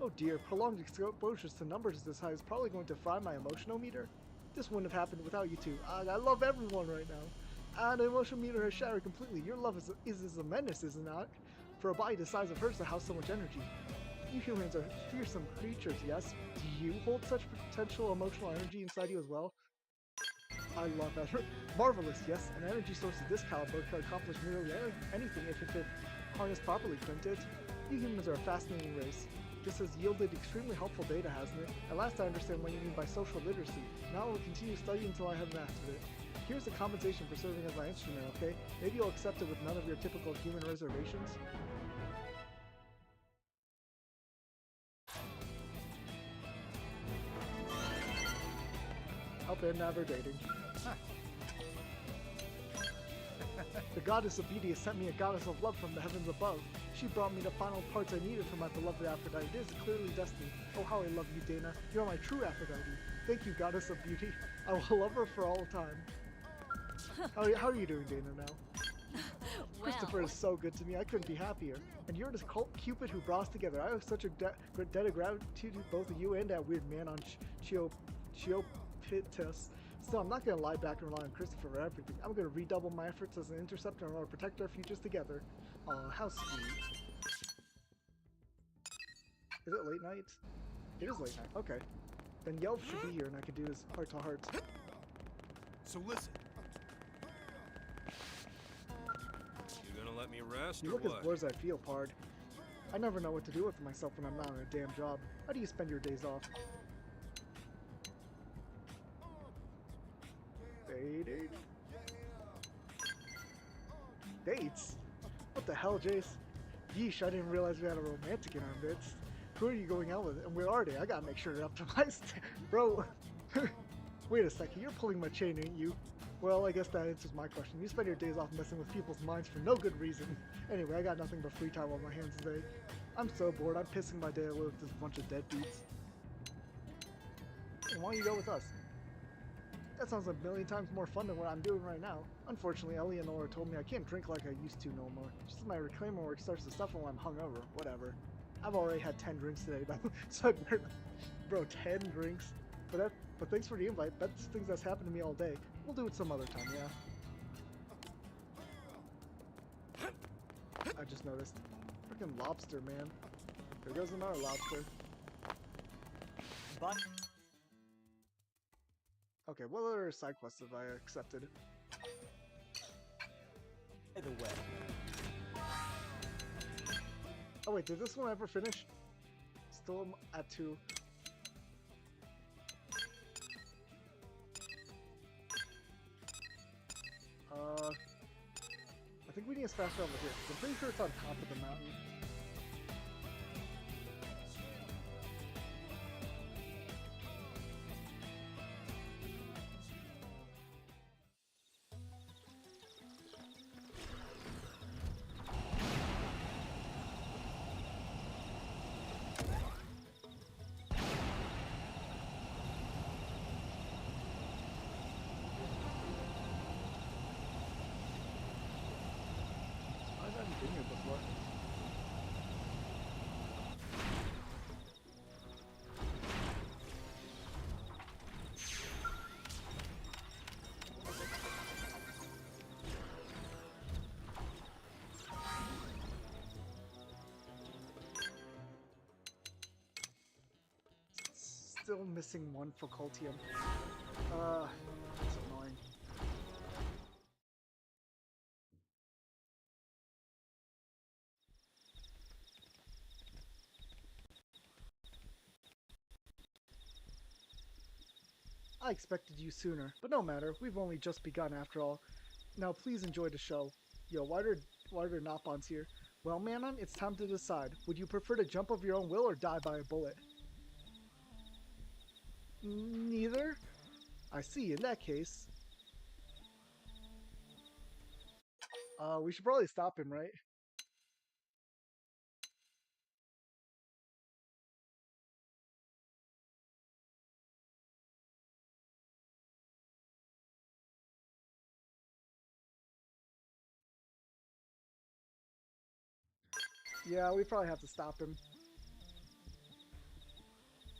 Oh dear, prolonged exposures to numbers this high is probably going to fry my emotional meter. This wouldn't have happened without you two. I love everyone right now. The emotional meter has shattered completely. Your love is a menace, is it not? For a body the size of hers to house so much energy. You humans are fearsome creatures, yes? Do you hold such potential emotional energy inside you as well? I love that. Marvelous, yes. An energy source of this caliber could accomplish nearly anything if it could harness properly, couldn't it? You humans are a fascinating race. This has yielded extremely helpful data, hasn't it? At last I understand what you mean by social literacy. Now I will continue studying until I have mastered it. Here's the compensation for serving as my instrument, okay? Maybe you'll accept it with none of your typical human reservations? Up and never dating. The goddess of beauty has sent me a goddess of love from the heavens above. She brought me the final parts I needed for my beloved Aphrodite. It is clearly destiny. Oh, how I love you, Dana. You're my true Aphrodite. Thank you, goddess of beauty. I will love her for all time. How are you doing, Dana, now? Well. Christopher is so good to me. I couldn't be happier. And you're this Cupid who brought us together. I have such a debt of gratitude to both of you and that weird man on Chiopitus. So I'm not going to lie back and rely on Christopher for everything. I'm going to redouble my efforts as an interceptor in order to protect our futures together. Aw, how sweet. Is it late night? It is late night. Okay. Then Yelp should be here and I can do this heart to heart. So listen. You gonna let me rest You or look what? as bored as I feel, Pard. I never know what to do with myself when I'm not on a damn job. How do you spend your days off? Dating? Dates? What the hell, Jace? Yeesh, I didn't realize we had a romantic in our midst. Who are you going out with? And where are they? I gotta make sure they're up to my bro. Wait a second, you're pulling my chain, ain't you? Well, I guess that answers my question. You spend your days off messing with people's minds for no good reason. Anyway, I got nothing but free time on my hands today. I'm so bored, I'm pissing my day away with this bunch of deadbeats. Why don't you go with us? That sounds a million times more fun than what I'm doing right now. Unfortunately, Eleanor told me I can't drink like I used to no more. She says my reclaimer work starts to suffer when I'm hungover. Whatever. I've already had 10 drinks today, so I better... Bro, 10 drinks? But thanks for the invite. That's things that's happened to me all day. We'll do it some other time, yeah? I just noticed. Freaking lobster, man. There goes another lobster. But... Okay, what other side quests have I accepted? By the way... Oh wait, did this one ever finish? Still at 2. I think we need it's faster over here, 'cause I'm pretty sure it's on top of the mountain. I haven't been here before. Still missing one facultium. That's annoying. I expected you sooner, but no matter, we've only just begun after all. Now please enjoy the show. Yo, why are Nopons here? Well, Manon, it's time to decide. Would you prefer to jump of your own will or die by a bullet? Neither? I see, in that case... we should probably stop him, right? Yeah, we probably have to stop him.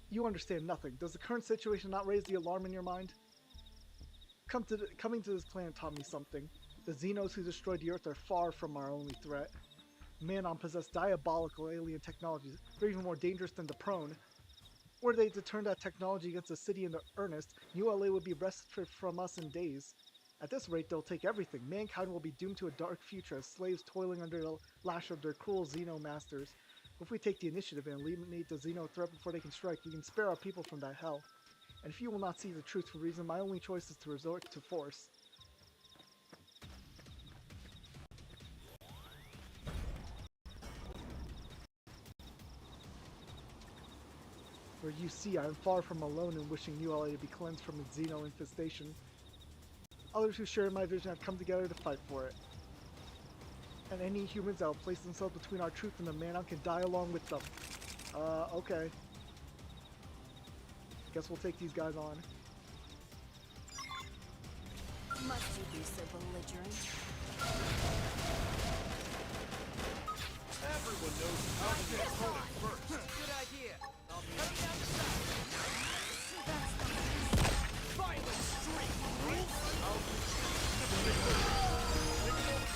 You understand nothing. Does the current situation not raise the alarm in your mind? Coming to this planet taught me something. The Xenos who destroyed the Earth are far from our only threat. Manon possessed diabolical alien technologies. They're even more dangerous than the Prone. Were they to turn that technology against the city in earnest, ULA would be wrested from us in days. At this rate, they'll take everything. Mankind will be doomed to a dark future as slaves toiling under the lash of their cruel Xeno masters. If we take the initiative and eliminate the Xeno threat before they can strike, we can spare our people from that hell. And if you will not see the truth for reason, my only choice is to resort to force. For you see, I am far from alone in wishing ULA to be cleansed from its Xeno infestation. Others who share my vision have come together to fight for it. And any humans that will place themselves between our truth and the Manon can die along with them. Okay. Guess we'll take these guys on. Must you be so belligerent? Everyone knows how to get opponent first. Good idea. I'll cut him down to size. Violent streak.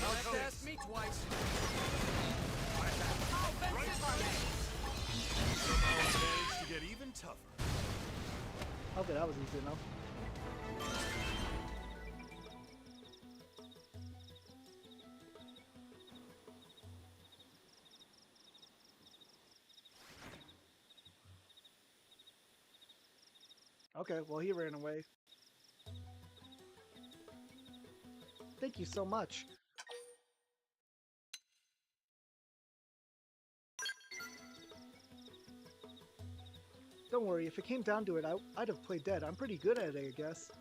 I'll have to ask me twice. Offensive stance. Somehow managed to get even tougher. Okay, that was easy enough. Okay, well, he ran away. Thank you so much. Don't worry, if it came down to it, I'd have played dead. I'm pretty good at it, I guess.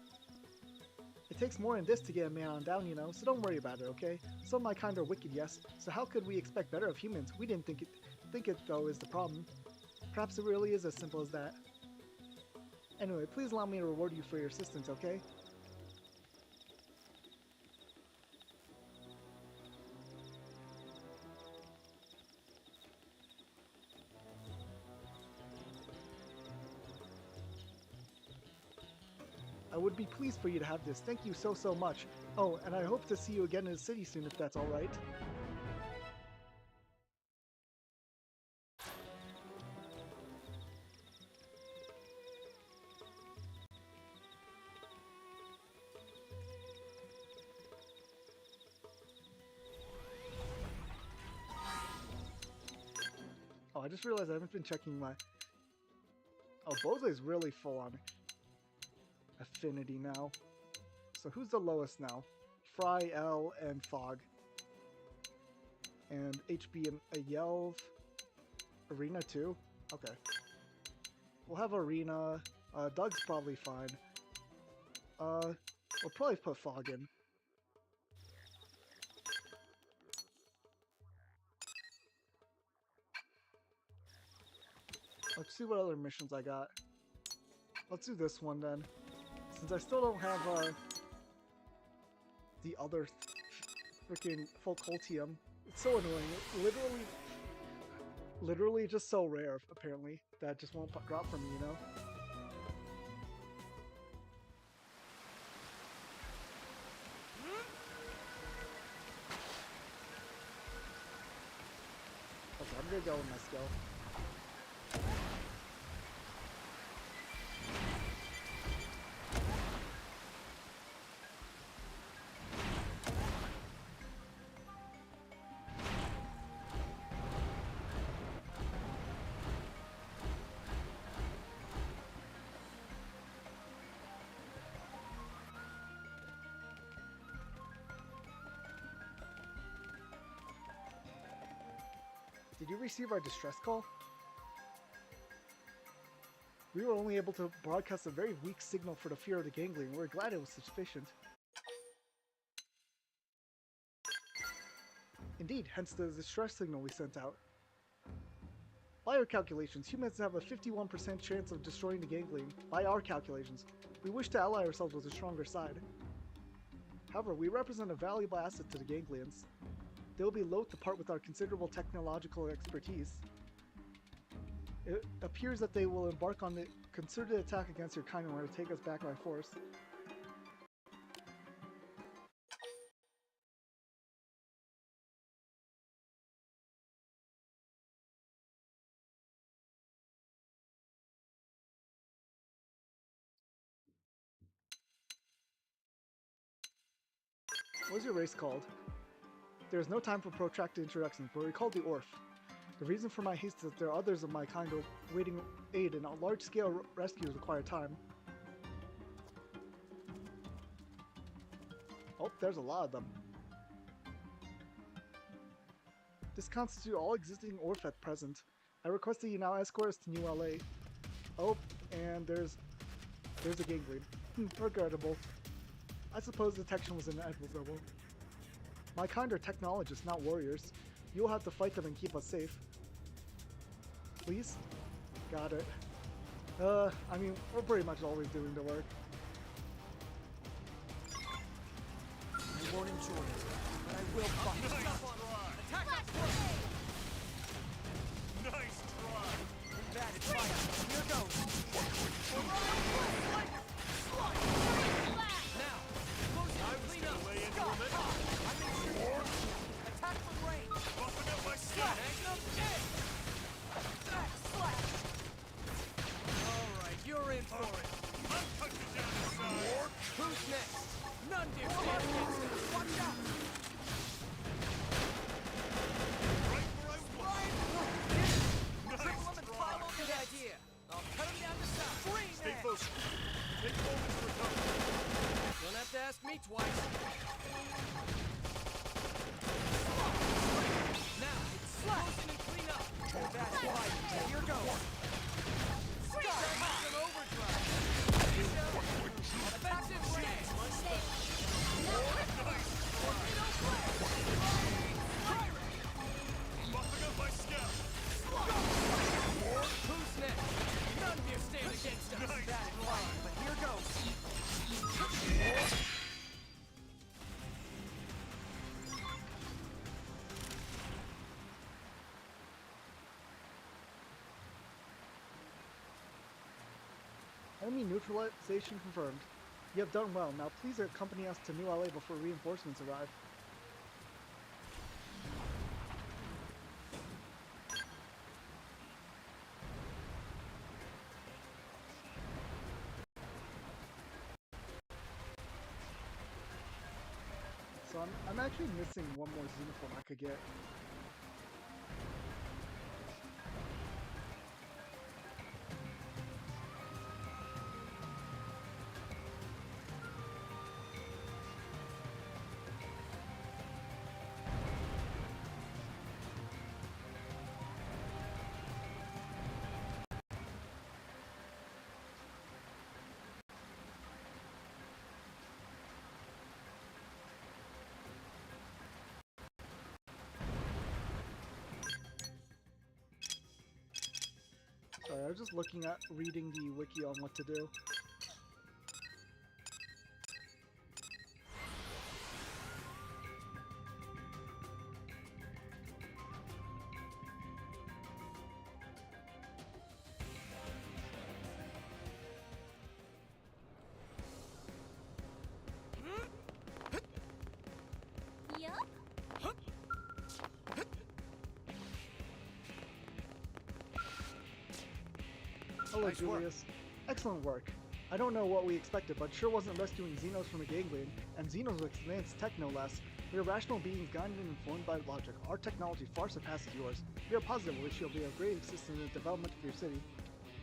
It takes more than this to get a man on down, you know, so don't worry about it, okay? Some of my kind are wicked, yes, so how could we expect better of humans? We didn't think it, though, is the problem. Perhaps it really is as simple as that. Anyway, please allow me to reward you for your assistance, okay? I would be pleased for you to have this. Thank you so much. Oh, and I hope to see you again in the city soon if that's alright. Oh, I just realized I haven't been checking my... Oh, Bose is really full on affinity now. So who's the lowest now? Fry, L, and Fog. And HB and a Yelv. Arena too? Okay. We'll have Arena. Doug's probably fine. We'll probably put Fog in. Let's see what other missions I got. Let's do this one then. Since I still don't have the other freaking Facultium. It's so annoying. It's literally just so rare, apparently, that it just won't drop for me, you know? Okay, I'm gonna go with my skill. Did you receive our distress call? We were only able to broadcast a very weak signal for the fear of the gangling. We're glad it was sufficient. Indeed, hence the distress signal we sent out. By our calculations, humans have a 51% chance of destroying the gangling. By our calculations, we wish to ally ourselves with the stronger side. However, we represent a valuable asset to the ganglions. They will be loath to part with our considerable technological expertise. It appears that they will embark on the concerted attack against your kind in order to take us back by force. What is your race called? There is no time for protracted introductions, but we call the Orf. The reason for my haste is that there are others of my kind awaiting aid, and large-scale rescues require time. Oh, there's a lot of them. This constitutes all existing Orf at present. I request that you now escort us to New LA. Oh, and there's a gangling. Regrettable. I suppose detection was inevitable. My kind are technologists, not warriors. You'll have to fight them and keep us safe. Please? Got it. I mean, we're pretty much always doing the work. You won't enjoy it, but I will fight. Nice try! Attack up close! Nice try! Combated fire. Here goes. Now, close it and clean up. Lay into a minute. Attack from range. Buffing up my stuff. Magnum in. Back slash. All right, you're in for it. I'm touching down the side. Who's next? None, dear stand against us. Watch out. Right where I want. Triple them and file on the idea. I'll cut them down to size. Stay focused. Take moments to recover. Don't have to ask me twice. Now, close in and clean up. That's right. Here goes. An overdrive. Offensive range. Buffing up my scout. Who's next? None here stand against us. Nice. That's right, but here goes. Enemy neutralization confirmed. You have done well. Now please accompany us to New LA before reinforcements arrive. So I'm actually missing one more uniform I could get. I was just looking at reading the wiki on what to do. Yup. Hello, Nice work. Julius. Excellent work. I don't know what we expected, but sure wasn't rescuing Xenos from a ganglion, and Xenos with advanced tech no less. We are rational beings guided and informed by logic. Our technology far surpasses yours. We are positive we shall be of great assistance in the development of your city.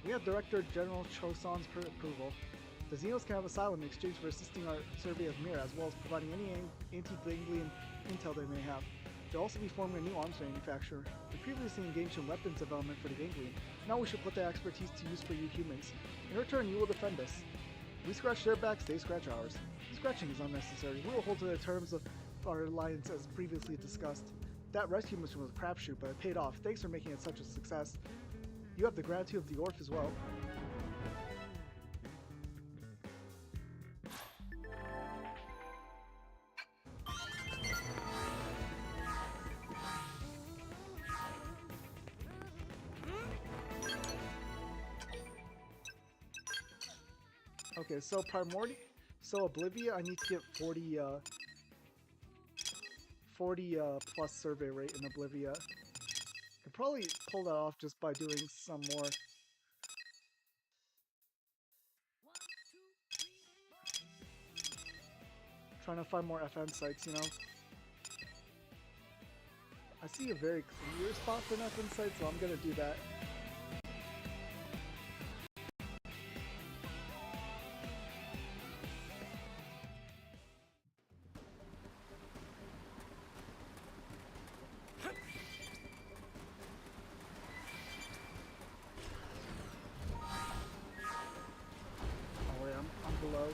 We have Director General Chosan's approval. The Xenos can have asylum in exchange for assisting our survey of Mira, as well as providing any anti-ganglion intel they may have. They'll also be forming a new arms manufacturer. We previously engaged in weapons development for the ganglion. Now we should put that expertise to use for you humans. In return, you will defend us. We scratch their backs, they scratch ours. Scratching is unnecessary. We will hold to the terms of our alliance as previously discussed. That rescue mission was a crapshoot, but it paid off. Thanks for making it such a success. You have the gratitude of the Orph as well. Okay, so Oblivia, I need to get 40 plus survey rate in Oblivia. I could probably pull that off just by doing some more. Trying to find more FN sites, you know. I see a very clear spot for an FN site, so I'm gonna do that. Oh wait, I'm below.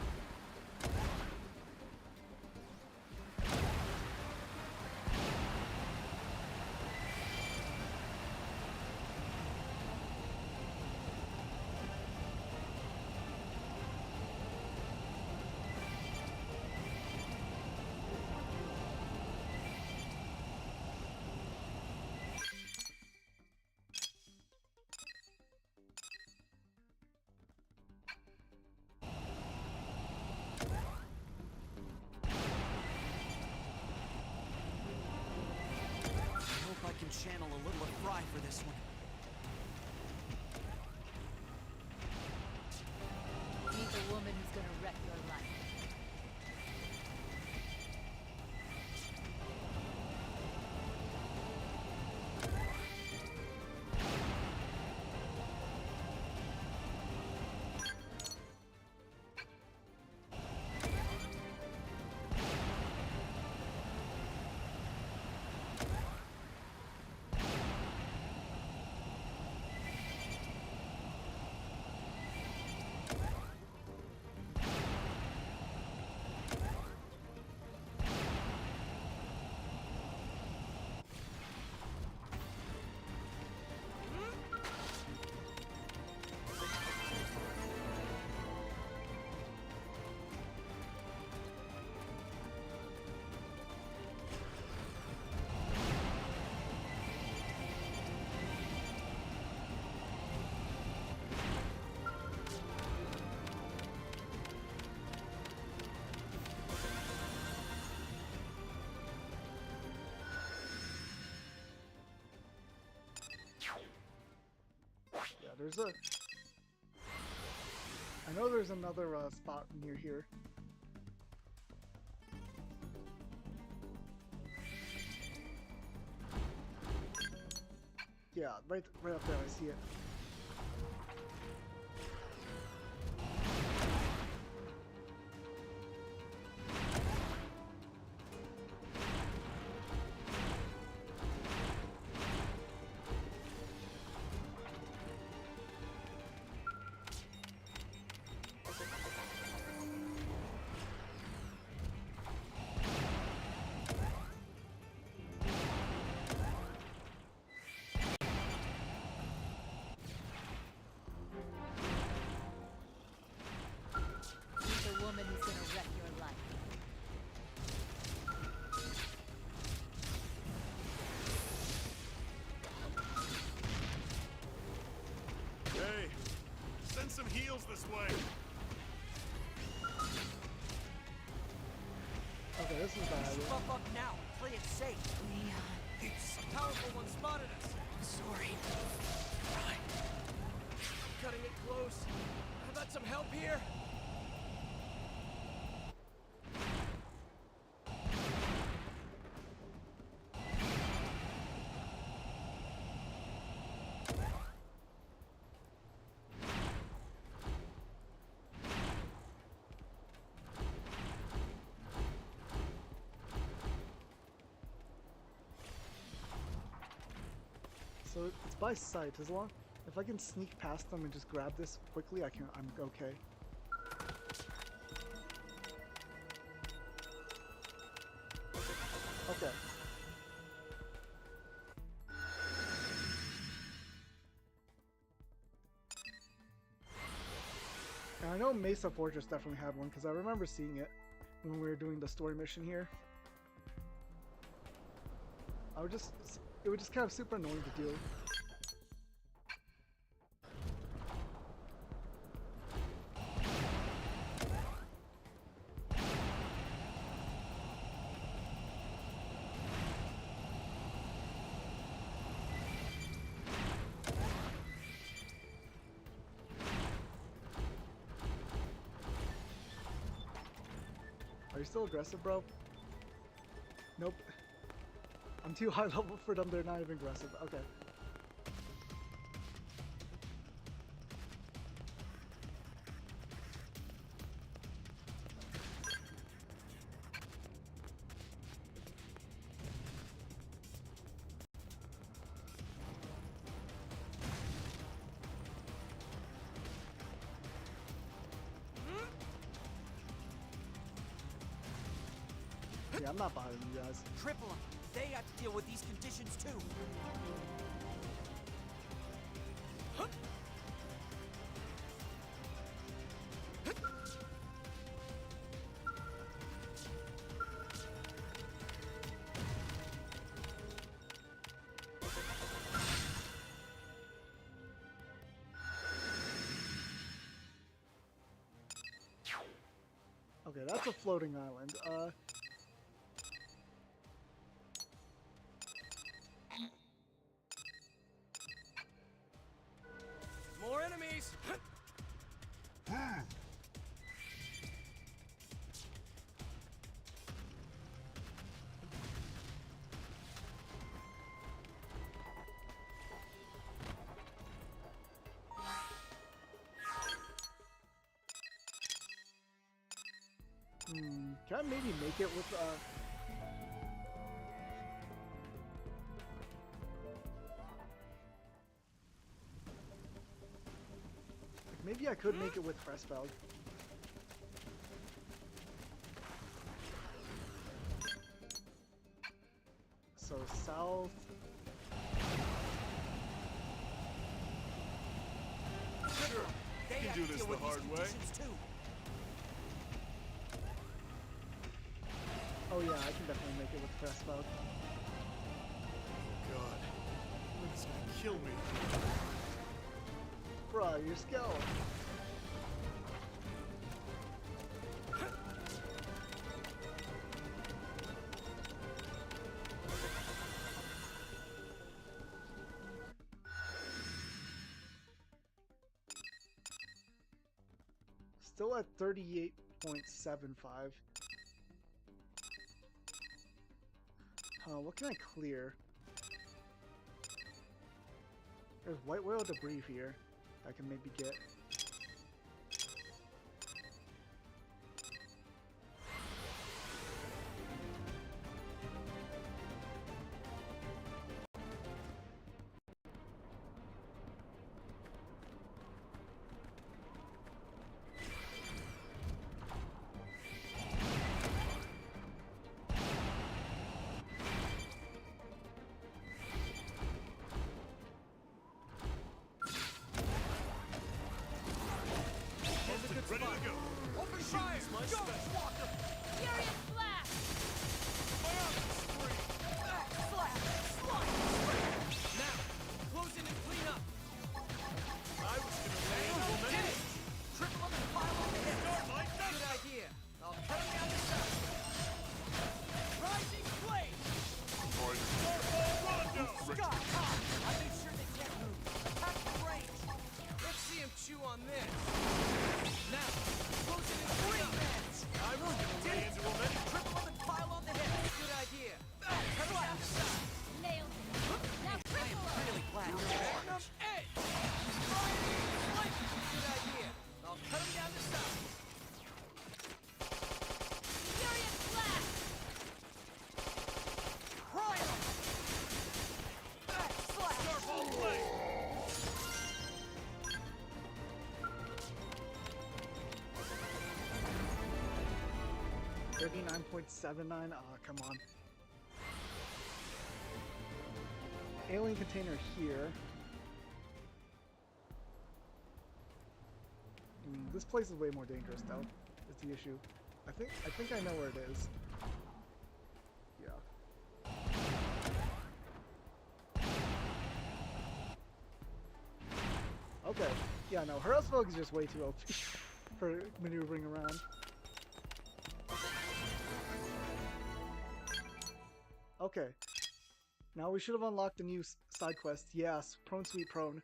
I can channel a little of Fry for this one. Meet the woman who's gonna wreck your life. Yeah, there's a... I know there's another spot near here. Yeah, right up there, I see it. way. Okay, this is bad. We should buff up now and play it safe. A powerful one spotted us. Sorry. Cutting it close. How about some help here? So it's by sight. As long if I can sneak past them and just grab this quickly, I'm okay. Okay. And I know Mesa Fortress definitely had one because I remember seeing it when we were doing the story mission here. It was just kind of super annoying to do. Are you still aggressive, bro? Nope. I'm too high level for them, they're not even aggressive. Okay. Yeah, I'm not bothering you guys. Triple them. They have to deal with these conditions too. Okay, that's a floating island. More enemies! Can I maybe make it with, maybe I could make it with Fressfeld. So south. Sure, you can do this the hard way. Oh yeah, I can definitely make it with Fressfeld. Oh god, it's gonna kill me. Bruh, your skill. Still at 38.75. What can I clear? There's white whale debris here I can maybe get. 39.79. Ah, come on. Alien container here. This place is way more dangerous, though. Is the issue. I think I know where it is. Yeah. Okay. Yeah, no, her Smoke is just way too OP for maneuvering around. Okay. Now we should have unlocked a new side quest. Yes, Prone Sweet Prone.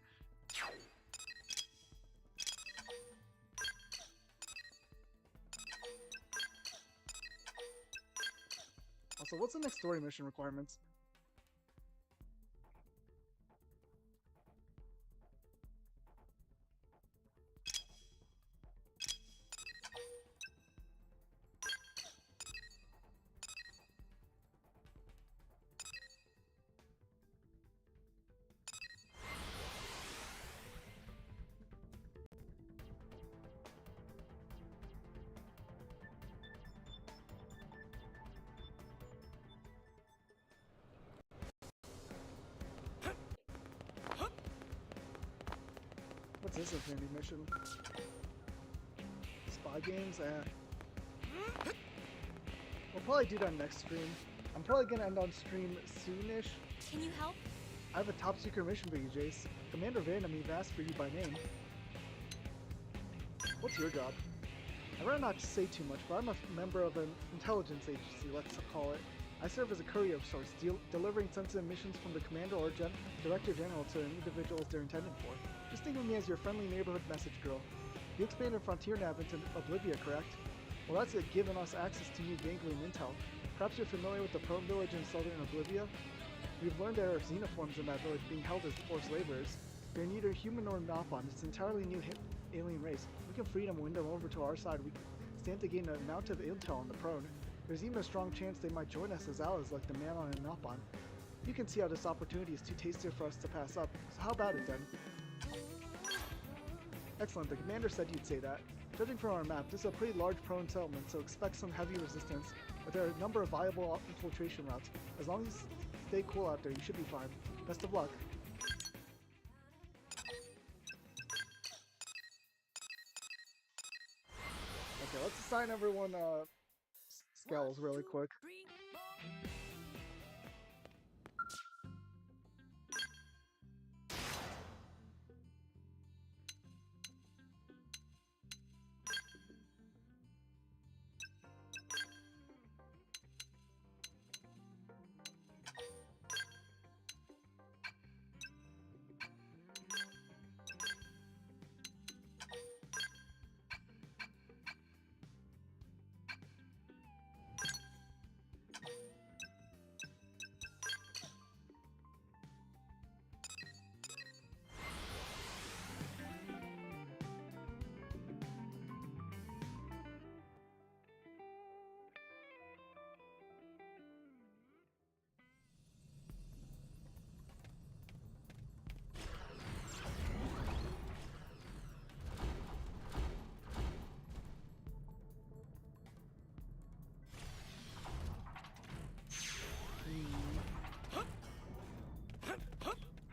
Also, what's the next story mission requirements? What's this affinity mission? Spy games? We'll probably do that next stream. I'm probably gonna end on stream soonish. Can you help? I have a top secret mission for you, Jace. Commander Vandermeer asked for you by name. What's your job? I'd rather not say too much, but I'm a member of an intelligence agency, let's call it. I serve as a courier of sorts, delivering sensitive missions from the commander or director general to individuals they're intended for. Just think of me as your friendly neighborhood message girl. You expanded Frontier Nav into Oblivia, correct? Well, that's it, giving us access to new ganglion intel. Perhaps you're familiar with the Prone village in southern Oblivia? We've learned there are xenoforms in that village being held as forced laborers. They're neither human nor Nopon. It's an entirely new alien race. We can free them, win them over to our side. We stand to gain an amount of intel on the Prone. There's even a strong chance they might join us as allies like the Manon and Nopon. You can see how this opportunity is too tasty for us to pass up, so how about it then? Excellent, the commander said you'd say that. Judging from our map, this is a pretty large Prone settlement, so expect some heavy resistance, but there are a number of viable infiltration routes. As long as you stay cool out there, you should be fine. Best of luck. Okay, let's assign everyone skulls really quick.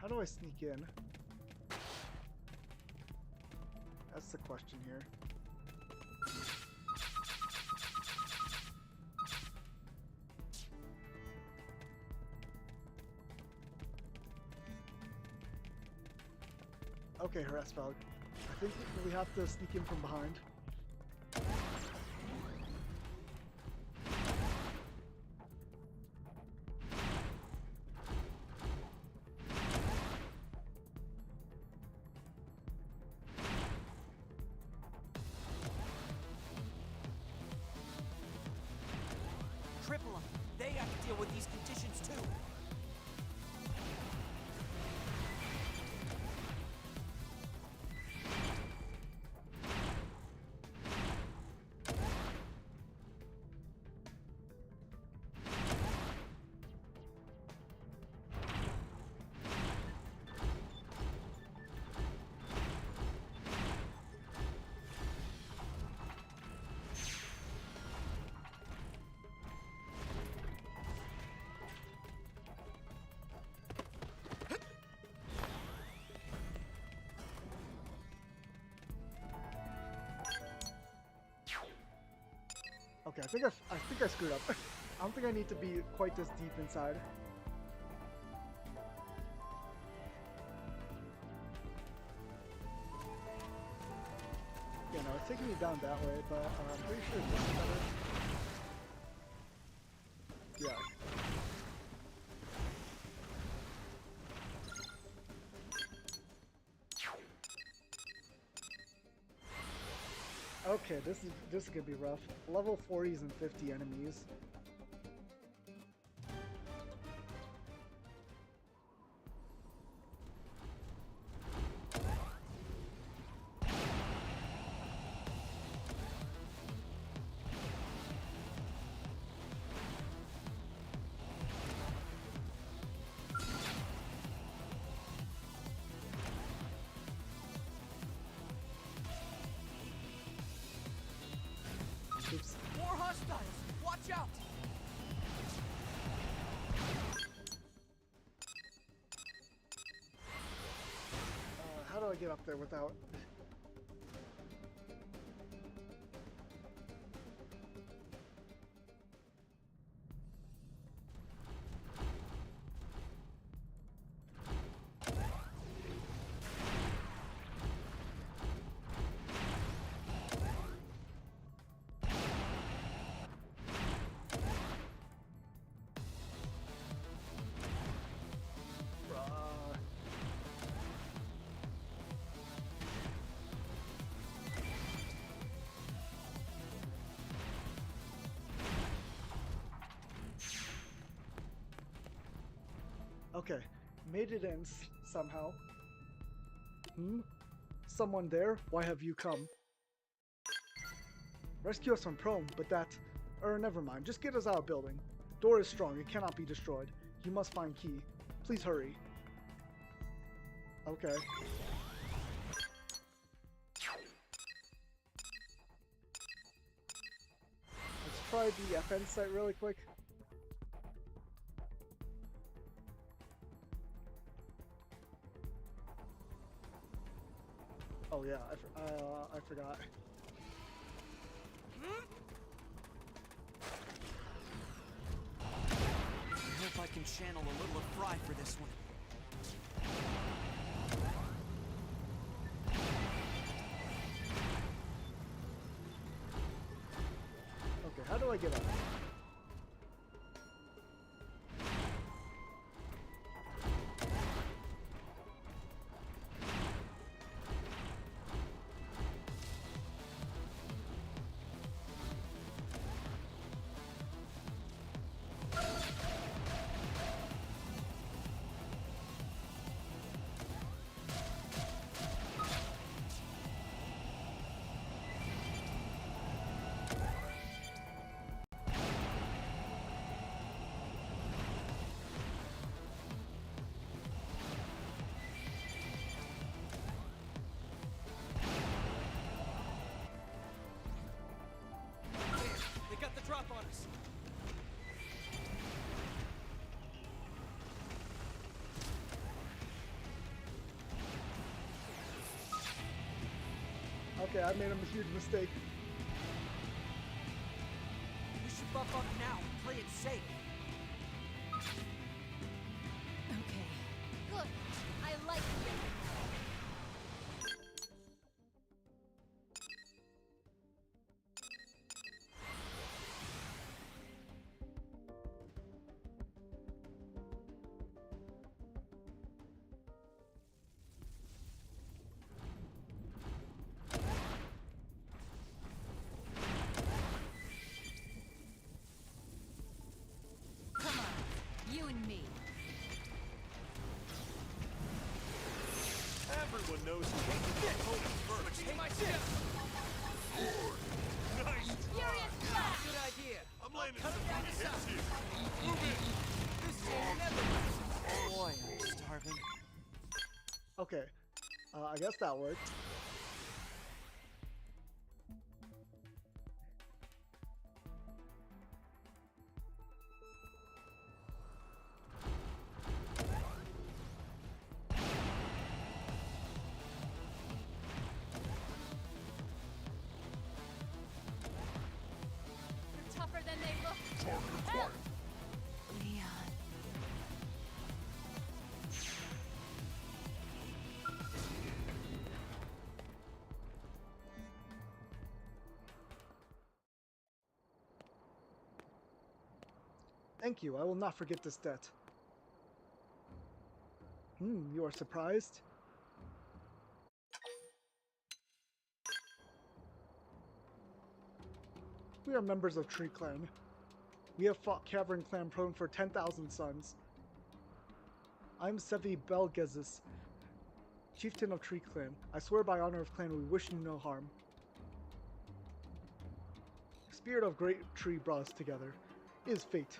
How do I sneak in? That's the question here. Okay, Harassfeld. I think we have to sneak in from behind. Triple them. They have to deal with these conditions too. Okay, I think I screwed up. I don't think I need to be quite this deep inside. Yeah, no, it's taking me down that way, but I'm pretty sure this is better. Yeah. Okay, this is gonna be rough. Level 40s and 50 enemies. Oops. More hostiles! Watch out! How do I get up there without... Okay, made it in somehow. Someone there? Why have you come? Rescue us from Prone, but that... never mind. Just get us out of building. Door is strong. It cannot be destroyed. You must find key. Please hurry. Okay. Let's try the FN site really quick. Oh yeah, I forgot. I hope I can channel a little of Fry for this one. Okay, how do I get up? They got the drop on us. Okay, I made a huge mistake. We should buff up now and play it safe. Okay. Good. I like it. Come on, you and me. Everyone knows who wants to get opponent first. Switching my step. Nice try. Furious blast! Good idea. I'm landing Cut some him down big to hits size. here. Move it. This is never. Boy, I'm starving. Okay, I guess that worked. then they look. Target acquired. Leon. Thank you, I will not forget this debt. You are surprised? We are members of Tree Clan. We have fought Cavern Clan prone for 10,000 suns. I'm Sevi Belgezis, chieftain of Tree Clan. I swear by honor of clan we wish you no harm. The spirit of Great Tree brought us together. It is fate.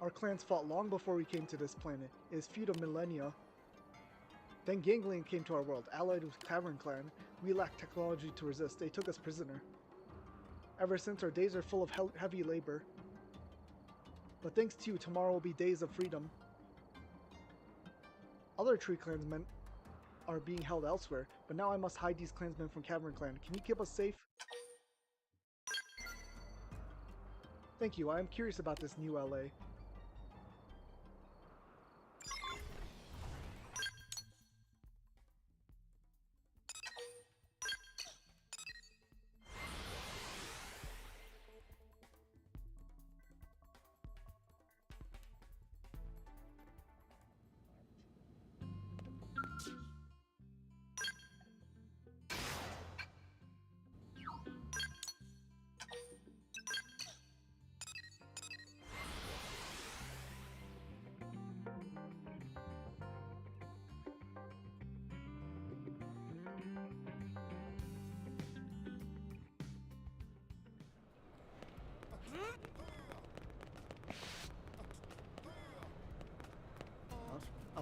Our clans fought long before we came to this planet. It is feud of millennia. Then Ganglion came to our world, allied with Cavern Clan. We lacked technology to resist. They took us prisoner. Ever since, our days are full of heavy labor. But thanks to you, tomorrow will be days of freedom. Other Tree Clansmen are being held elsewhere, but now I must hide these clansmen from Cavern Clan. Can you keep us safe? Thank you. I am curious about this new LA.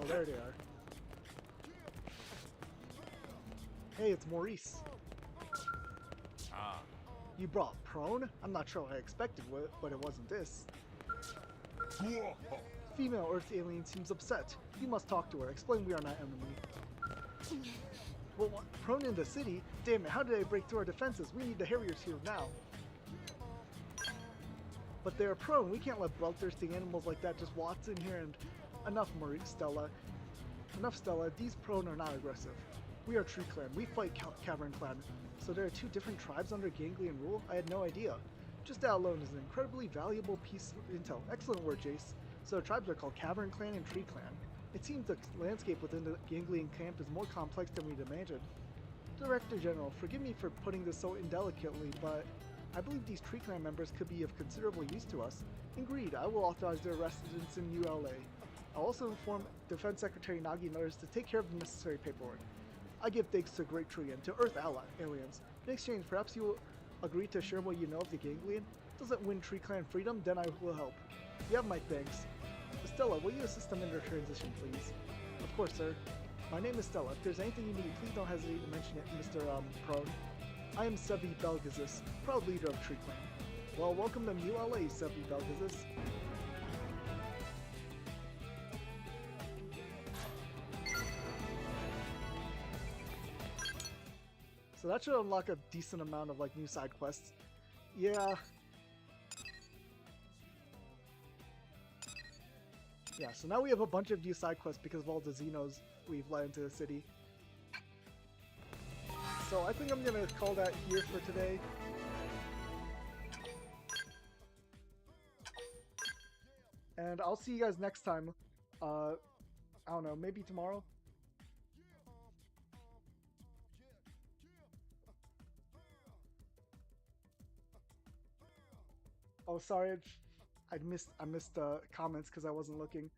Oh, there they are. Hey, it's Maurice. Ah. You brought prone? I'm not sure what I expected, but it wasn't this. Female Earth alien seems upset. You must talk to her. Explain we are not enemy. Well, what? Prone in the city? Damn it, how did I break through our defenses? We need the Harriers here now. But they're prone. We can't let bloodthirsty animals like that just waltz in here and... Enough, Marie, Stella. Enough, Stella. These prone are not aggressive. We are Tree Clan. We fight Cavern Clan. So there are two different tribes under Ganglion rule? I had no idea. Just that alone is an incredibly valuable piece of intel. Excellent word, Jace. So the tribes are called Cavern Clan and Tree Clan. It seems the landscape within the Ganglion camp is more complex than we'd imagined. Director General, forgive me for putting this so indelicately, but I believe these Tree Clan members could be of considerable use to us. Agreed, I will authorize their residence in New LA. I'll also inform Defense Secretary Nagi and others to take care of the necessary paperwork. I give thanks to Great Tree and to Earth aliens. In exchange, perhaps you will agree to share what you know of the Ganglion? Doesn't win Tree Clan freedom, then I will help. You have my thanks. Stella, will you assist them in their transition, please? Of course, sir. My name is Stella. If there's anything you need, please don't hesitate to mention it, Mr. Prone. I am Sevi Belgazis, proud leader of Tree Clan. Well, welcome to New LA, Sevi Belgazis. So that should unlock a decent amount of like new side quests. Yeah. Yeah, so now we have a bunch of new side quests because of all the Xenos we've let into the city. So I think I'm gonna call that here for today. And I'll see you guys next time. I don't know, maybe tomorrow? Oh, sorry, I missed comments because I wasn't looking.